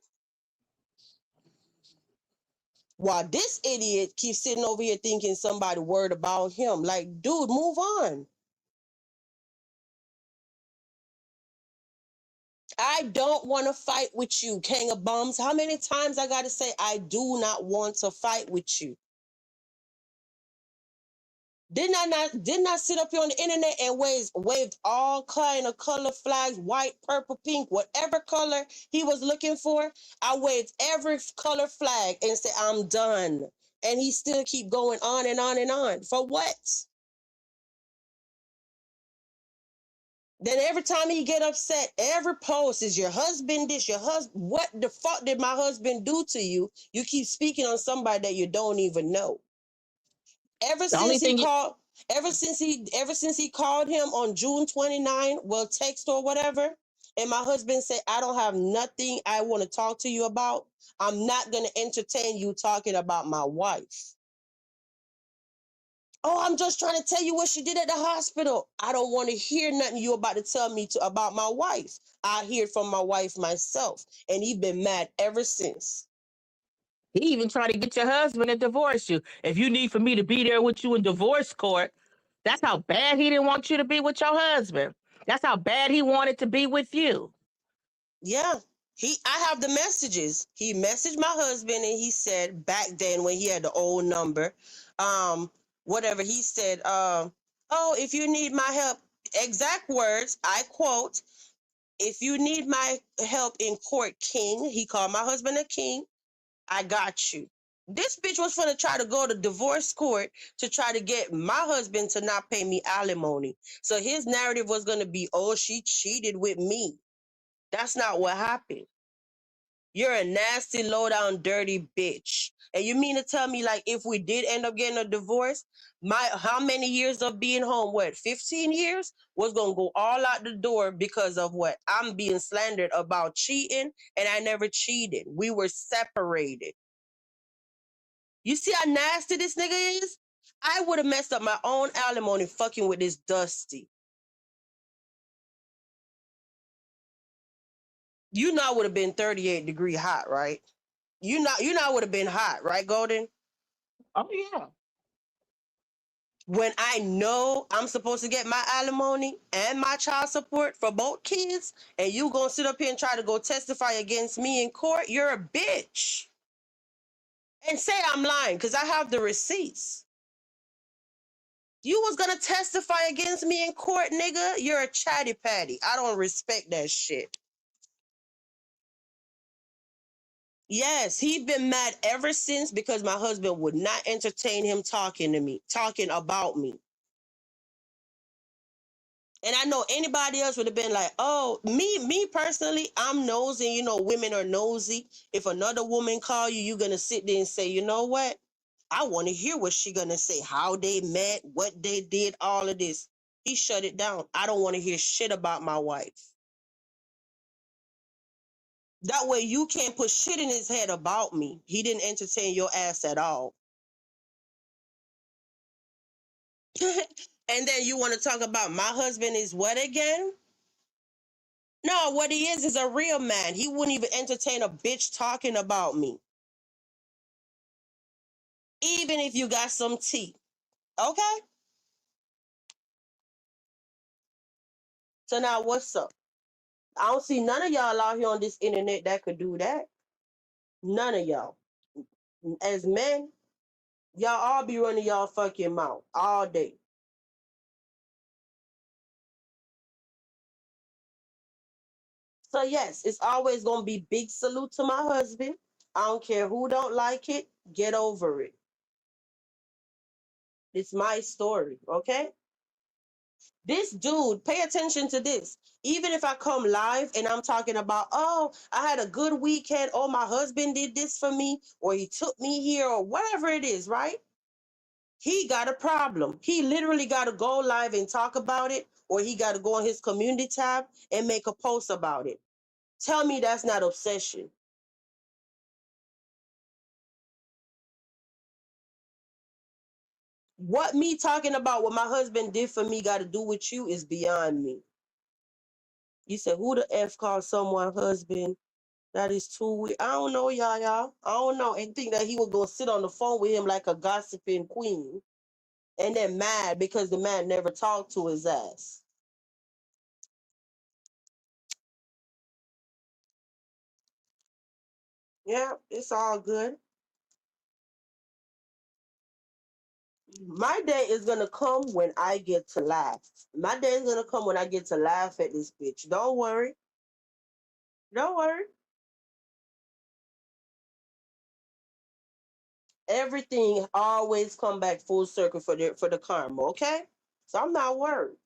While this idiot keeps sitting over here thinking somebody worried about him. Like, dude, move on. I don't want to fight with you, King of Bums. How many times I got to say I do not want to fight with you? Didn't I sit up here on the internet and waved all kind of color flags, white, purple, pink, whatever color he was looking for? I waved every color flag and said, I'm done. And he still keep going on and on and on. For what? Then every time he get upset, every post is your husband this, your husband. What the fuck did my husband do to you? You keep speaking on somebody that you don't even know. Ever The only since he thing you, called, ever since he called him on June 29, well, text or whatever, and my husband said, I don't have nothing I want to talk to you about. I'm not gonna entertain you talking about my wife. Oh, I'm just trying to tell you what she did at the hospital. I don't want to hear nothing you about to tell me about my wife. I hear from my wife myself, and he been mad ever since. he even tried to get your husband to divorce you. If you need for me to be there with you in divorce court, that's how bad he didn't want you to be with your husband. That's how bad he wanted to be with you. Yeah. I have the messages. He messaged my husband and he said back then when he had the old number, whatever he said, oh, if you need my help, exact words, I quote, if you need my help in court, King, he called my husband a king, I got you. This bitch was gonna try to go to divorce court to try to get my husband to not pay me alimony. So his narrative was gonna be, oh, she cheated with me. That's not what happened. You're a nasty, low down, dirty bitch. And you mean to tell me, like, if we did end up getting a divorce, my how many years of being home, what, 15 years, was gonna go all out the door because of what? I'm being slandered about cheating, and I never cheated. We were separated. You see how nasty this nigga is? I would have messed up my own alimony fucking with this Dusty. You know I would have been 38-degree hot, right? You know I would have been hot, right, Golden? Oh yeah. When I know I'm supposed to get my alimony and my child support for both kids, and you gonna sit up here and try to go testify against me in court, you're a bitch. And say I'm lying, because I have the receipts. You was gonna testify against me in court, nigga? You're a chatty patty. I don't respect that shit. Yes, he been mad ever since because my husband would not entertain him talking to me, talking about me. And I know anybody else would have been like, oh, me personally, I'm nosy. You know, women are nosy. If another woman call you, you're going to sit there and say, you know what? I want to hear what she going to say, how they met, what they did, all of this. He shut it down. I don't want to hear shit about my wife. That way you can't put shit in his head about me. He didn't entertain your ass at all. And then you want to talk about my husband is what again? No, what he is a real man. He wouldn't even entertain a bitch talking about me. Even if you got some tea. Okay? So now what's up? I don't see none of y'all out here on this internet that could do that. None of y'all. As men, y'all all be running y'all fucking mouth all day. So yes, it's always gonna be big salute to my husband. I don't care who don't like it. Get over it. It's my story, okay? This dude, pay attention to this. Even if I come live and I'm talking about, oh, I had a good weekend, oh, my husband did this for me, or he took me here, or whatever it is, right? He got a problem. He literally got to go live and talk about it, or he got to go on his community tab and make a post about it. Tell me that's not obsession. What me talking about what my husband did for me got to do with you is beyond me. You said, who the F called someone husband? That is too weird. I don't know, y'all. I don't know. And think that he was going to sit on the phone with him like a gossiping queen. And then mad because the man never talked to his ass. Yeah, it's all good. My day is going to come when I get to laugh. My day is going to come when I get to laugh at this bitch. Don't worry. Don't worry. Everything always come back full circle for the karma, okay? So I'm not worried.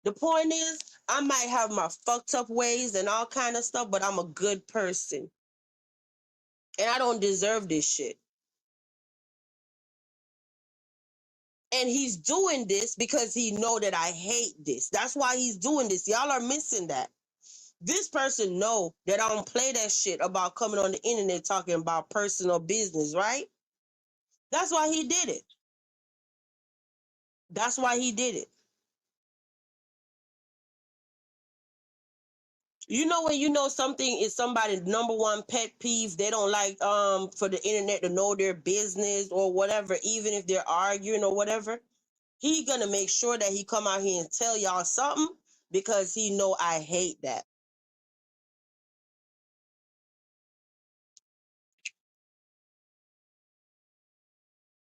The point is, I might have my fucked up ways and all kind of stuff, but I'm a good person. And I don't deserve this shit. And he's doing this because he know that I hate this. That's why he's doing this. Y'all are missing that. This person know that I don't play that shit about coming on the internet talking about personal business, right? That's why he did it. That's why he did it. You know when you know something is somebody's number one pet peeve, they don't like for the internet to know their business or whatever, even if they're arguing or whatever. He gonna make sure that he come out here and tell y'all something because he know I hate that.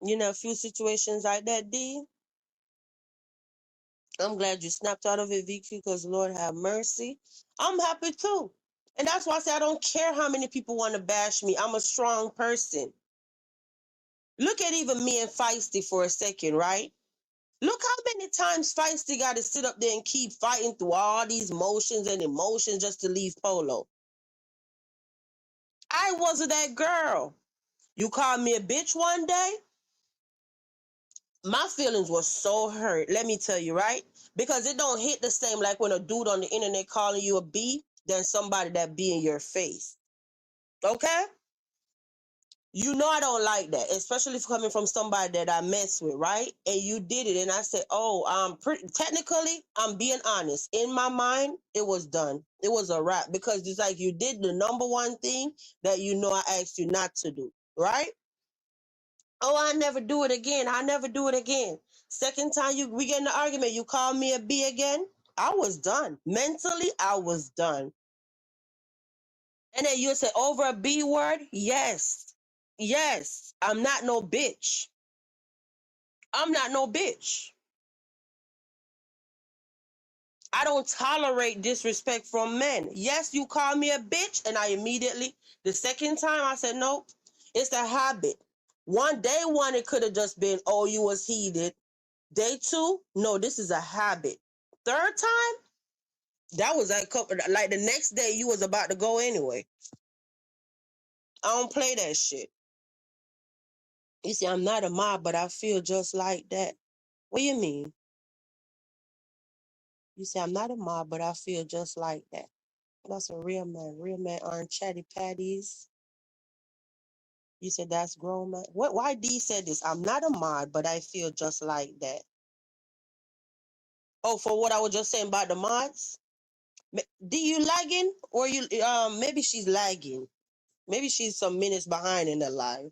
You know, a few situations like that, D. I'm glad you snapped out of it, VQ, because Lord have mercy. I'm happy too. And that's why I say I don't care how many people want to bash me. I'm a strong person. Look at even me and Feisty for a second, right? Look how many times Feisty got to sit up there and keep fighting through all these motions and emotions just to leave Polo. I wasn't that girl. You called me a bitch one day? My feelings were so hurt, let me tell you, right? Because it don't hit the same like when a dude on the internet calling you a B than somebody that be in your face. Okay? You know I don't like that, especially if coming from somebody that I mess with, right? And you did it, and I said, "Oh, technically, I'm being honest. In my mind, it was done. It was a wrap because it's like you did the number one thing that you know I asked you not to do, right? Oh, I never do it again. I never do it again. Second time we get in the argument, you call me a B again. I was done. Mentally, I was done. And then you say over a B word? Yes. Yes. I'm not no bitch. I'm not no bitch. I don't tolerate disrespect from men. Yes, you call me a bitch, and I immediately, the second time I said, nope, it's a habit. Day one, it could have just been, oh, you was heated. Day two, no, this is a habit. Third time, that was like the next day you was about to go anyway. I don't play that shit. You see, I'm not a mob, but I feel just like that. What do you mean? You say, I'm not a mob, but I feel just like that. That's a real man. Real men aren't chatty patties. You said that's grown man. Why D said this? I'm not a mod, but I feel just like that. Oh, for what I was just saying about the mods? D, you lagging? Or you maybe she's lagging. Maybe she's some minutes behind in the live.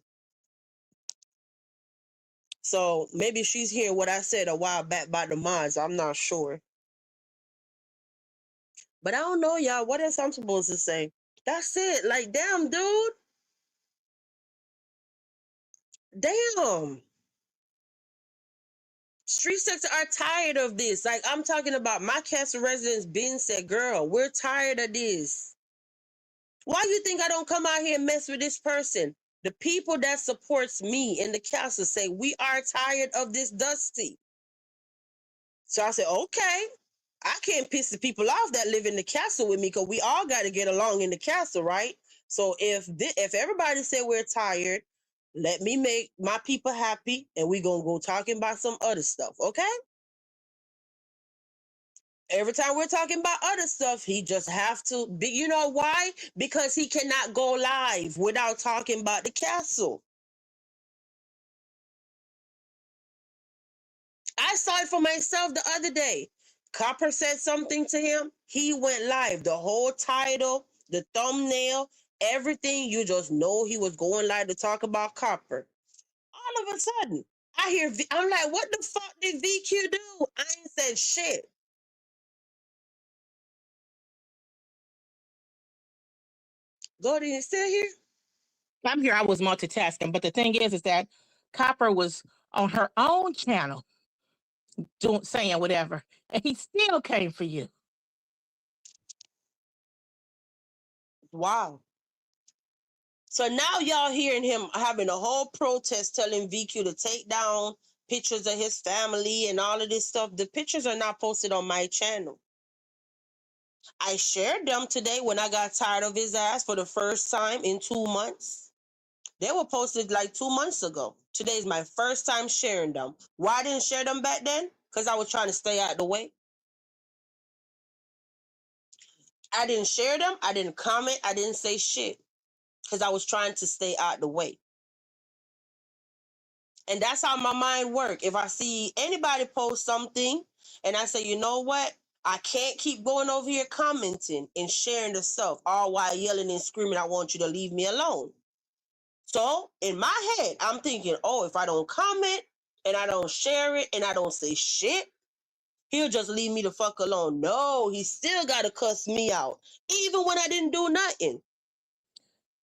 So maybe she's hearing what I said a while back about the mods. I'm not sure. But I don't know, y'all. What else I'm supposed to say? That's it. Like, damn, dude. Damn. Street sector are tired of this. Like, I'm talking about my castle residents been said, girl, we're tired of this. Why you think I don't come out here and mess with this person? The people that supports me in the castle say, we are tired of this Dusty. So I said, okay. I can't piss the people off that live in the castle with me because we all got to get along in the castle, right? So if everybody say we're tired, let me make my people happy and we going to go talking about some other stuff, okay? Every time we're talking about other stuff, he just have to be. You know why? Because he cannot go live without talking about the castle. I saw it for myself the other day. Copper said something to him. He went live. The whole title, the thumbnail, everything. You just know he was going live to talk about Copper. All of a sudden, I hear. I'm like, what the fuck did VQ do? I ain't said shit. Gordy, you still here? I'm here. I was multitasking, but the thing is that Copper was on her own channel doing saying whatever, and he still came for you. Wow. So now y'all hearing him having a whole protest telling VQ to take down pictures of his family and all of this stuff. The pictures are not posted on my channel. I shared them today when I got tired of his ass for the first time in 2 months. They were posted like 2 months ago. Today is my first time sharing them. Why I didn't share them back then? Because I was trying to stay out of the way. I didn't share them. I didn't comment. I didn't say shit. Because I was trying to stay out of the way. And that's how my mind works. If I see anybody post something and I say, you know what? I can't keep going over here commenting and sharing the stuff, all while yelling and screaming, I want you to leave me alone. So in my head, I'm thinking, oh, if I don't comment and I don't share it and I don't say shit, he'll just leave me the fuck alone. No, he still got to cuss me out, even when I didn't do nothing.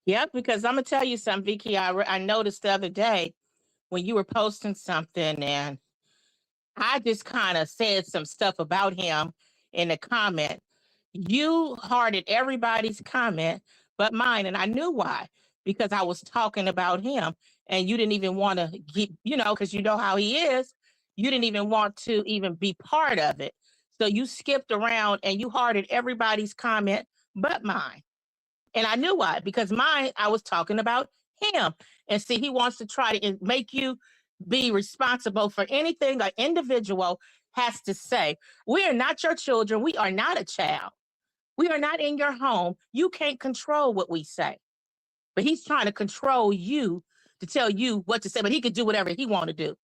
Yep, because I'm gonna tell you something, Vicky. I noticed the other day when you were posting something, and I just kind of said some stuff about him in the comment. You hearted everybody's comment but mine, and I knew why, because I was talking about him, and you didn't even want to get, because you know how he is. You didn't even want to even be part of it. So you skipped around and you hearted everybody's comment but mine. And I knew why, because mine, I was talking about him. And see, he wants to try to make you be responsible for anything an individual has to say. We are not your children. We are not a child. We are not in your home. You can't control what we say. But he's trying to control you to tell you what to say, but he could do whatever he want to do.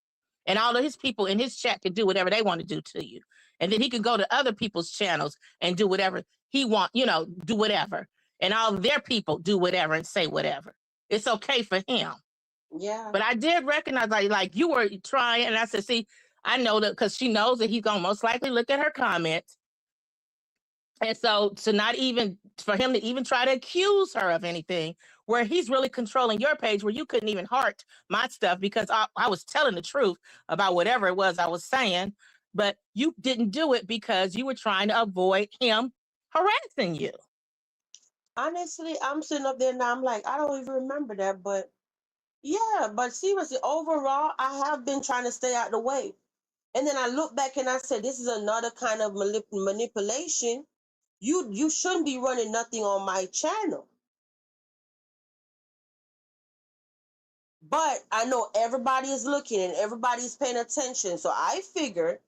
And all of his people in his chat can do whatever they want to do to you. And then he can go to other people's channels and do whatever he want, do whatever. And all their people do whatever and say whatever. It's okay for him. Yeah. But I did recognize, like you were trying, and I said, see, I know that because she knows that he's going to most likely look at her comments. And so to not even, for him to even try to accuse her of anything, where he's really controlling your page, where you couldn't even heart my stuff because I was telling the truth about whatever it was I was saying, but you didn't do it because you were trying to avoid him harassing you. Honestly, I'm sitting up there now. I'm like, I don't even remember that, but yeah, but seriously, overall, I have been trying to stay out the way. And then I look back and I said, this is another kind of manipulation. You shouldn't be running nothing on my channel. But I know everybody is looking and everybody's paying attention. So I figured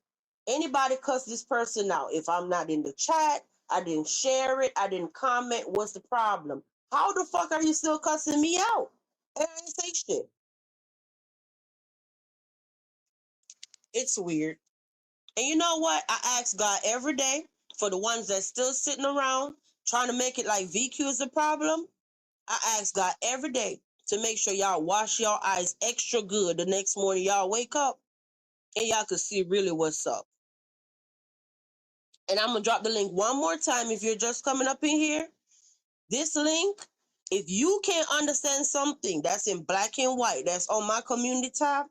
anybody cuss this person out. If I'm not in the chat, I didn't share it, I didn't comment, what's the problem? How the fuck are you still cussing me out? And I ain't say shit. It's weird. And you know what? I ask God every day for the ones that's still sitting around trying to make it like VQ is the problem. I ask God every day to make sure y'all wash y'all eyes extra good the next morning y'all wake up and y'all can see really what's up. And I'm going to drop the link one more time if you're just coming up in here. This link, if you can't understand something that's in black and white, that's on my community tab,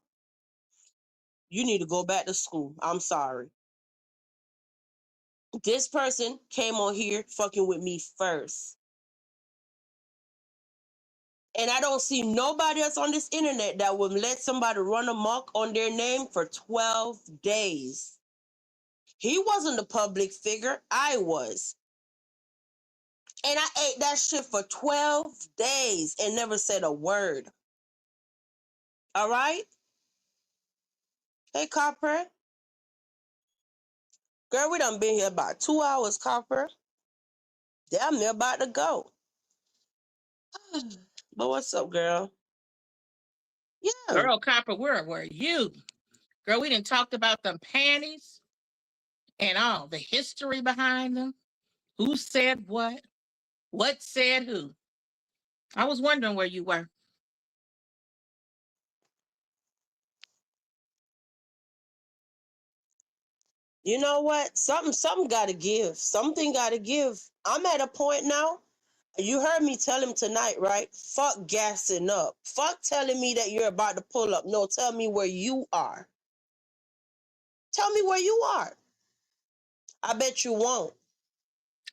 you need to go back to school. I'm sorry. This person came on here fucking with me first. And I don't see nobody else on this internet that would let somebody run amok on their name for 12 days. He wasn't a public figure. I was. And I ate that shit for 12 days and never said a word. All right? Hey, Copper. Girl, we done been here about 2 hours, Copper. Damn near about to go. But what's up, girl? Yeah. Girl, Copper, where were you? Girl, we didn't talked about them panties and all the history behind them. Who said what? What said who? I was wondering where you were. You know what? Something gotta give. Something gotta give. I'm at a point now. You heard me tell him tonight, right? Fuck gassing up. Fuck telling me that you're about to pull up. No, tell me where you are. Tell me where you are. I bet you won't.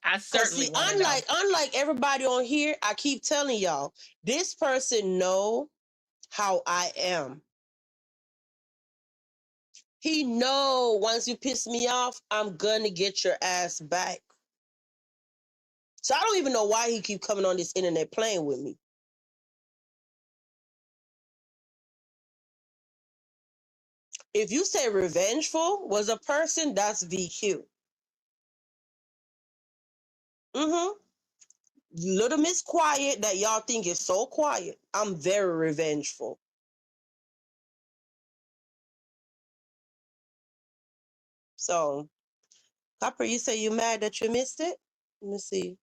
I Cause certainly see, want to know. unlike everybody on here, I keep telling y'all, this person know how I am. He know once you piss me off, I'm gonna get your ass back. So I don't even know why he keep coming on this internet playing with me. If you say revengeful was a person, that's VQ. Mm-hmm. Little Miss Quiet that y'all think is so quiet. I'm very revengeful. So, Copper, you say you mad that you missed it? Let me see.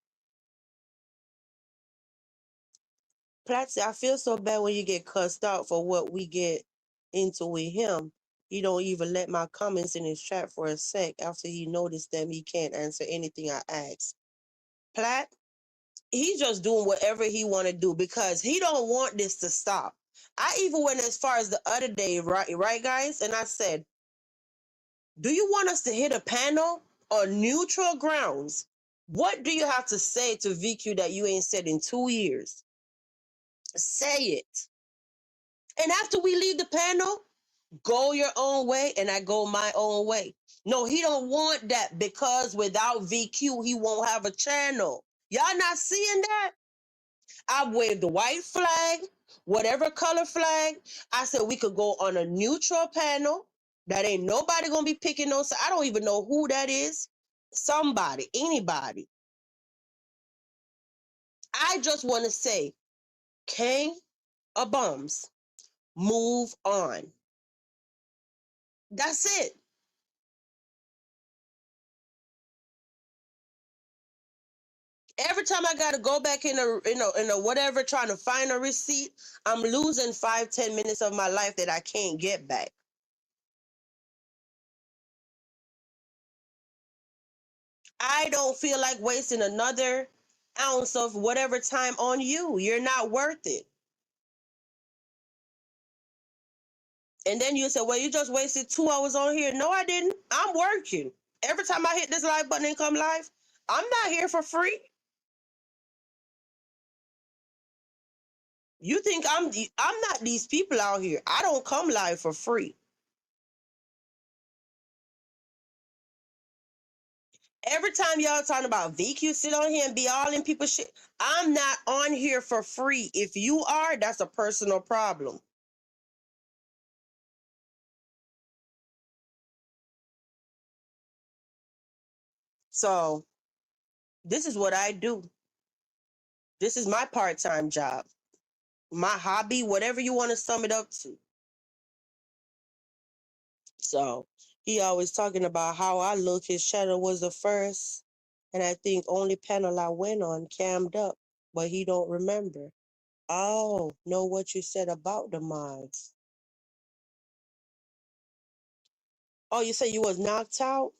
Platzi, I feel so bad when you get cussed out for what we get into with him. He don't even let my comments in his chat for a sec. After he noticed them, he can't answer anything I ask. Plat, he's just doing whatever he want to do because he don't want this to stop. I even went as far as the other day, right, guys? And I said, do you want us to hit a panel on neutral grounds? What do you have to say to VQ that you ain't said in 2 years? Say it. And after we leave the panel, go your own way and I go my own way. No, he don't want that because without VQ, he won't have a channel. Y'all not seeing that? I waved the white flag, whatever color flag. I said we could go on a neutral panel. That ain't nobody gonna be picking no. I don't even know who that is. Somebody, anybody. I just want to say, King of Bums, move on. That's it. Every time I gotta go back in a whatever trying to find a receipt, I'm losing 5-10 minutes of my life that I can't get back. I don't feel like wasting another ounce of whatever time on you. You're not worth it. And then you say, well, you just wasted 2 hours on here. No, I didn't. I'm working. Every time I hit this live button and come live, I'm not here for free. You think I'm not these people out here. I don't come live for free. Every time y'all talking about VQ sit on here and be all in people's shit, I'm not on here for free. If you are, that's a personal problem. So this is what I do. This is my part-time job, my hobby, whatever you want to sum it up to. So he always talking about how I look. His shadow was the first, and I think only panel I went on cammed up, but he don't remember. Oh, know what you said about the mods. Oh, you said you was knocked out,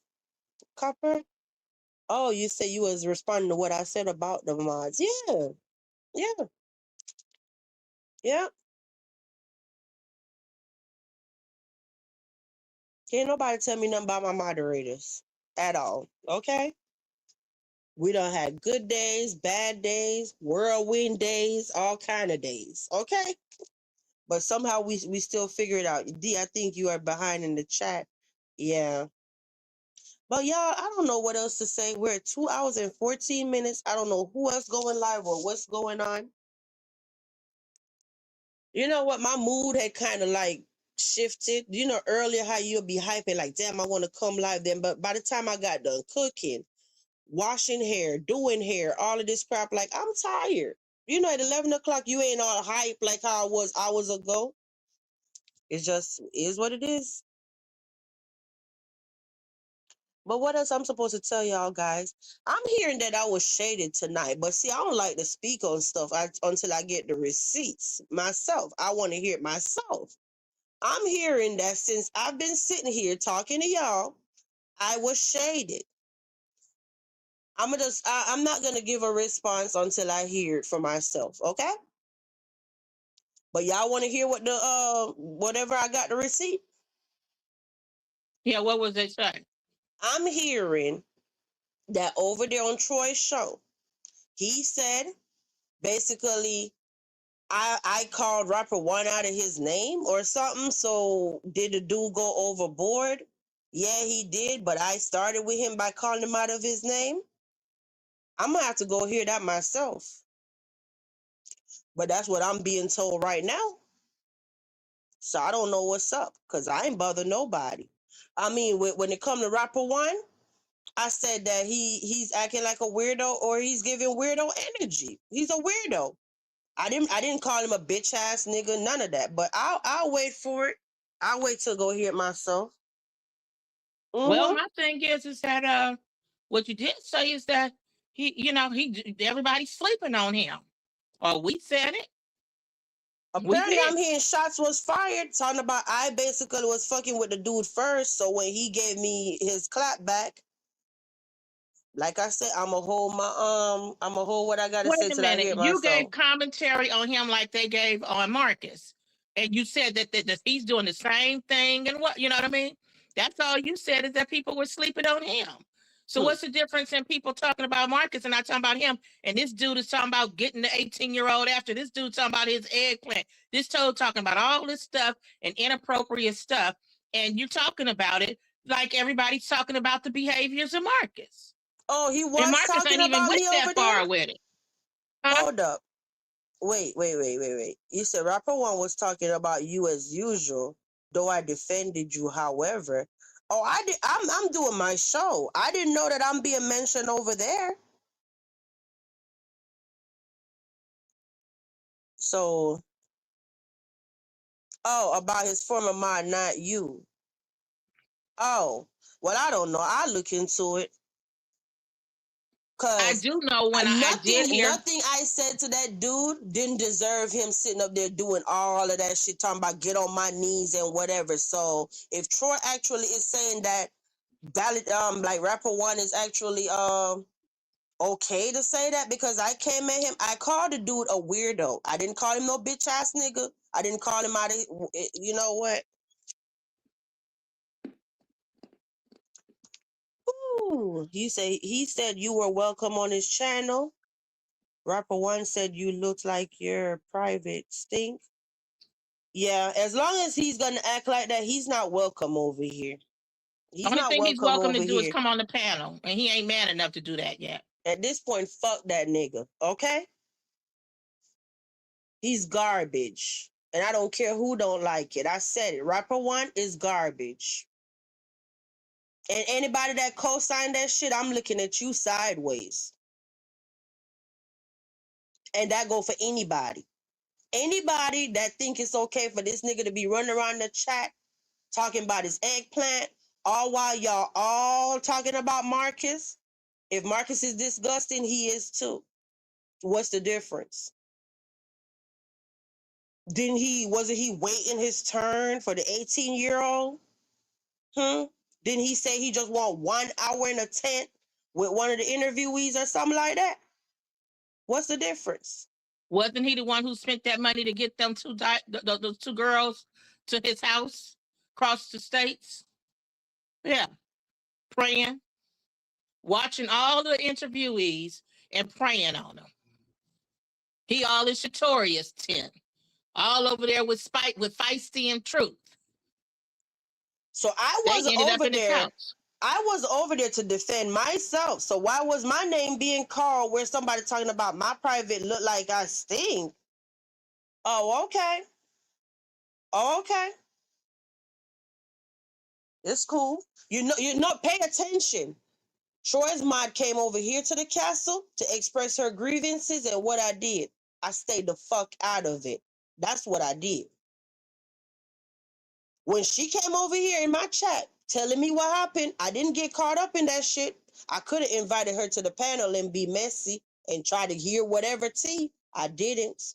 Copper? Oh, you said you was responding to what I said about the mods. Yeah, yeah, yeah. Can't nobody tell me nothing about my moderators at all. Okay? We done had good days, bad days, whirlwind days, all kind of days. Okay? But somehow we still figure it out. D, I think you are behind in the chat. Yeah. But y'all, I don't know what else to say. We're at 2 hours and 14 minutes. I don't know who else going live or what's going on. You know what? My mood had kind of like shifted. You know, earlier how you'll be hyping like, damn, I want to come live then. But by the time I got done cooking, washing hair, doing hair, all of this crap, like I'm tired. You know, at 11 o'clock, you ain't all hype like how I was hours ago. It just is what it is. But what else I'm supposed to tell y'all guys? I'm hearing that I was shaded tonight, but see, I don't like to speak on stuff until I get the receipts myself. I want to hear it myself. I'm hearing that since I've been sitting here talking to y'all, I was shaded. I'm not gonna give a response until I hear it for myself, okay? But y'all want to hear what the whatever I got the receipt? Yeah, what was they saying? I'm hearing that over there on Troy's show, he said basically I called rapper one out of his name or something. So did the dude go overboard? Yeah, he did, but I started with him by calling him out of his name. I'm gonna have to go hear that myself. But that's what I'm being told right now. So I don't know what's up because I ain't bother nobody. I mean, when it come to rapper one, I said that he's acting like a weirdo or he's giving weirdo energy. He's a weirdo. I didn't call him a bitch ass nigga, none of that. But I'll wait for it. I'll wait till go hear it myself. Well, Mm-hmm. my thing is that what you did say is that everybody's sleeping on him. Or we said it. We Apparently, did. I'm hearing shots was fired, talking about I basically was fucking with the dude first. So when he gave me his clap back, like I said, I'ma hold what I gotta say Wait a till I minute. hear it You gave myself. commentary on him like they gave on Marcus. And you said that he's doing the same thing and what, you know what I mean? That's all you said is that people were sleeping on him. So Hmm. what's the difference in people talking about Marcus and not talking about him? And this dude is talking about getting the 18-year-old after. This dude talking about his eggplant. This toad talking about all this stuff and inappropriate stuff. And you're talking about it like everybody's talking about the behaviors of Marcus. Oh, he And was Marcus talking ain't even about went me over that there? far with it. Huh? Hold up. Wait. You said rapper one was talking about you as usual, though I defended you, however. Oh, I did. I'm doing my show. I didn't know that I'm being mentioned over there. So, oh, about his former mod, not you. Oh, well, I don't know. I'll look into it. I Cause do know when I did hear. nothing I said to that dude didn't deserve him sitting up there doing all of that shit, talking about get on my knees and whatever. So if Troy actually is saying that valid, like rapper one is actually okay to say that, because I came at him, I called the dude a weirdo. I didn't call him no bitch ass nigga. I didn't call him out of, you know what? Ooh, he said you were welcome on his channel. Rapper one said you look like your private stink. Yeah, as long as he's gonna act like that, he's not welcome over here. He's Only not thing he's welcome welcome to over do is here. come on the panel, and he ain't man enough to do that yet. At this point, fuck that nigga, okay? He's garbage. And I don't care who don't like it. I said it. Rapper one is garbage. And anybody that co-signed that shit, I'm looking at you sideways. And that go for anybody. Anybody that think it's okay for this nigga to be running around the chat talking about his eggplant, all while y'all all talking about Marcus. If Marcus is disgusting, he is too. What's the difference? Wasn't he waiting his turn for the 18-year-old? Didn't he say he just want 1 hour in a tent with one of the interviewees or something like that? What's the difference? Wasn't he the one who spent that money to get them those two girls to his house across the states? Yeah, praying, watching all the interviewees and praying on them. He all in Shatoria's tent, all over there with feisty and truth. So I They was ended up over in his there. house. I was over there to defend myself. So why was my name being called where somebody talking about my private look like I stink? Oh, okay. Oh, okay. It's cool. You know, pay attention. Troy's mod came over here to the castle to express her grievances, and what I did, I stayed the fuck out of it. That's what I did. When she came over here in my chat telling me what happened, I didn't get caught up in that shit. I could have invited her to the panel and be messy and try to hear whatever tea. I didn't.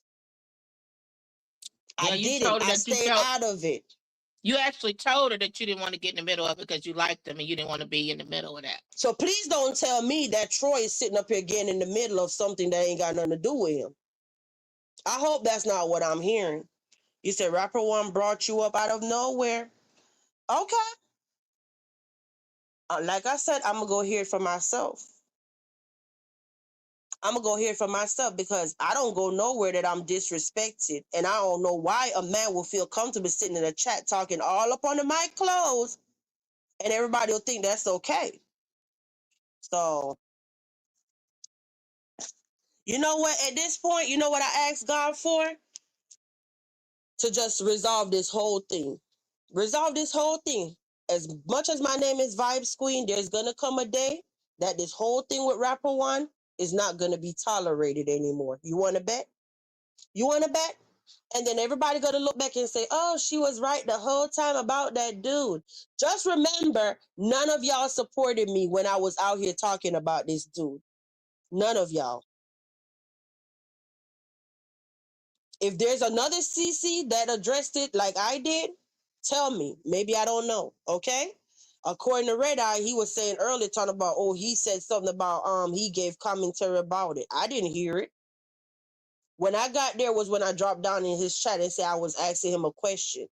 Yeah, I you didn't. told her I that you stayed felt out of it. you actually told her that you didn't want to get in the middle of it because you liked them and you didn't want to be in the middle of that. So please don't tell me that Troy is sitting up here getting in the middle of something that ain't got nothing to do with him. I hope that's not what I'm hearing. You said Rapper One brought you up out of nowhere. Okay. Like I said, I'm going to go hear it for myself. I'm going to go hear it for myself because I don't go nowhere that I'm disrespected. And I don't know why a man will feel comfortable sitting in a chat talking all up on the mic clothes and everybody will think that's okay. So, you know what? At this point, you know what I asked God for? To just resolve this whole thing. Resolve this whole thing. As much as my name is Vibes Queen, there's going to come a day that this whole thing with Rapper One is not going to be tolerated anymore. You want to bet? You want to bet? And then everybody got to look back and say, oh, she was right the whole time about that dude. Just remember, none of y'all supported me when I was out here talking about this dude. None of y'all. If there's another CC that addressed it like I did, tell me. Maybe I don't know. Okay? According to Red Eye, he was saying earlier, talking about, oh, he said something about he gave commentary about it. I didn't hear it. When I got there was when I dropped down in his chat and said I was asking him a question.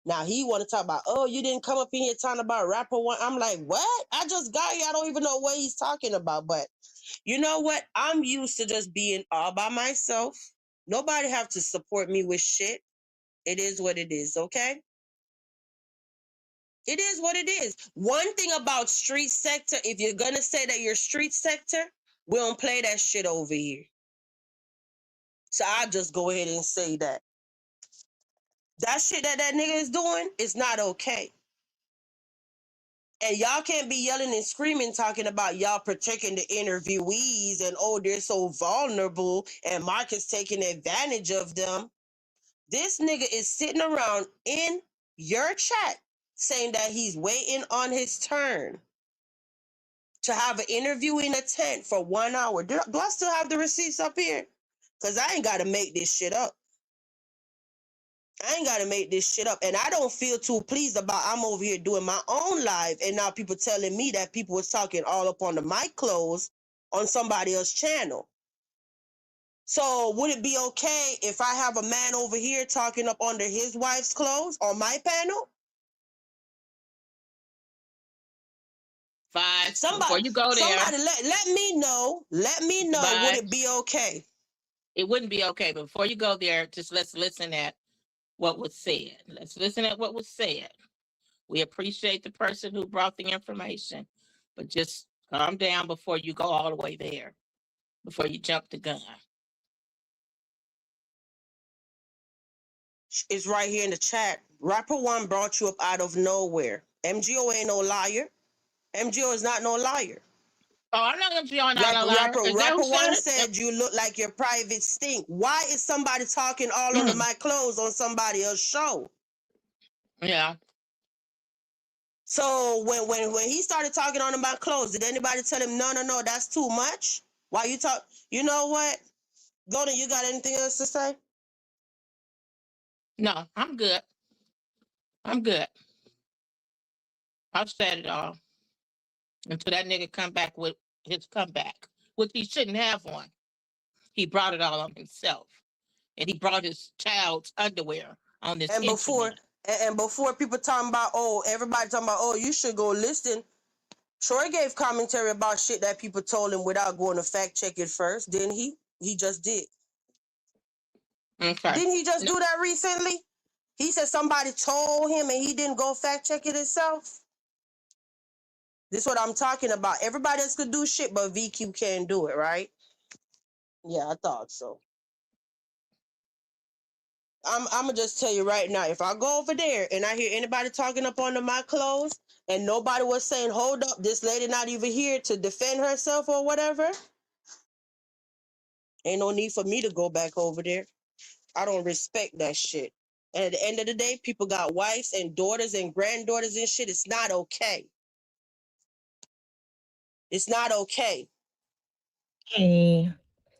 Now he want to talk about, oh, you didn't come up in here talking about Rapper One. I'm like, what? I just got here. I don't even know what he's talking about. But you know what? I'm used to just being all by myself. Nobody have to support me with shit. It is what it is, okay? It is what it is. One thing about street sector, if you're going to say that you're street sector, we don't play that shit over here. So I just go ahead and say that. That shit that nigga is doing is not okay. And y'all can't be yelling and screaming talking about y'all protecting the interviewees and, oh, they're so vulnerable and Marcus taking advantage of them. This nigga is sitting around in your chat saying that he's waiting on his turn to have an interview in a tent for 1 hour. Do I still have the receipts up here? Because I ain't got to make this shit up. I ain't got to make this shit up. And I don't feel too pleased about I'm over here doing my own live and now people telling me that people was talking all up on the mic clothes on somebody else's channel. So would it be okay if I have a man over here talking up under his wife's clothes on my panel? Fine. Before you go there, somebody let me know. Let me know. Would it be okay? It wouldn't be okay. But before you go there, just let's listen at what was said. Let's listen at what was said. We appreciate the person who brought the information, but just calm down before you go all the way there, before you jump the gun. It's right here in the chat. Rapper One brought you up out of nowhere. MGO ain't no liar. MGO is not no liar. Oh, I'm not MGO, not no liar. Rapper One said you look like your private stink. Why is somebody talking all under my clothes on somebody else's show? Yeah. So when he started talking on my clothes, did anybody tell him, no, that's too much? Why you talk? You know what? Golden, you got anything else to say? No, I'm good. I'm good. I've said it all. Until that nigga come back with his comeback, which he shouldn't have one. He brought it all on himself. And he brought his child's underwear on this internet. And before people talking about, oh, everybody talking about, oh, you should go listen. Troy gave commentary about shit that people told him without going to fact check it first, didn't he? He just did. Okay. Didn't he just do that recently? He said somebody told him and he didn't go fact check it himself. This is what I'm talking about. Everybody else could do shit, but VQ can't do it, right? Yeah, I thought so. I'm gonna just tell you right now, if I go over there and I hear anybody talking up under my clothes, and nobody was saying, hold up, this lady not even here to defend herself or whatever, ain't no need for me to go back over there. I don't respect that shit. And at the end of the day, people got wives and daughters and granddaughters and shit. It's not okay. It's not okay. Hey.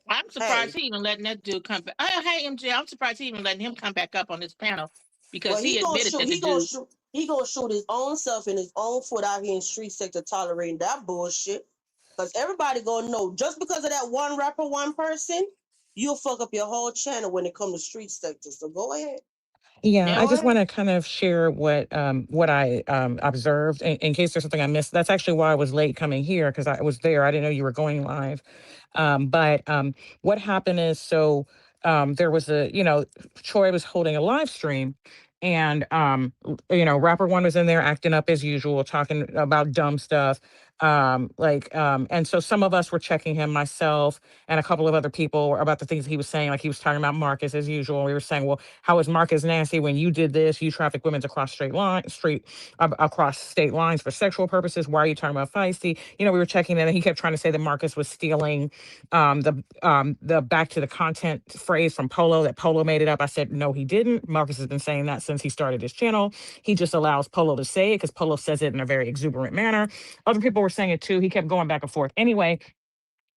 I'm surprised Hey, he even letting that dude come back. Oh, hey, MJ, I'm surprised he even letting him come back up on this panel well, because he admitted that the dude. he gonna shoot his own self in his own foot out here in street sector tolerating that bullshit. Cause everybody gonna know just because of that one rapper, one person, you'll fuck up your whole channel when it comes to street sector. So go ahead. Yeah, I Yep. Go just ahead. want to kind of share what I observed in case there's something I missed. That's actually why I was late coming here because I was there. I didn't know you were going live. But what happened is there was Troy was holding a live stream and rapper one was in there acting up as usual, talking about dumb stuff. And so some of us were checking him, myself and a couple of other people about the things he was saying. Like he was talking about Marcus as usual. We were saying, well, how is Marcus nasty when you did this? You traffic women across across state lines for sexual purposes. Why are you talking about feisty? We were checking that and he kept trying to say that Marcus was stealing the back to the content phrase from Polo, that Polo made it up. I said, no, he didn't. Marcus has been saying that since he started his channel. He just allows Polo to say it because Polo says it in a very exuberant manner. Other people were saying it too. He kept going back and forth. Anyway,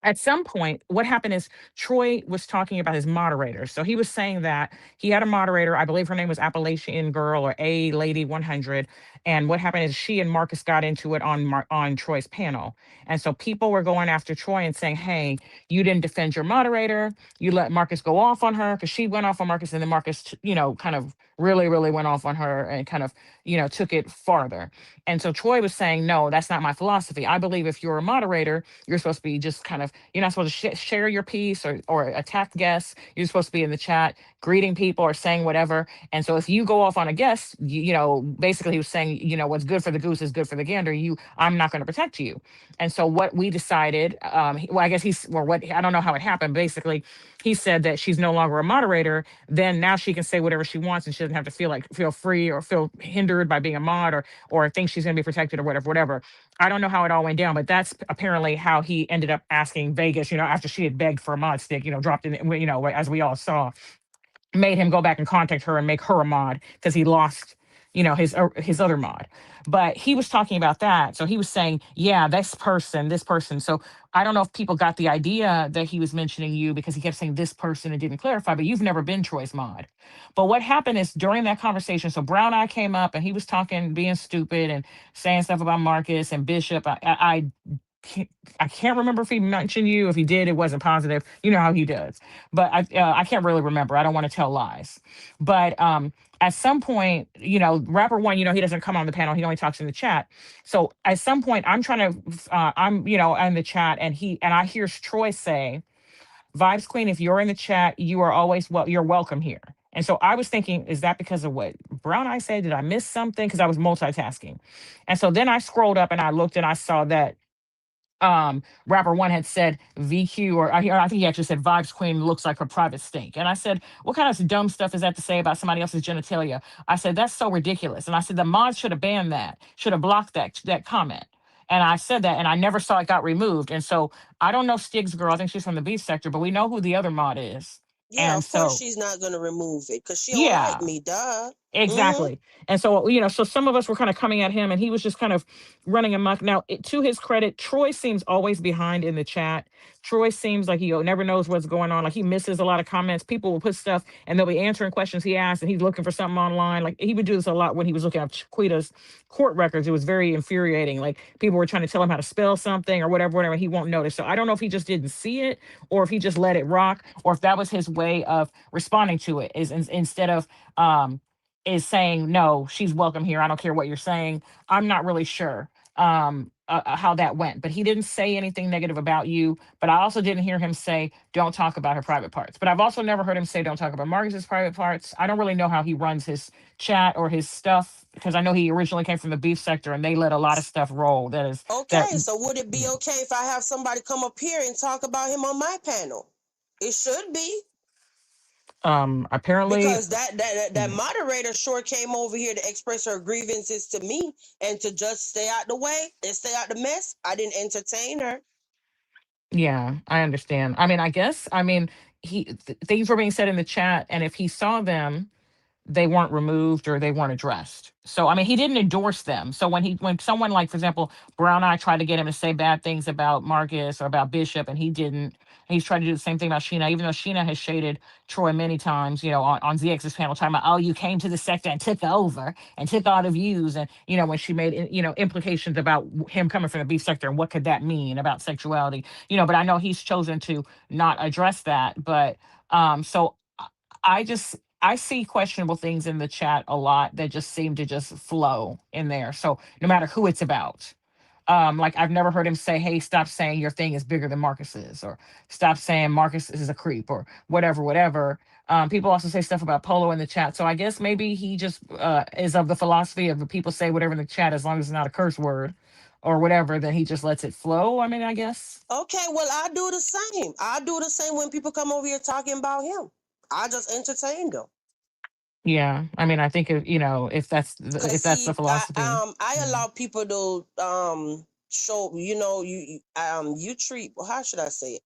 at some point, what happened is Troy was talking about his moderator. So he was saying that he had a moderator. I believe her name was Appalachian Girl or A Lady 100. And what happened is she and Marcus got into it on Troy's panel. And so people were going after Troy and saying, hey, you didn't defend your moderator. You let Marcus go off on her because she went off on Marcus. And then Marcus, kind of really, really went off on her and kind of, took it farther. And so Troy was saying, no, that's not my philosophy. I believe if you're a moderator, you're supposed to be just kind of, you're not supposed to share your piece or attack guests. You're supposed to be in the chat greeting people or saying whatever. And so if you go off on a guest, basically he was saying, what's good for the goose is good for the gander. I'm not going to protect you. And so what we decided, well, I guess I don't know how it happened. Basically, he said that she's no longer a moderator. Then now she can say whatever she wants and she doesn't have to feel free or feel hindered by being a mod or think she's going to be protected or whatever. I don't know how it all went down, but that's apparently how he ended up asking Vegas, after she had begged for a mod stick, dropped in, as we all saw, made him go back and contact her and make her a mod because he lost, his other mod. But he was talking about that. So he was saying, yeah, this person. So I don't know if people got the idea that he was mentioning you because he kept saying this person and didn't clarify, but you've never been Troy's mod. But what happened is during that conversation, so Brown Eye came up and he was talking, being stupid and saying stuff about Marcus and Bishop. Can't, I can't remember if he mentioned you. If he did, it wasn't positive. You know how he does. But I can't really remember. I don't want to tell lies. But at some point, rapper one, he doesn't come on the panel. He only talks in the chat. So at some point, I'm trying to, I'm, in the chat, and I hear Troy say, "Vibes Queen, if you're in the chat, you are always you're welcome here." And so I was thinking, is that because of what Brown Eye said? Did I miss something? Because I was multitasking. And so then I scrolled up and I looked and I saw that rapper one had said VQ, or I think he actually said Vibes Queen looks like her private stink. And I said, what kind of dumb stuff is that to say about somebody else's genitalia? I said, that's so ridiculous. And I said, the mods should have banned that, should have blocked that comment. And I said that, and I never saw it got removed. And so I don't know Stig's girl. I think she's from the beef sector, but we know who the other mod is. Yeah, And of course so, she's not gonna remove it because she don't like yeah. me, duh. Mm-hmm. Exactly. And so, so some of us were kind of coming at him and he was just kind of running amok. Now, to his credit, Troy seems always behind in the chat. Troy seems like he never knows what's going on. Like he misses a lot of comments. People will put stuff and they'll be answering questions he asked and he's looking for something online. Like he would do this a lot when he was looking at Quita's court records. It was very infuriating. Like people were trying to tell him how to spell something or whatever, he won't notice. So I don't know if he just didn't see it or if he just let it rock or if that was his way of responding to it is instead of, is saying, no, she's welcome here. I don't care what you're saying. I'm not really sure how that went, but he didn't say anything negative about you. But I also didn't hear him say, don't talk about her private parts. But I've also never heard him say, don't talk about Marcus's private parts. I don't really know how he runs his chat or his stuff because I know he originally came from the beef sector and they let a lot of stuff roll. Okay, so would it be okay if I have somebody come up here and talk about him on my panel? It should be. Apparently, Because that moderator sure came over here to express her grievances to me and to just stay out the way and stay out the mess. I didn't entertain her. yeah, I understand. I mean, I guess, I mean, things were being said in the chat, and if he saw them, they weren't removed or they weren't addressed. So I mean, he didn't endorse them. So when someone like, for example, Brown Eye tried to get him to say bad things about Marcus or about Bishop, and he didn't. He's tried to do the same thing about Sheena, even though Sheena has shaded Troy many times, on ZX's panel, talking about, oh, you came to the sector and took over and took all the views. And, when she made, implications about him coming from the beef sector and what could that mean about sexuality, but I know he's chosen to not address that. But so I just I see questionable things in the chat a lot that just seem to just flow in there. So no matter who it's about. Like I've never heard him say, "Hey, stop saying your thing is bigger than Marcus's," or "Stop saying Marcus is a creep," or whatever, whatever. People also say stuff about Polo in the chat, so I guess maybe he just is of the philosophy of the people say whatever in the chat as long as it's not a curse word or whatever. Then he just lets it flow. I mean, I guess. Okay, well, I do the same. I do the same when people come over here talking about him. I just entertain them. Yeah, I mean, I think if that's Cause the see, philosophy. I Yeah. allow people to show you treat. How should I say it?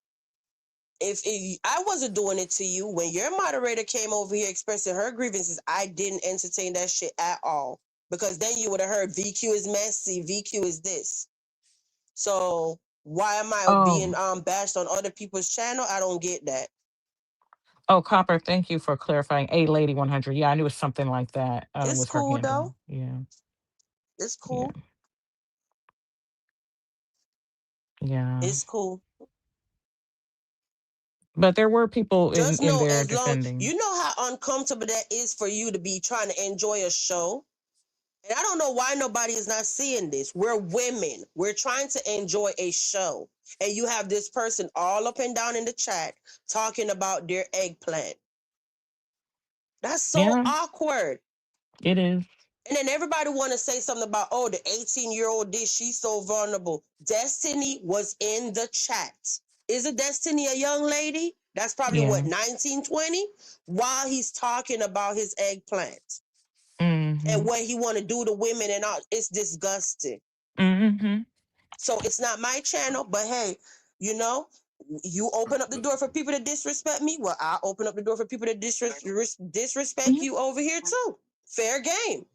If I wasn't doing it to you when your moderator came over here expressing her grievances, I didn't entertain that shit at all, because then you would have heard VQ is messy, VQ is this. So why am I being Oh, bashed on other people's channel? I don't get that. oh, Copper, thank you for clarifying. A Lady 100. Yeah, I knew it was something like that. It's Was her cool handle. though. Yeah, It's yeah, cool. yeah. It's cool. But there were people in Just in know, there as long defending. you know how uncomfortable that is for you to be trying to enjoy a show. And I don't know why nobody is not seeing this. We're women. We're trying to enjoy a show. And you have this person all up and down in the chat talking about their eggplant. That's so Yeah, awkward. it is. And then everybody want to say something about, oh, the 18-year-old this, she's so vulnerable. Destiny was in the chat. Isn't Destiny a young lady? That's probably what, Yeah. 19, 20? While he's talking about his eggplant and Mm-hmm. what he want to do to women and all. It's disgusting. Mm-hmm. So it's not my channel, but hey, you open up the door for people to disrespect me. Well, I open up the door for people to disrespect Hmm. you over here too. Fair game.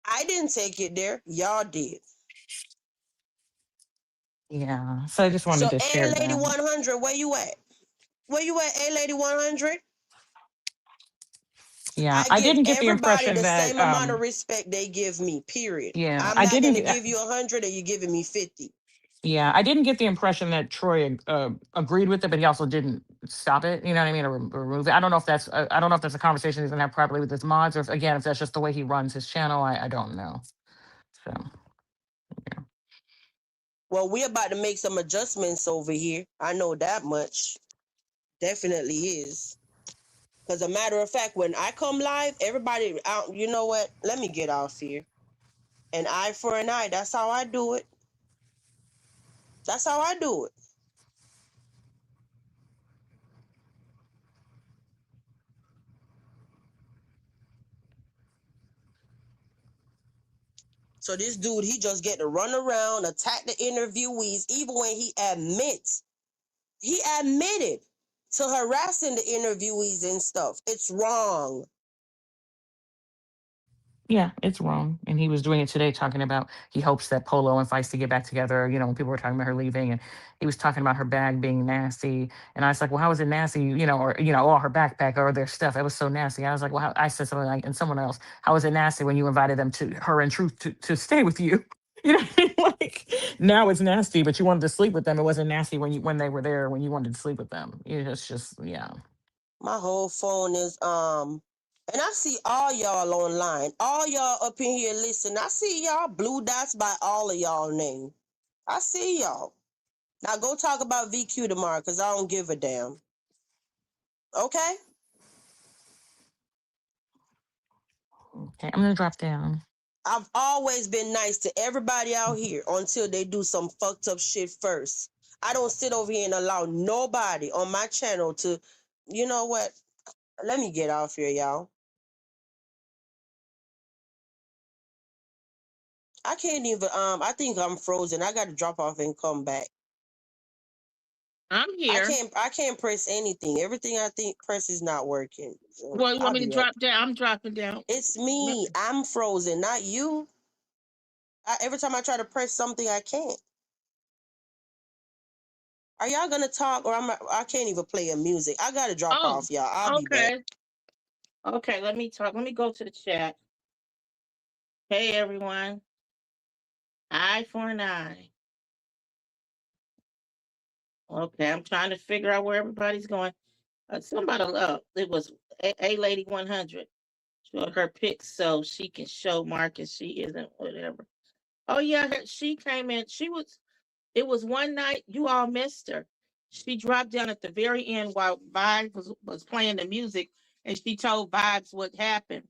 I didn't take it there. Y'all did. Yeah. So I just So wanted to A share Lady that. 100, where you at? Where you at, A Lady 100? Yeah. I I give didn't get the everybody impression the that same amount of respect they give me, period. yeah, I'm not going to give you 100 and you're giving me 50. yeah, I didn't get the impression that Troy agreed with it, but he also didn't stop it. You know what I mean, or remove it. I don't know if that's I don't know if that's a conversation he's gonna have privately with his mods, or if that's just the way he runs his channel. I don't know. So Well, we're about to make some adjustments over here. I know that much. Definitely is. Because a matter of fact, when I come live, everybody out, you know what? Let me get off here. An eye for an eye. That's how I do it. That's how I do it. So this dude, he just get to run around, attack the interviewees, even when he admitted to harassing the interviewees and stuff. It's wrong. yeah, it's wrong. And he was doing it today, talking about he hopes that Polo and Feisty get back together. When people were talking about her leaving, and he was talking about her bag being nasty. And I was like, well, how is it nasty? Or her backpack or their stuff. It was so nasty. I was like, well, I said something like, and someone else, how is it nasty when you invited them to her in truth to stay with you? You know, like now it's nasty, but you wanted to sleep with them. It wasn't nasty when they were there when you wanted to sleep with them. It's just yeah. My whole phone is and I see all y'all online. All y'all up in here listen. I see y'all blue dots by all of y'all name. I see y'all. Now go talk about VQ tomorrow, because I don't give a damn. Okay? Okay, I'm gonna drop down. I've always been nice to everybody out here until they do some fucked up shit first. I don't sit over here and allow nobody on my channel to You know what? Let me get off here, y'all. I can't even. I think I'm frozen. I got to drop off and come back. I'm here. I can't press anything. Everything I think press is not working. So Well, you want I'll me to be drop right. down? I'm dropping down. It's me. I'm frozen, not you. Every time I try to press something, I can't. Are y'all gonna talk, or I can't even play a music? I gotta drop Oh, off, y'all. I'll be back. okay. Okay, let me talk. Let me go to the chat. Hey, everyone. I49. Okay, I'm trying to figure out where everybody's going. Somebody, it was A Lady 100. Showed her pics so she can show Marcus she isn't whatever. Oh yeah, she came in. It was one night you all missed her. She dropped down at the very end while Vibes was playing the music, and she told Vibes what happened.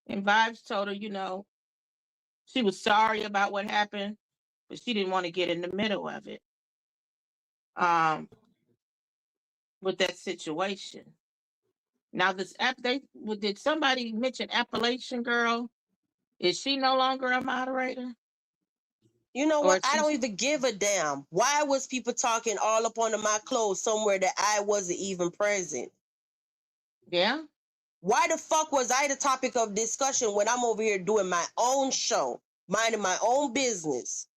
And Vibes told her, she was sorry about what happened, but she didn't want to get in the middle of it. With that situation. Now this app did somebody mention Appalachian Girl? Is she no longer a moderator? You know Or what? is I she don't even give a damn. Why was people talking all up under my clothes somewhere that I wasn't even present? Yeah? Why the fuck was I the topic of discussion when I'm over here doing my own show, minding my own business?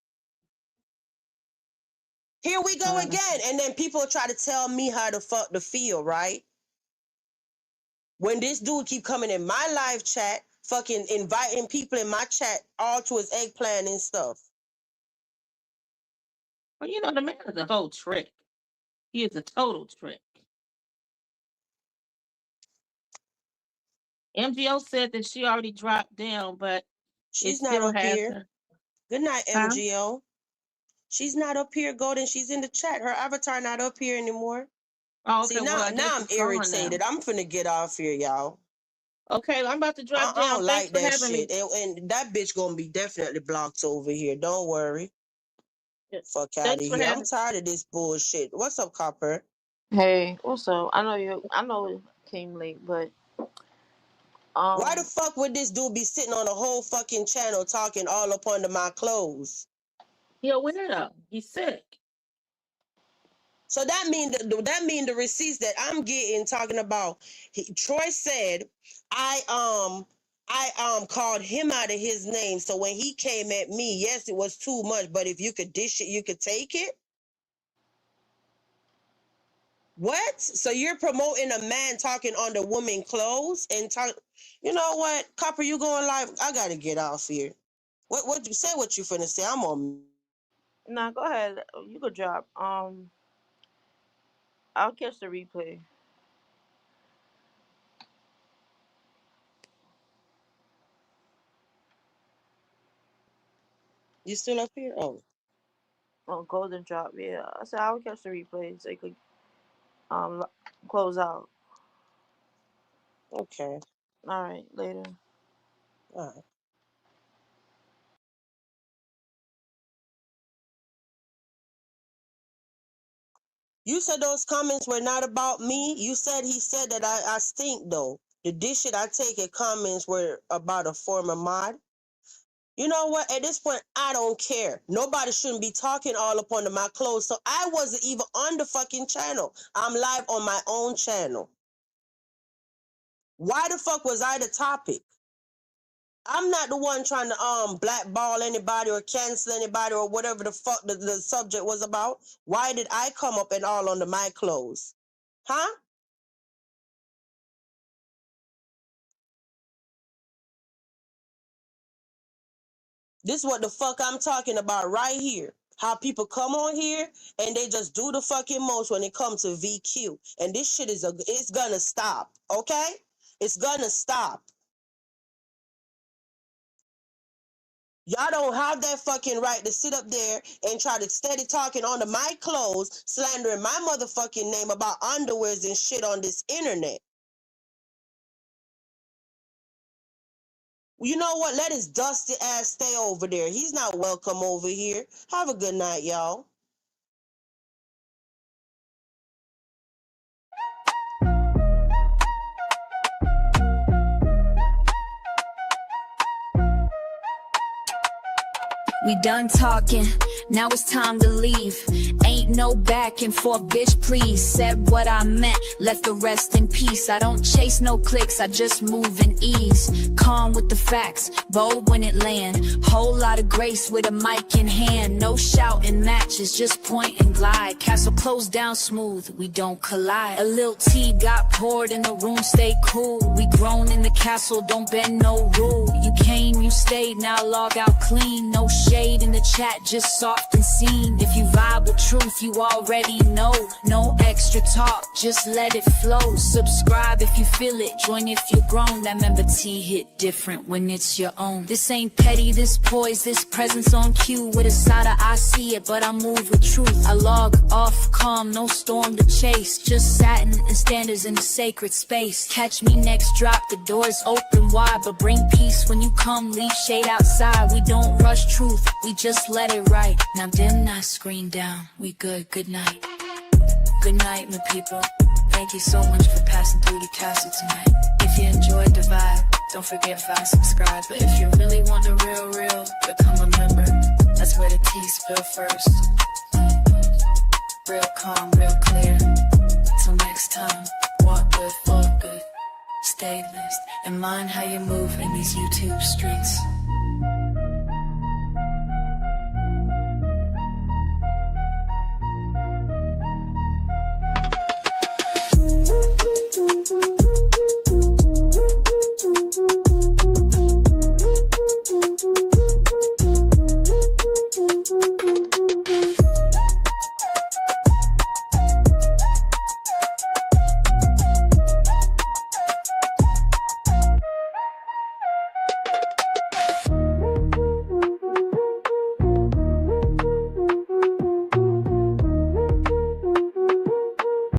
Here we go again. And then people try to tell me how the fuck to feel, right? When this dude keep coming in my live chat, fucking inviting people in my chat all to his eggplant and stuff. Well, the man is a whole trick. He is a total trick. MGO said that she already dropped down, but it She's not still up has here. her. Good night, Huh? MGO. She's not up here, Golden. She's in the chat. Her avatar not up here anymore. Oh, See, okay. Well, I now guess I'm it's gone irritated. now. I'm finna get off here, y'all. Okay, I'm about to drop I down. don't Thanks like for that having me. shit. And that bitch gonna be definitely blocked over here. Don't worry. Fuck out of Thanks for here. I'm having. tired of this bullshit. What's up, Copper? Hey, what's up? I know it came late, but Why the um fuck would this dude be sitting on a whole fucking channel talking all up under my clothes? He a weirdo. He's sick. So that mean the receipts that I'm getting talking about. Troy said I called him out of his name. So when he came at me, yes, it was too much. But if you could dish it, you could take it. What? So you're promoting a man talking under woman clothes and talk? You know what, Copper? You going live? I gotta get off here. What you say? What you finna say? I'm on. nah, go ahead. You could drop. I'll catch the replay. You still up here? Oh, Oh, golden drop. Yeah, I said I will catch the replay so you could um close out. okay. All right, later. All right. You said those comments were not about me. You said he said that I stink though. The dish shit I take at comments were about a former mod. You know what? At this point, I don't care. Nobody shouldn't be talking all up under my clothes. So I wasn't even on the fucking channel. I'm live on my own channel. Why the fuck was I the topic? I'm not the one trying to blackball anybody or cancel anybody or whatever the fuck the subject was about. Why did I come up and all under my clothes? Huh? This is what the fuck I'm talking about right here. How people come on here and they just do the fucking most when it comes to VQ. And this shit it's gonna stop, okay? It's gonna stop. Y'all don't have that fucking right to sit up there and try to steady talking under my clothes, slandering my motherfucking name about underwears and shit on this internet. You know what? Let his dusty ass stay over there. He's not welcome over here. Have a good night, y'all. We done talking, now it's time to leave. Ain't no back and forth, bitch, please. Said what I meant, left the rest in peace. I don't chase no clicks, I just move in ease. Calm with the facts, bold when it land. Whole lot of grace with a mic in hand. No shouting matches, just point and glide. Castle closed down smooth, we don't collide. A little tea got poured in the room, stay cool. We grown in the castle, don't bend no rule. You came, you stayed, now log out clean. No shade in the chat, just soft and seen. If you vibe with truth, you already know. No extra talk, just let it flow. Subscribe if you feel it, join if you're grown. That member T hit different when it's your own. This ain't petty, this poise, this presence on cue. With a side of I see it, but I move with truth. I log off calm, no storm to chase. Just satin and standards in a sacred space. Catch me next drop, the doors open wide. But bring peace when you come, leave shade outside. We don't rush truth, we just let it right. Now dim that screen down, we good night. Good night, my people. Thank you so much for passing through the castle tonight. If you enjoyed the vibe, don't forget 5 subscribe. But if you really want the real, become a member. That's where the tea spill first. Real calm, real clear. Till next time, walk good, walk good. Stay blessed and mind how you move in these YouTube streets.